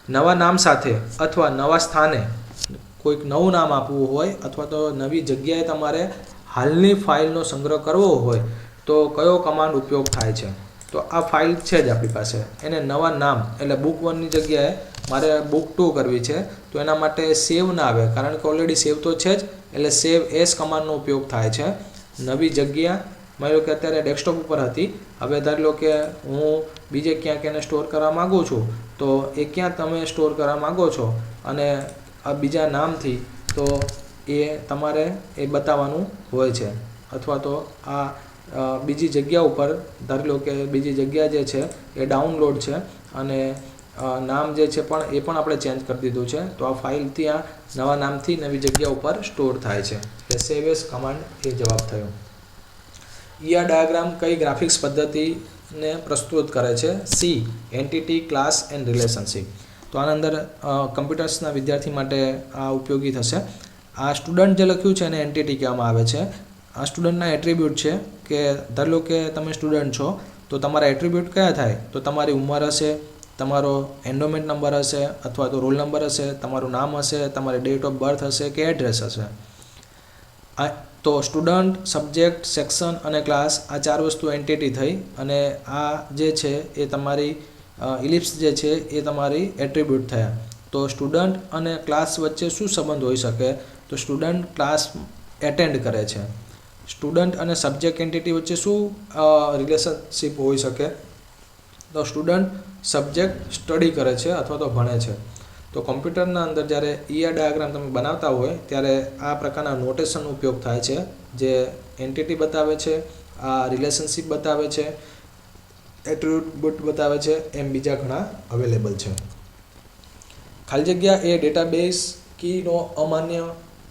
નવા નામ સાથે અથવા નવા સ્થાને કોઈક નવું નામ આપવું હોય અથવા તો નવી જગ્યાએ તમારે હાલની ફાઇલનો સંગ્રહ કરવો હોય તો કયો કમાન્ડ ઉપયોગ થાય છે? તો આ ફાઇલ છે જ આપણી પાસે, એને નવા નામ એટલે book 1ની જગ્યાએ મારે book 2 કરવી છે તો એના માટે સેવ ના આવે, કારણ કે ઓલરેડી સેવ તો છે જ. એટલે સેવ એસ કમાન્ડનો ઉપયોગ થાય છે. નવી જગ્યા, માની લો કે અત્યારે ડેસ્કટોપ ઉપર હતી, હવે ધારી લો કે હું બીજે ક્યાંક એને સ્ટોર કરવા માગું છું તો એ ક્યાં તમે સ્ટોર કરવા માગો છો અને આ બીજા નામથી, તો એ તમારે એ બતાવવાનું હોય છે. અથવા તો આ બીજી જગ્યા ઉપર ધારી લો કે બીજી જગ્યા જે છે એ ડાઉનલોડ છે અને નામ જે છે પણ એ પણ આપણે ચેન્જ કરી દીધું છે. તો આ ફાઇલ ત્યાં નવા નામથી નવી જગ્યા ઉપર સ્ટોર થાય છે. એટલે સેવ એસ કમાન્ડ એ જવાબ થયો. ER ડાયાગ્રામ કઈ ગ્રાફિક્સ પદ્ધતિને પ્રસ્તુત કરે છે? C entity, class and relationship. તો આના અંદર કમ્પ્યુટર્સના વિદ્યાર્થી માટે આ ઉપયોગી થશે. આ સ્ટુડન્ટ જે લખ્યું છે એને એન્ટિટી કહેવામાં આવે છે. આ સ્ટુડન્ટના એટ્રીબ્યુટ છે કે ધારો કે તમે સ્ટુડન્ટ છો તો તમારા એટ્રીબ્યુટ કયા થાય? તો તમારી ઉંમર હશે, તમારો એન્ડોમેન્ટ નંબર હશે અથવા તો રોલ નંબર હશે, તમારું નામ હશે, તમારી ડેટ ઓફ બર્થ હશે કે એડ્રેસ હશે. તો સ્ટુડન્ટ, સબ્જેક્ટ, સેક્શન અને ક્લાસ, આ 4 વસ્તુ એન્ટિટી થઈ. અને આ જે છે એ તમારી ઇલિપ્સ જે છે એ તમારી એટ્રીબ્યુટ થયા. તો સ્ટુડન્ટ અને ક્લાસ વચ્ચે શું સંબંધ હોઈ શકે? તો સ્ટુડન્ટ ક્લાસ એટેન્ડ કરે છે સ્ટુડન્ટ અને સબ્જેક્ટ એન્ટિટી વચ્ચે શું રિલેશનશિપ હોઈ શકે? તો સ્ટુડન્ટ સબ્જેક્ટ સ્ટડી કરે છે અથવા તો ભણે છે. તો કોમ્પ્યુટરના અંદર જ્યારે ER ડાયાગ્રામ તમે બનાવતા હોય ત્યારે આ પ્રકારના નોટેશનનો ઉપયોગ થાય છે, જે એન્ટિટી બતાવે છે, આ રિલેશનશિપ બતાવે છે, એટ્રીબ્યુટ બતાવે છે, એમ બીજા ઘણા અવેલેબલ છે. ખાલી જગ્યા એ ડેટાબેઝ કીનો અમાન્ય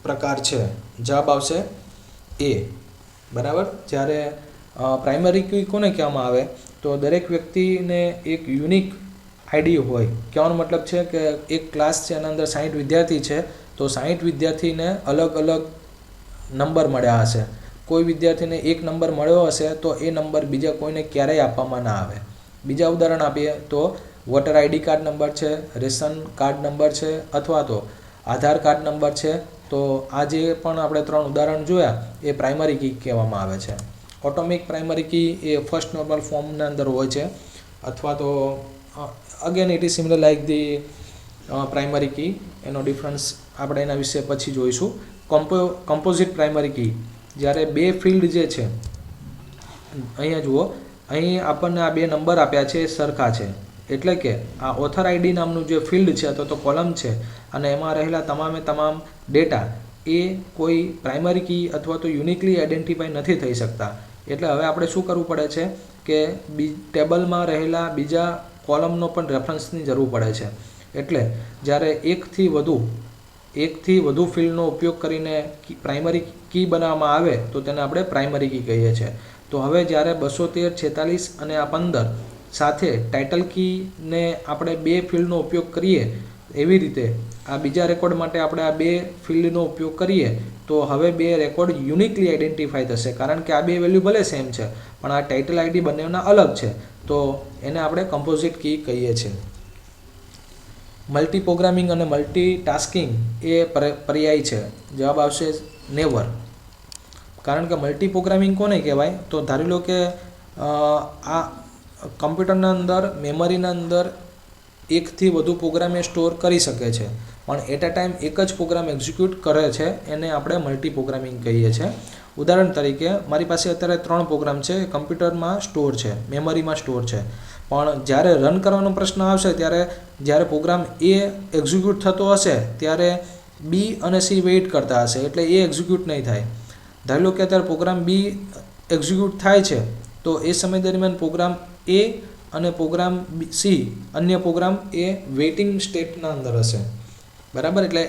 પ્રકાર છે. જવાબ આવશે એ. બરાબર. જ્યારે પ્રાઇમરી કી કોને કહેવામાં આવે? તો દરેક વ્યક્તિને એક યુનિક આઈડી હોય. કહેવાનો મતલબ છે કે એક ક્લાસ છે, એના અંદર 60 વિદ્યાર્થી છે, તો 60 વિદ્યાર્થીને અલગ અલગ નંબર મળ્યા હશે. કોઈ વિદ્યાર્થીને એક નંબર મળ્યો હશે તો એ નંબર બીજા કોઈને ક્યારેય આપવામાં ના આવે. બીજા ઉદાહરણ આપીએ તો વોટર આઈડી કાર્ડ નંબર છે, રેશન કાર્ડ નંબર છે, અથવા તો આધાર કાર્ડ નંબર છે. તો આ જે પણ આપણે 3 ઉદાહરણ જોયા એ પ્રાઇમરી કી કહેવામાં આવે છે. ઓટોમિક પ્રાઇમરી કી એ ફર્સ્ટ નોર્મલ ફોર્મના અંદર હોય છે, અથવા તો again it is similar like the primary key. એનો ડિફરન્સ આપણે એના વિશે પછી જોઈશું. કમ્પોઝિટ પ્રાઇમરી કી, જ્યારે 2 ફિલ્ડ જે છે, અહીંયા જુઓ, અહીં આપણને આ 2 નંબર આપ્યા છે એ સરખા છે. એટલે કે આ ઓથર આઈડી નામનું જે ફિલ્ડ છે અથવા તો કોલમ છે, અને એમાં રહેલા તમામે તમામ ડેટા એ કોઈ પ્રાઇમરી કી અથવા તો યુનિકલી આઈડેન્ટિફાઈ નથી થઈ શકતા. એટલે હવે આપણે શું કરવું પડે છે કે ટેબલમાં રહેલા બીજા કોલમનો પણ રેફરન્સની જરૂર પડે છે. એટલે જ્યારે એકથી વધુ ફિલ્ડનો ઉપયોગ કરીને પ્રાઇમરી કી બનાવવામાં આવે તો તેને આપણે પ્રાઇમરી કી કહીએ છીએ. તો હવે જ્યારે 213, 46 અને આ 15 સાથે ટાઇટલ કીને આપણે 2 ફિલ્ડનો ઉપયોગ કરીએ, એવી રીતે આ બીજા રેકોર્ડ માટે આપણે આ 2 ફિલ્ડનો ઉપયોગ કરીએ તો હવે 2 રેકોર્ડ યુનિકલી આઈડેન્ટિફાઈ થશે. કારણ કે આ 2 વેલ્યુ ભલે સેમ છે, પણ આ ટાઇટલ આઈડી બંનેના અલગ છે, તો એને આપણે કમ્પોઝિટ કી કહીએ છીએ. મલ્ટી પ્રોગ્રામિંગ અને મલ્ટીટાસ્કિંગ એ પર્યાય છે. જવાબ આવશે નેવર. કારણ કે મલ્ટી પ્રોગ્રામિંગ કોને કહેવાય? તો ધારી લો કે આ કમ્પ્યુટરના અંદર મેમરીના અંદર એકથી વધુ પ્રોગ્રામ એ સ્ટોર કરી શકે છે, પણ એટ અ ટાઈમ એક જ પ્રોગ્રામ એક્ઝિક્યુટ કરે છે, એને આપણે મલ્ટી પ્રોગ્રામિંગ કહીએ છીએ. ઉદાહરણ તરીકે મારી પાસે અત્યારે 3 પ્રોગ્રામ છે, કમ્પ્યુટરમાં સ્ટોર છે, મેમરીમાં સ્ટોર છે, પણ જ્યારે રન કરવાનો પ્રશ્ન આવશે ત્યારે જ્યારે પ્રોગ્રામ એ એક્ઝિક્યુટ થતો હશે ત્યારે બી અને સી વેઇટ કરતા હશે, એટલે એ એક્ઝિક્યુટ નહીં થાય. ધારી લો કે અત્યારે પ્રોગ્રામ બી એક્ઝિક્યુટ થાય છે, તો એ સમય દરમિયાન પ્રોગ્રામ એ અને પ્રોગ્રામ સી, અન્ય પ્રોગ્રામ એ વેઇટિંગ સ્ટેટના અંદર હશે. બરાબર. એટલે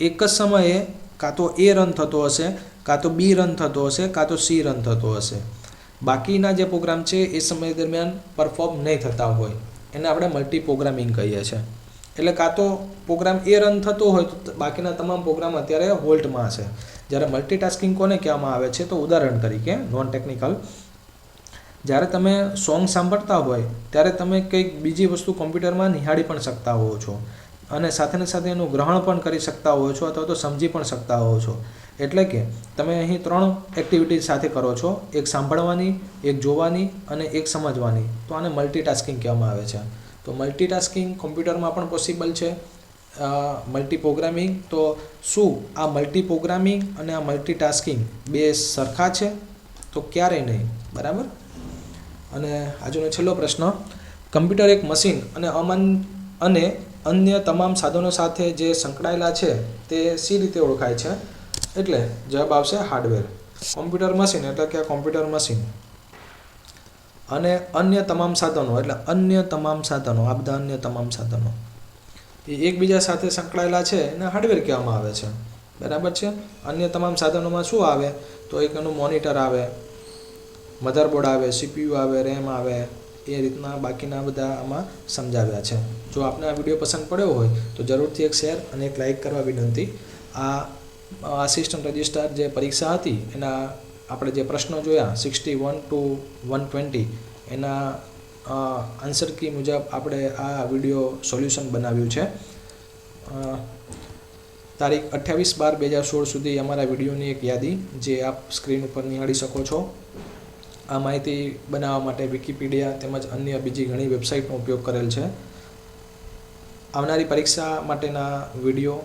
એક જ સમયે કાં તો એ રન થતો હશે, કાં તો બી રન થતો હશે, કાં તો સી રન થતો હશે. બાકીના જે પ્રોગ્રામ છે એ સમય દરમિયાન પરફોર્મ નહીં થતા હોય, એને આપણે મલ્ટી પ્રોગ્રામિંગ કહીએ છીએ. એટલે કાં તો પ્રોગ્રામ એ રન થતો હોય તો બાકીના તમામ પ્રોગ્રામ અત્યારે હોલ્ટમાં હશે. જ્યારે મલ્ટીટાસ્કિંગ કોને કહેવામાં આવે છે? તો ઉદાહરણ તરીકે નોન ટેકનિકલ, જ્યારે તમે સોંગ સાંભળતા હોય ત્યારે તમે કંઈક બીજી વસ્તુ કોમ્પ્યુટરમાં નિહાળી પણ શકતા હોવ છો, અને સાથે સાથે એનું ગ્રહણ પણ કરી શકતા હોવ છો, અથવા તો સમજી પણ શકતા હોવ છો. એટલે કે તમે અહીં 3 એક્ટિવિટી સાથે કરો છો, એક સાંભળવાની, એક જોવાની અને એક સમજવાની. તો આને મલ્ટીટાસ્કિંગ કહેવામાં આવે છે. તો મલ્ટીટાસ્કિંગ કોમ્પ્યુટરમાં પણ પોસિબલ છે. મલ્ટી પ્રોગ્રામિંગ, તો શું આ મલ્ટી પ્રોગ્રામિંગ અને આ મલ્ટીટાસ્કિંગ 2 સરખા છે? તો ક્યારેય નહીં. બરાબર. અને આજનો છેલ્લો પ્રશ્ન, કમ્પ્યુટર એક મશીન અને અન્ય તમામ સાધનો સાથે જે સંકળાયેલા છે તે સી રીતે ઓળખાય છે? એટલે જવાબ આવશે હાર્ડવેર. કોમ્પ્યુટર મશીન એટલે કે કોમ્પ્યુટર મશીન, અને અન્ય તમામ સાધનો એટલે અન્ય તમામ સાધનો, આ બધા અન્ય તમામ સાધનો એ એકબીજા સાથે સંકળાયેલા છે એને હાર્ડવેર કહેવામાં આવે છે. બરાબર છે. અન્ય તમામ સાધનોમાં શું આવે? તો એક એનું મોનિટર આવે, મધરબોર્ડ આવે, CPU આવે, રેમ આવે, એ રીતના બાકીના બધા આમાં સમજાવ્યા છે. જો આપને આ વિડીયો પસંદ પડ્યો હોય તો જરૂરથી એક શેર અને એક લાઇક કરવા વિનંતી. આ આસિસ્ટન્ટ રજિસ્ટ્રાર જે પરીક્ષા હતી એના આપણે જે પ્રશ્નો જોયા 61 to 120, એના આન્સર કી મુજબ આપણે આ વિડીયો સોલ્યુશન બનાવ્યું છે. તારીખ 28/12/2016 સુધી અમારા વિડીયોની એક યાદી જે આપ સ્ક્રીન ઉપર નિહાળી શકો છો. આ માહિતી બનાવવા માટે વિકિપીડિયા તેમજ અન્ય બીજી ઘણી વેબસાઇટનો ઉપયોગ કરેલ છે. આવનારી પરીક્ષા માટેના વિડીયો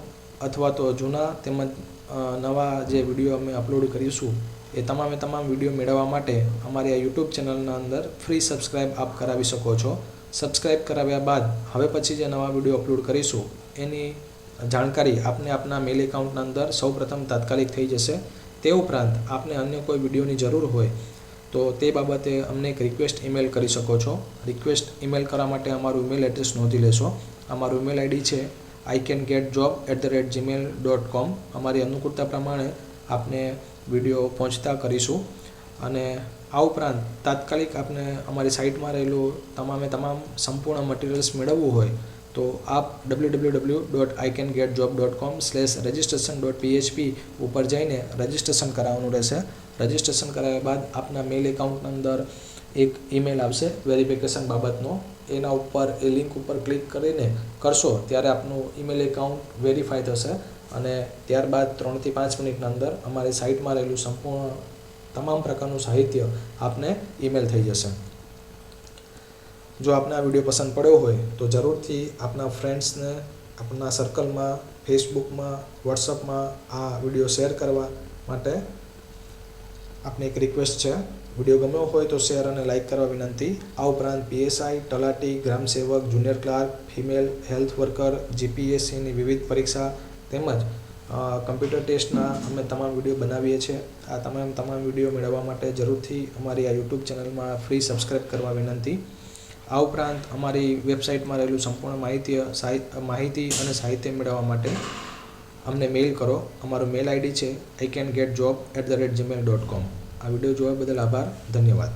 અથવા તો જૂના તેમજ નવા જે વિડીયો અમે અપલોડ કરીશું એ તમામે તમામ વિડીયો મેળવવા માટે અમારી આ યુટ્યુબ ચેનલના અંદર ફ્રી સબસ્ક્રાઈબ આપ કરાવી શકો છો. સબસ્ક્રાઈબ કરાવ્યા બાદ હવે પછી જે નવા વિડીયો અપલોડ કરીશું એની જાણકારી આપને આપના મેલ એકાઉન્ટના અંદર સૌપ્રથમ તાત્કાલિક થઈ જશે. તે ઉપરાંત આપને અન્ય કોઈ વિડીયોની જરૂર હોય તો તે બાબતે અમને એક રિક્વેસ્ટ ઈમેલ કરી શકો છો. રિક્વેસ્ટ ઈમેલ કરવા માટે અમારું ઈમેલ એડ્રેસ નોંધી લેશો. અમારું ઈમેલ આઈડી છે icangetjob@gmail.com. અમારી અનુકૂળતા પ્રમાણે આપને વિડીયો પહોંચતા કરીશું. અને આ ઉપરાંત તાત્કાલિક આપને અમારી સાઇટમાં રહેલું તમામે તમામ સંપૂર્ણ મટીરિયલ્સ મેળવવું હોય તો આપ www.icangetjob.com/registration.php ઉપર જઈને રજિસ્ટ્રેશન કરાવવાનું રહેશે. રજિસ્ટ્રેશન કરાવ્યા બાદ આપના મેલ એકાઉન્ટના અંદર એક ઈમેલ આવશે વેરિફિકેશન બાબતનો. એના ઉપર એ લિંક ઉપર ક્લિક કરીને કરશો ત્યારે આપનું ઈમેલ એકાઉન્ટ વેરીફાઈ થશે અને ત્યારબાદ 3 થી 5 મિનિટના અંદર અમારી સાઇટમાં રહેલું સંપૂર્ણ તમામ પ્રકારનું સાહિત્ય આપને ઈમેલ થઈ જશે. જો આપને આ વિડીયો પસંદ પડ્યો હોય તો જરૂરથી આપના ફ્રેન્ડ્સને આપના સર્કલમાં, ફેસબુકમાં, વોટ્સઅપમાં આ વિડીયો શેર કરવા માટે આપને એક રિક્વેસ્ટ છે. વિડીયો ગમ્યો હોય તો શેર અને લાઇક કરવા વિનંતી. આ ઉપરાંત PSI, તલાટી, ગ્રામ સેવક, junior clerk, female health worker, GPSCની વિવિધ પરીક્ષા તેમજ કમ્પ્યુટર ટેસ્ટના અમે તમામ વિડીયો બનાવીએ છીએ. આ તમામ વિડીયો મેળવવા માટે જરૂરથી અમારી આ યુટ્યુબ ચેનલમાં ફ્રી સબસ્ક્રાઈબ કરવા વિનંતી. આ ઉપરાંત અમારી વેબસાઇટમાં રહેલું સંપૂર્ણ માહિતી અને સાહિત્ય મેળવવા માટે અમને મેઇલ કરો. અમારો મેલ આઈડી છે icangetjob@gmail.com. આ વિડીયો જોવા બદલ આભાર. ધન્યવાદ.